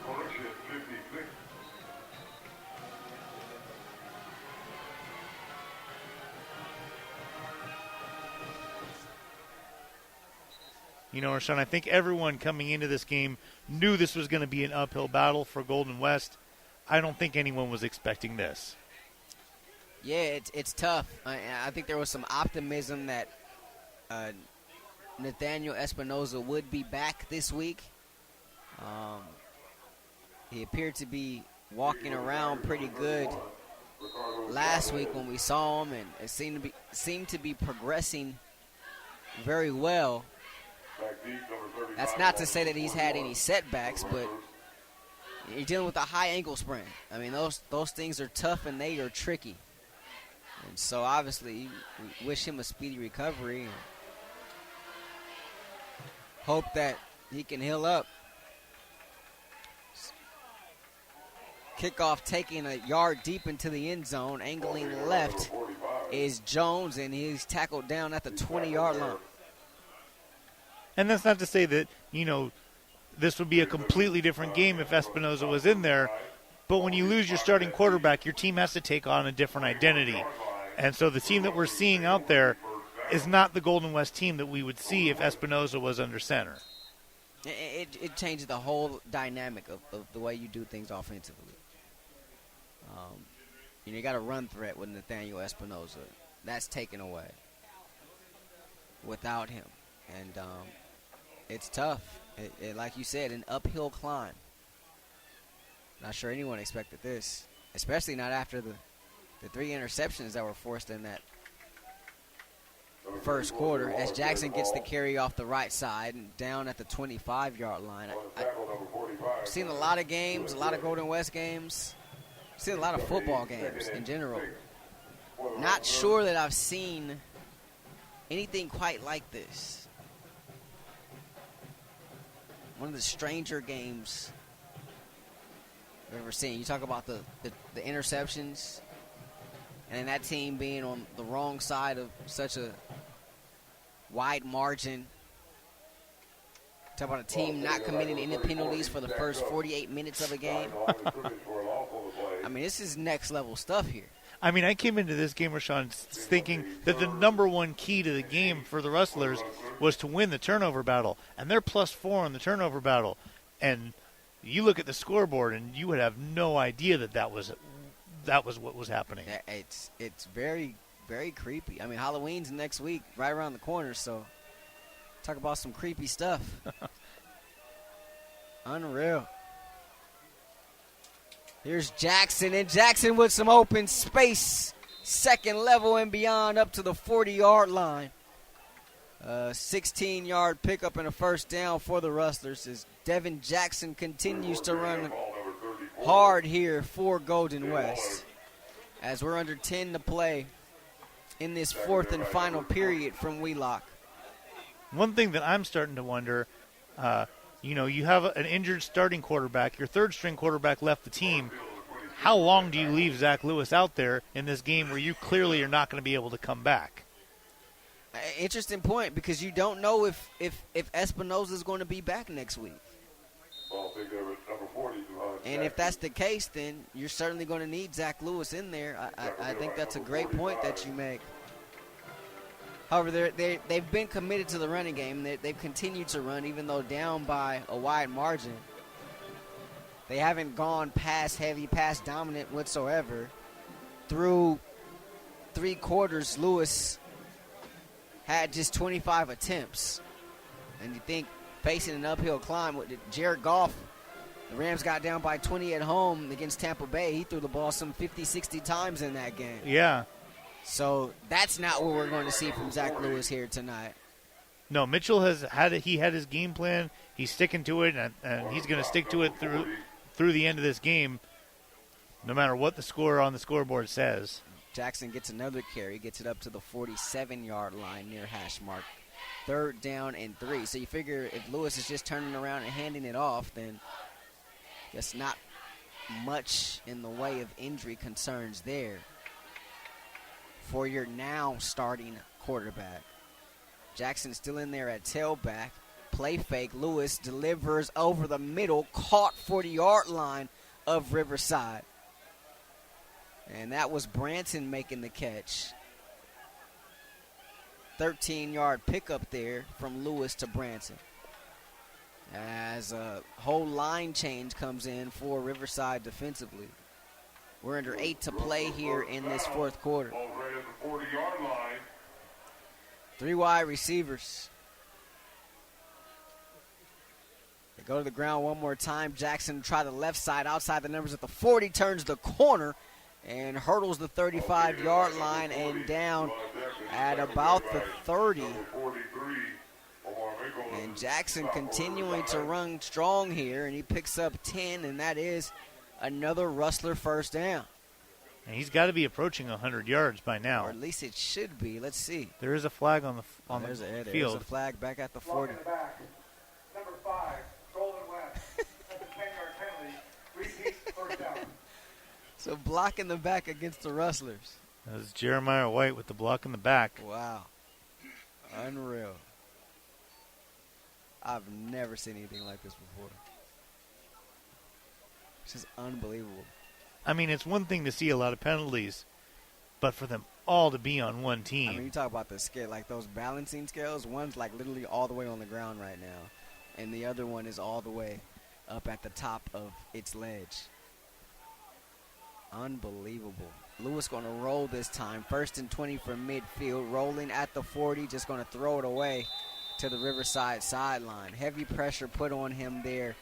Correction, 56. You know, Rahshaun, I think everyone coming into this game knew this was going to be an uphill battle for Golden West. I don't think anyone was expecting this. Yeah, it's tough. I think there was some optimism that Nathaniel Espinoza would be back this week. He appeared to be walking around pretty good last week when we saw him, and it seemed to be progressing very well. That's not to say that he's had any setbacks, but you're dealing with a high ankle sprain. I mean, those things are tough and they are tricky. And so obviously we wish him a speedy recovery and hope that he can heal up. Kickoff taking a yard deep into the end zone, angling left is Jones, and he's tackled down at the 20-yard line. And that's not to say that, you know, this would be a completely different game if Espinoza was in there. But when you lose your starting quarterback, your team has to take on a different identity. And so the team that we're seeing out there is not the Golden West team that we would see if Espinoza was under center. It changes the whole dynamic of the way you do things offensively. You got a run threat with Nathaniel Espinoza. That's taken away without him. And it's tough. Like you said, an uphill climb. Not sure anyone expected this, especially not after the 3 interceptions that were forced in that first quarter as Jackson gets the carry off the right side and down at the 25-yard line. I've seen a lot of games, a lot of Golden West games. I've seen a lot of football games in general. Not sure that I've seen anything quite like this. One of the stranger games I've ever seen. You talk about the interceptions, and then that team being on the wrong side of such a wide margin. Talk about a team not committing any penalties for the first 48 minutes of a game. I mean, this is next level stuff here. I mean, I came into this game, Rahshaun, thinking that the number one key to the game for the Rustlers was to win the turnover battle, and they're +4 in the turnover battle. And you look at the scoreboard, and you would have no idea that was what was happening. It's very, very creepy. I mean, Halloween's next week, right around the corner, so talk about some creepy stuff. Unreal. Here's Jackson, and Jackson with some open space. Second level and beyond up to the 40-yard line. 16-yard pickup and a first down for the Rustlers as Devin Jackson continues to run hard here for Golden West. As we're under 10 to play in this fourth and final period from Wheelock. One thing that I'm starting to wonder, you have an injured starting quarterback. Your third-string quarterback left the team. How long do you leave Zach Lewis out there in this game where you clearly are not going to be able to come back? Interesting point, because you don't know if Espinoza is going to be back next week. And if that's the case, then you're certainly going to need Zach Lewis in there. I think that's a great point that you make. However, they've been committed to the running game. They've continued to run, even though down by a wide margin. They haven't gone pass heavy, pass dominant whatsoever. Through 3 quarters, Lewis had just 25 attempts. And you think facing an uphill climb with Jared Goff, the Rams got down by 20 at home against Tampa Bay. He threw the ball some 50, 60 times in that game. Yeah. So that's not what we're going to see from Zach Lewis here tonight. No, Mitchell had his game plan. He's sticking to it, and he's going to stick to it through the end of this game, no matter what the score on the scoreboard says. Jackson gets another carry, gets it up to the 47-yard line near hash mark. 3rd down and 3. So you figure if Lewis is just turning around and handing it off, then there's not much in the way of injury concerns there for your now starting quarterback. Jackson still in there at tailback. Play fake. Lewis delivers over the middle, caught 40-yard line of Riverside. And that was Branson making the catch. 13-yard pickup there from Lewis to Branson. As a whole line change comes in for Riverside defensively. We're under 8 to play here in this fourth quarter. 3 wide receivers. They go to the ground one more time. Jackson try the left side outside the numbers at the 40, turns the corner and hurdles the 35-yard line and down at about the 30. And Jackson continuing to run strong here, and he picks up 10, and that is another Rustler first down. And he's got to be approaching 100 yards by now. Or at least it should be. Let's see. There is a flag on the There's field. a flag back at the 40. Number 5, Golden West. That's a 10-yard penalty. Repeat first down. So block in the back against the Rustlers. That was Jeremiah White with the block in the back. Wow. Unreal. I've never seen anything like this before. It's just unbelievable. I mean, it's one thing to see a lot of penalties, but for them all to be on one team. I mean, you talk about the scale, like those balancing scales. One's like literally all the way on the ground right now, and the other one is all the way up at the top of its ledge. Unbelievable. Lewis going to roll this time. 1st and 20 from midfield. Rolling at the 40. Just going to throw it away to the Riverside sideline. Heavy pressure put on him there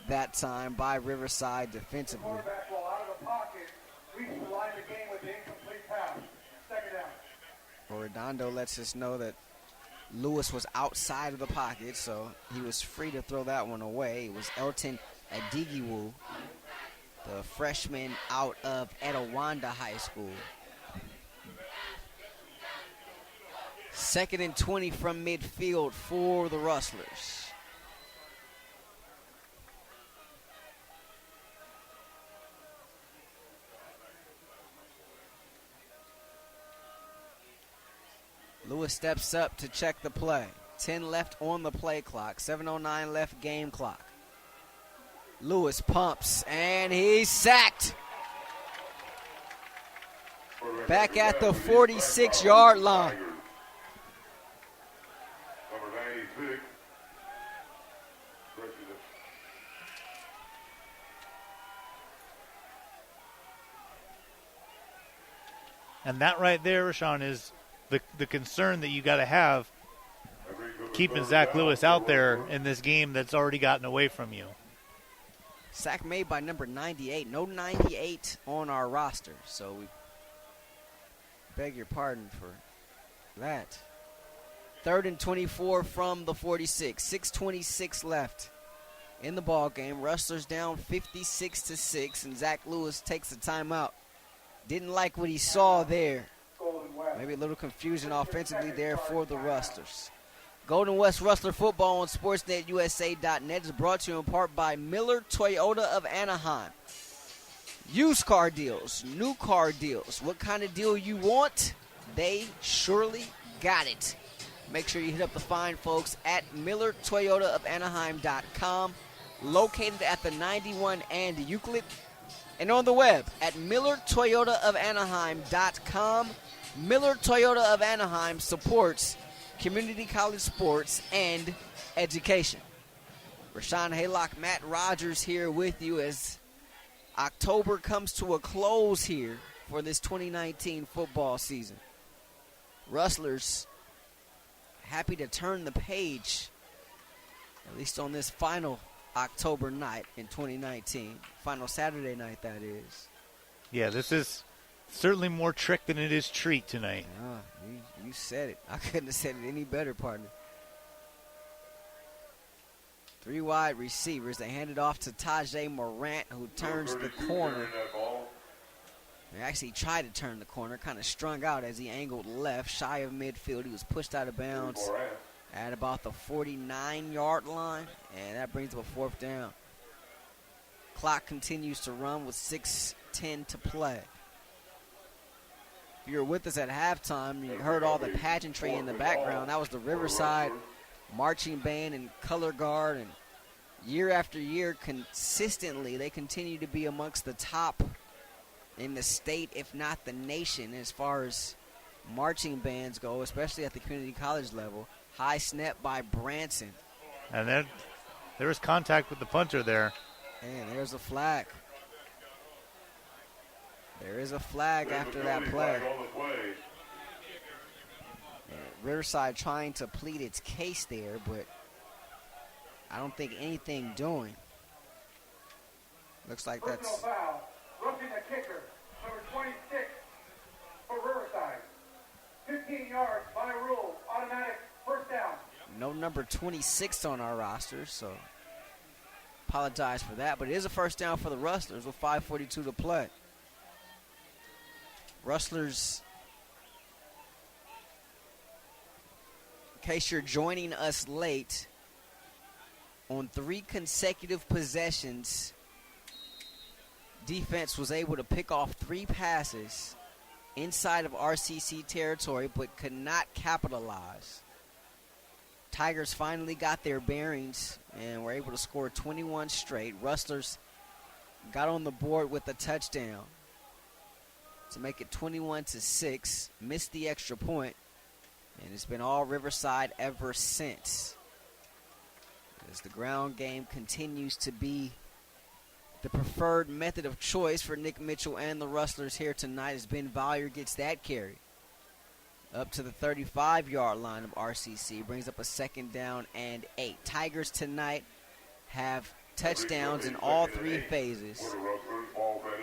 that time by Riverside defensively. Quarterback will out of the pocket. Reach the line of the game with the incomplete pass. 2nd down. Redondo lets us know that Lewis was outside of the pocket, so he was free to throw that one away. It was Elton Adigiwu, the freshman out of Etowanda High School. 2nd and 20 from midfield for the Rustlers. Lewis steps up to check the play. 10 left on the play clock. 7:09 left game clock. Lewis pumps, and he's sacked. Back at the 46-yard line. Number 96. And that right there, Rahshaun, is the concern that you got to have keeping Zach Lewis out there in this game that's already gotten away from you. Sack made by number 98. No 98 on our roster, so we beg your pardon for that. 3rd and 24 from the 46. 6:26 left in the ball game. Rustlers down 56-6, and Zach Lewis takes a timeout. Didn't like what he saw there. Maybe a little confusion offensively there for the Rustlers. Golden West Rustler football on SportsNetUSA.net is brought to you in part by Miller Toyota of Anaheim. Used car deals, new car deals. What kind of deal you want? They surely got it. Make sure you hit up the fine folks at MillerToyotaofAnaheim.com, located at the 91 and Euclid, and on the web at MillerToyotaofAnaheim.com. Miller Toyota of Anaheim supports community college sports and education. Rahshaun, Haylock, Matt Rogers here with you as October comes to a close here for this 2019 football season. Rustlers happy to turn the page, at least on this final October night in 2019. Final Saturday night, that is. Yeah, this is certainly more trick than it is treat tonight. You said it. I couldn't have said it any better, partner. 3 wide receivers. They hand it off to Tajay Morant, who turns the corner. They actually tried to turn the corner, kind of strung out as he angled left, shy of midfield. He was pushed out of bounds at about the 49-yard line, and that brings up a 4th down. Clock continues to run with 6:10 to play. If you were with us at halftime, you heard all the pageantry in the background. That was the Riverside marching band and color guard, and year after year, consistently, they continue to be amongst the top in the state, if not the nation, as far as marching bands go, especially at the community college level. High snap by Branson. And then there was contact with the punter there. And there's a flag. There is a flag after that play. Riverside trying to plead its case there, but I don't think anything doing. Looks like that's... Personal foul. Rushing the kicker, number 26 for Riverside. 15 yards by rule, automatic first down. No number 26 on our roster, so apologize for that. But it is a first down for the Rustlers with 5:42 to play. Rustlers, in case you're joining us late, on 3 consecutive possessions, defense was able to pick off 3 passes inside of RCC territory but could not capitalize. Tigers finally got their bearings and were able to score 21 straight. Rustlers got on the board with a touchdown to make it 21-6, missed the extra point, and it's been all Riverside ever since. As the ground game continues to be the preferred method of choice for Nick Mitchell and the Rustlers here tonight, as Ben Valier gets that carry up to the 35-yard line of RCC, brings up a 2nd down and 8. Tigers tonight have touchdowns in all 3 phases,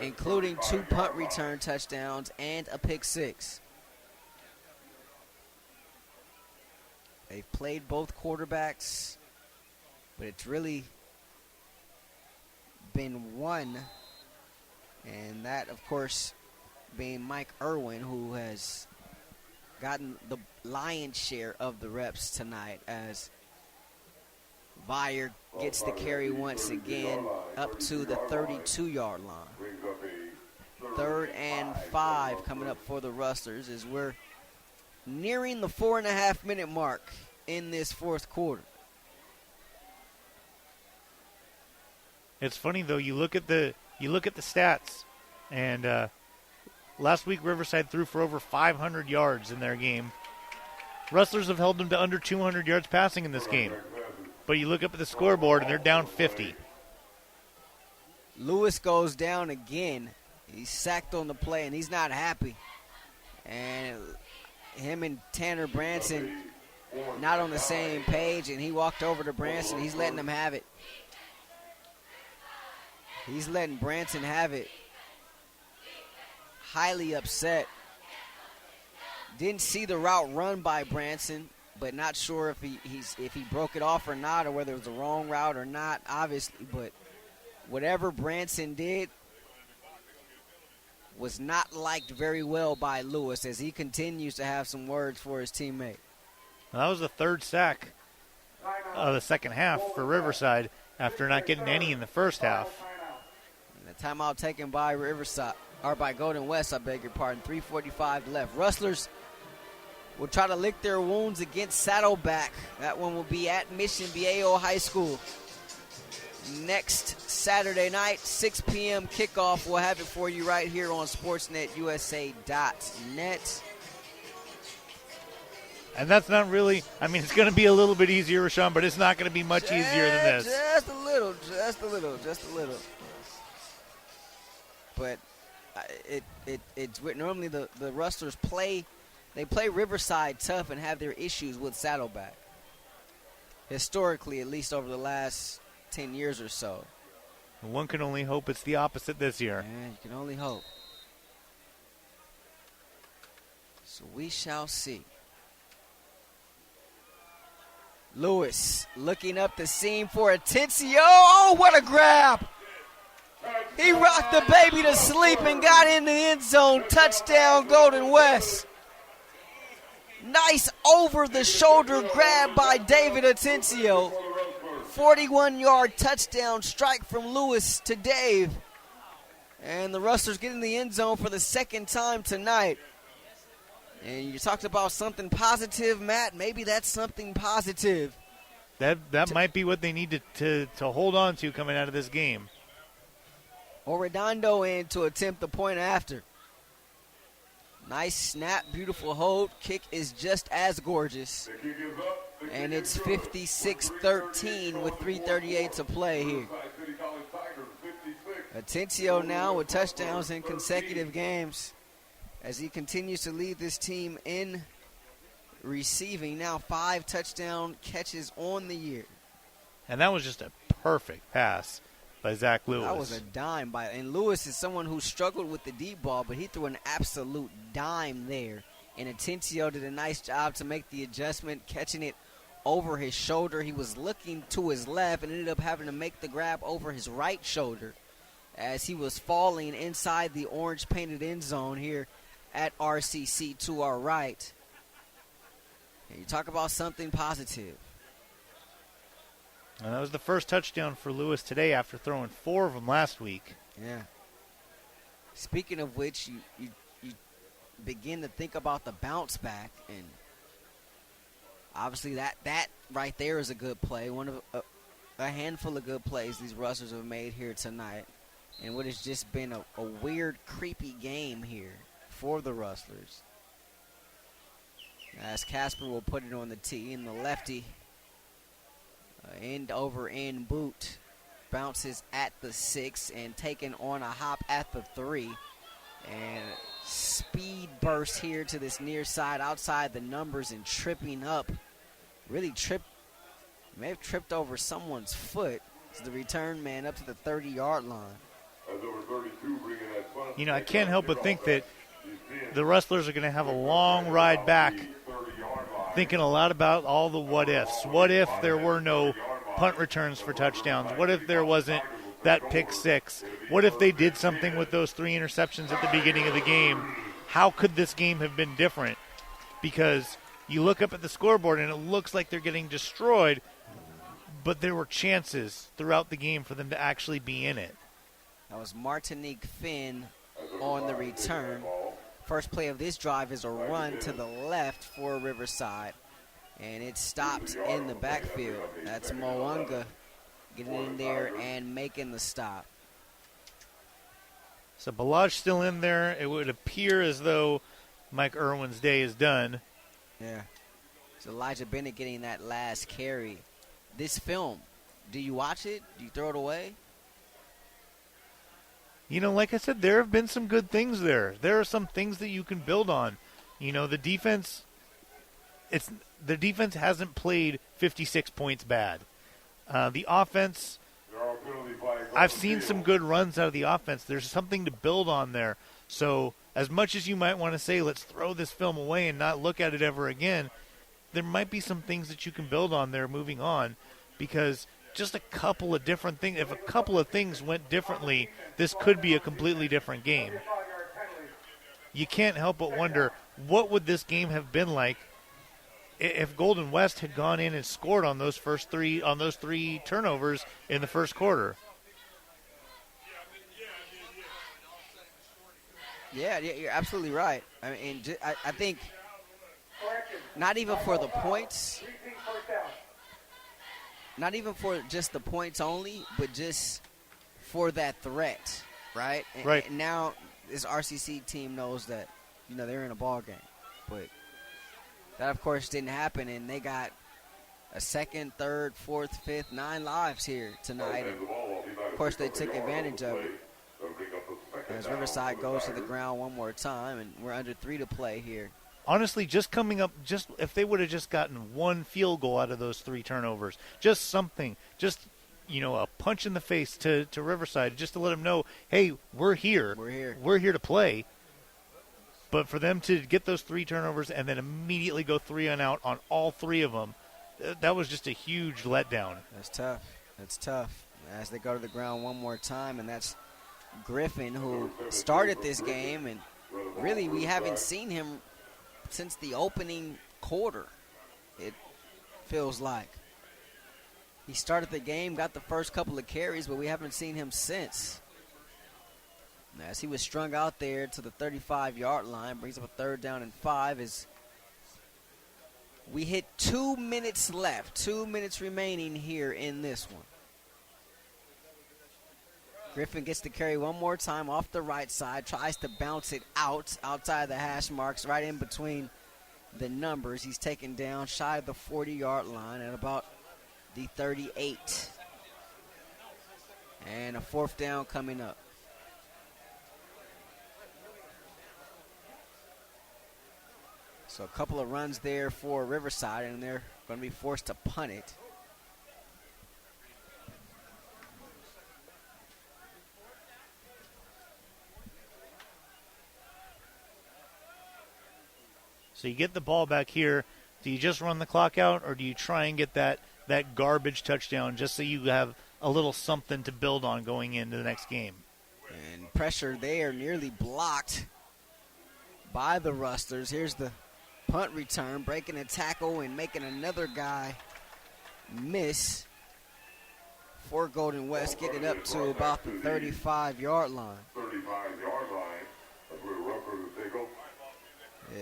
including 2 punt return touchdowns and a pick 6. They've played both quarterbacks, but it's really been one, and that, of course, being Mike Irwin, who has gotten the lion's share of the reps tonight as Vire gets the carry once again up to the 32-yard line. 3rd and 5 coming up for the Rustlers as we're nearing the 4.5-minute mark in this fourth quarter. It's funny though. You look at the stats, and last week Riverside threw for over 500 yards in their game. Rustlers have held them to under 200 yards passing in this game. But you look up at the scoreboard, and they're down 50. Lewis goes down again. He's sacked on the play, and he's not happy. And him and Tanner Branson not on the same page, and he walked over to Branson. He's letting him have it. He's letting Branson have it. Highly upset. Didn't see the route run by Branson, but not sure if he broke it off or not, or whether it was the wrong route or not, obviously. But whatever Branson did was not liked very well by Lewis, as he continues to have some words for his teammate. Well, that was the 3rd sack of the second half for Riverside after not getting any in the first half. And the timeout taken by Riverside, or by Golden West, I beg your pardon. 3:45 left. Rustlers will try to lick their wounds against Saddleback. That one will be at Mission Viejo High School next Saturday night, 6 p.m. kickoff. We'll have it for you right here on SportsNetUSA.net. And that's not really, it's going to be a little bit easier, Rahshaun, but it's not going to be much easier than this. Just a little. But it's normally the Rustlers play Riverside tough and have their issues with Saddleback. Historically, at least over the last 10 years or so. One can only hope it's the opposite this year. And you can only hope. So we shall see. Lewis looking up the seam for Atencio. Oh, what a grab! He rocked the baby to sleep and got in the end zone. Touchdown, Golden West. Nice over-the-shoulder grab by David Atencio. 41-yard touchdown strike from Lewis to Dave. And the Rustlers get in the end zone for the second time tonight. And you talked about something positive, Matt. Maybe that's something positive. That might be what they need to hold on to coming out of this game. Redondo in to attempt the point after. Nice snap, beautiful hold. Kick is just as gorgeous. And it's 56-13 with 3:38 to play here. Atencio now with touchdowns in consecutive games as he continues to lead this team in receiving. Now 5 touchdown catches on the year. And that was just a perfect pass by Zach Lewis. That was a dime and Lewis is someone who struggled with the deep ball, but he threw an absolute dime there. And Atencio did a nice job to make the adjustment, catching it over his shoulder. He was looking to his left and ended up having to make the grab over his right shoulder as he was falling inside the orange painted end zone here at RCC to our right. And you talk about something positive. And that was the first touchdown for Lewis today after throwing 4 of them last week. Yeah. Speaking of which, you begin to think about the bounce back, and obviously that right there is a good play. One of a handful of good plays these Rustlers have made here tonight, and what has just been a weird, creepy game here for the Rustlers. As Casper will put it on the tee, and the lefty end over end boot bounces at the 6 and taken on a hop at the 3, and speed burst here to this near side outside the numbers and tripping up. May have tripped over someone's foot. It's the return man up to the 30-yard line. I can't help but think that the Rustlers are going to have a long ride back thinking a lot about all the what ifs. What if there were no punt returns for touchdowns? What if there wasn't that pick six? What if they did something with those 3 interceptions at the beginning of the game? How could this game have been different? Because you look up at the scoreboard and it looks like they're getting destroyed, but there were chances throughout the game for them to actually be in it. That was Martinique Finn on the return. First play of this drive is a run to the left for Riverside, and it stopped in the backfield. That's Moanga getting in there and making the stop. So Balaj still in there. It would appear as though Mike Irwin's day is done. Yeah. So Elijah Bennett getting that last carry. This film, do you watch it? Do you throw it away? You know, like I said, there have been some good things there. There are some things that you can build on. You know, the defense hasn't played 56 points bad. The offense, I've seen some good runs out of the offense. There's something to build on there. So as much as you might want to say, let's throw this film away and not look at it ever again, there might be some things that you can build on there moving on, because just a couple of different things, if a couple of things went differently, this could be a completely different game. You can't help but wonder, what would this game have been like if Golden West had gone in and scored on those three turnovers in the first quarter? Yeah, you're absolutely right. I mean, I think not even for the points, not even for just the points only, but just for that threat, right? Right. And now this RCC team knows that, you know, they're in a ball game, but that of course didn't happen, and they got a second, third, fourth, fifth, 9 lives here tonight, and of course they took advantage of it. As Riverside goes to the ground one more time, and we're under 3 to play here. Honestly, just coming up, just if they would have just gotten 1 field goal out of those 3 turnovers, just something, just, you know, a punch in the face to Riverside, just to let them know, hey, we're here. We're here to play. But for them to get those 3 turnovers and then immediately go 3 and out on all 3 of them, that was just a huge letdown. That's tough. That's tough. As they go to the ground one more time, and that's Griffin, who started this game, and really we haven't seen him since the opening quarter, it feels like. He started the game, got the first couple of carries, but we haven't seen him since. As he was strung out there to the 35-yard line, brings up a 3rd down and 5 as we hit 2 minutes left, 2 minutes remaining here in this one. Griffin gets to carry one more time off the right side, tries to bounce it outside the hash marks, right in between the numbers. He's taken down shy of the 40-yard line at about the 38. And a 4th down coming up. So a couple of runs there for Riverside, and they're going to be forced to punt it. So you get the ball back here. Do you just run the clock out, or do you try and get that garbage touchdown just so you have a little something to build on going into the next game? And pressure there, nearly blocked by the Rustlers. Here's the punt return, breaking a tackle and making another guy miss for Golden West, getting it up to about the 35-yard line. 35-yard line. That's where the Rustlers will take over.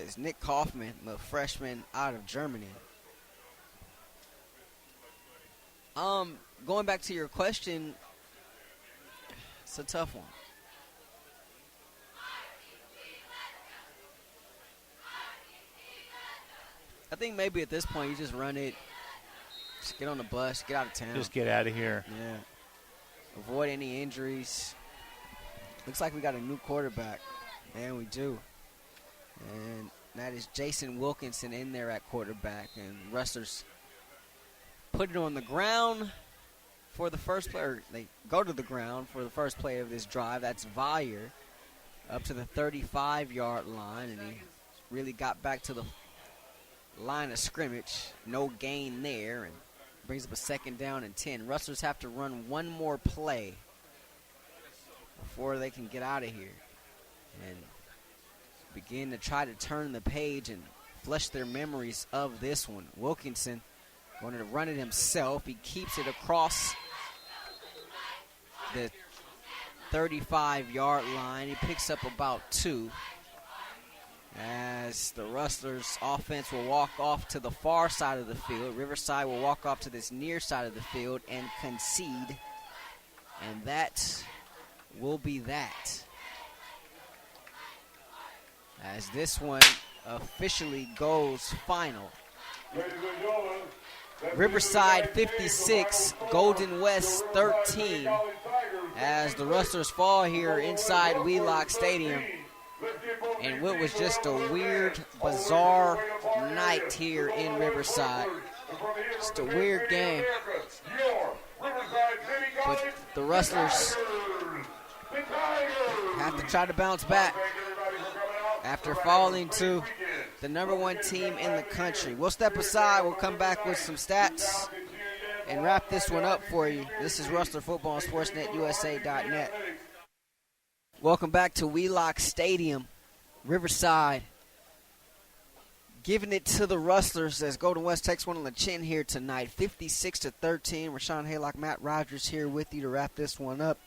It's Nick Kaufman, the freshman out of Germany. Going back to your question, it's a tough one. I think maybe at this point you just run it, just get on the bus, get out of town. Just get out of here. Yeah. Avoid any injuries. Looks like we got a new quarterback. And we do. And that is Jason Wilkinson in there at quarterback. And Rustlers put it on the ground for the first play. Or they go to the ground for the first play of this drive. That's Vire up to the 35-yard line. And he really got back to the line of scrimmage. No gain there, and brings up a 2nd down and 10. Rustlers have to run one more play before they can get out of here and begin to try to turn the page and flush their memories of this one. Wilkinson going to run it himself. He keeps it across the 35-yard line. He picks up about 2. As the Rustlers offense will walk off to the far side of the field. Riverside will walk off to this near side of the field and concede. And that will be that. As this one officially goes final. Riverside 56, Golden West 13. As the Rustlers fall here inside Wheelock Stadium. And what was just a weird, bizarre night here in Riverside. Just a weird game. But the Rustlers have to try to bounce back after falling to the #1 team in the country. We'll step aside. We'll come back with some stats and wrap this one up for you. This is Rustler Football on SportsNetUSA.net. Welcome back to Wheelock Stadium. Riverside giving it to the Rustlers as Golden West takes one on the chin here tonight, 56-13. Rahshaun, Haylock, Matt Rogers here with you to wrap this one up.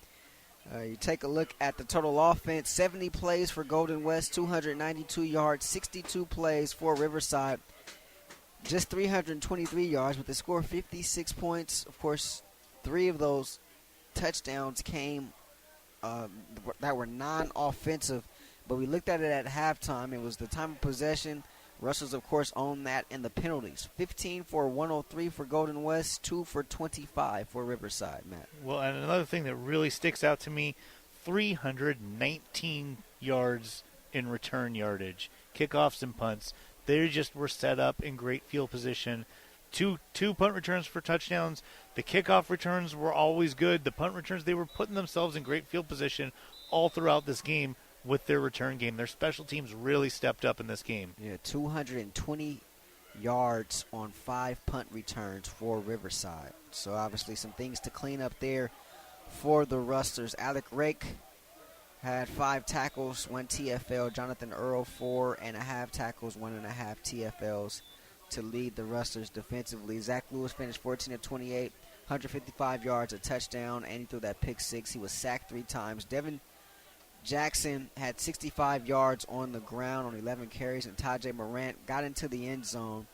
You take a look at the total offense, 70 plays for Golden West, 292 yards, 62 plays for Riverside, just 323 yards, but they score 56 points. Of course, 3 of those touchdowns came that were non-offensive. But we looked at it at halftime. It was the time of possession. Rustlers, of course, own that in the penalties. 15 for 103 for Golden West, 2 for 25 for Riverside, Matt. Well, and another thing that really sticks out to me, 319 yards in return yardage, kickoffs and punts. They just were set up in great field position. Two punt returns for touchdowns. The kickoff returns were always good. The punt returns, they were putting themselves in great field position all throughout this game. With their return game, their special teams really stepped up in this game. Yeah, 220 yards on 5 punt returns for Riverside. So obviously some things to clean up there for the Rustlers. Alec Rake had 5 tackles, 1 TFL. Jonathan Earl, 4.5 tackles, 1.5 TFLs to lead the Rustlers defensively. Zach Lewis finished 14 of 28, 155 yards, a touchdown, and he threw that pick 6. He was sacked 3 times. Devin Jackson had 65 yards on the ground on 11 carries, and Tajay Morant got into the end zone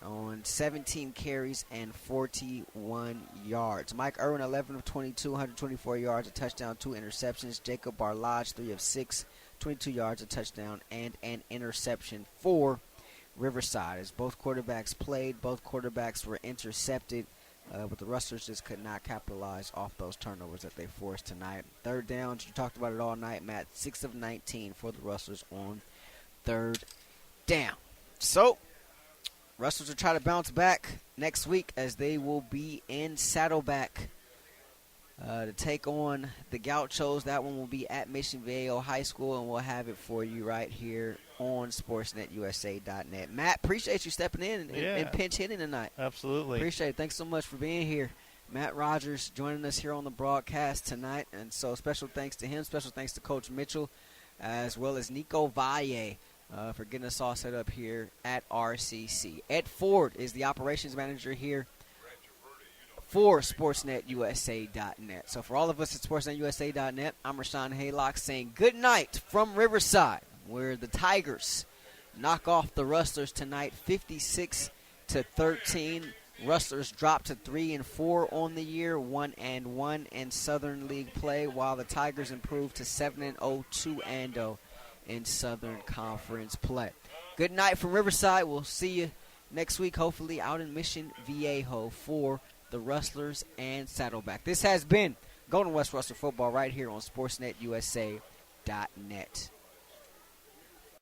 on 17 carries and 41 yards. Mike Irwin, 11 of 22, 124 yards, a touchdown, 2 interceptions. Jacob Barlage, 3 of 6, 22 yards, a touchdown, and an interception for Riverside. As both quarterbacks played, both quarterbacks were intercepted. But the Rustlers just could not capitalize off those turnovers that they forced tonight. 3rd downs, you talked about it all night, Matt. 6 of 19 for the Rustlers on 3rd down. So, Rustlers will try to bounce back next week as they will be in Saddleback to take on the Gauchos. That one will be at Mission Viejo High School, and we'll have it for you right here on SportsNetUSA.net. Matt, appreciate you stepping in and pinch hitting tonight. Absolutely. Appreciate it. Thanks so much for being here. Matt Rogers joining us here on the broadcast tonight, and so special thanks to him. Special thanks to Coach Mitchell, as well as Nico Valle for getting us all set up here at RCC. Ed Ford is the operations manager here for SportsNetUSA.net. So for all of us at SportsNetUSA.net, I'm Rahshaun Haylock saying good night from Riverside, where the Tigers knock off the Rustlers tonight, 56-13. Rustlers drop to 3-4 on the year, 1-1 in Southern League play, while the Tigers improve to 7-0, 2-0 in Southern Conference play. Good night from Riverside. We'll see you next week, hopefully out in Mission Viejo for the Rustlers and Saddleback. This has been Golden West Rustler Football right here on SportsNetUSA.net.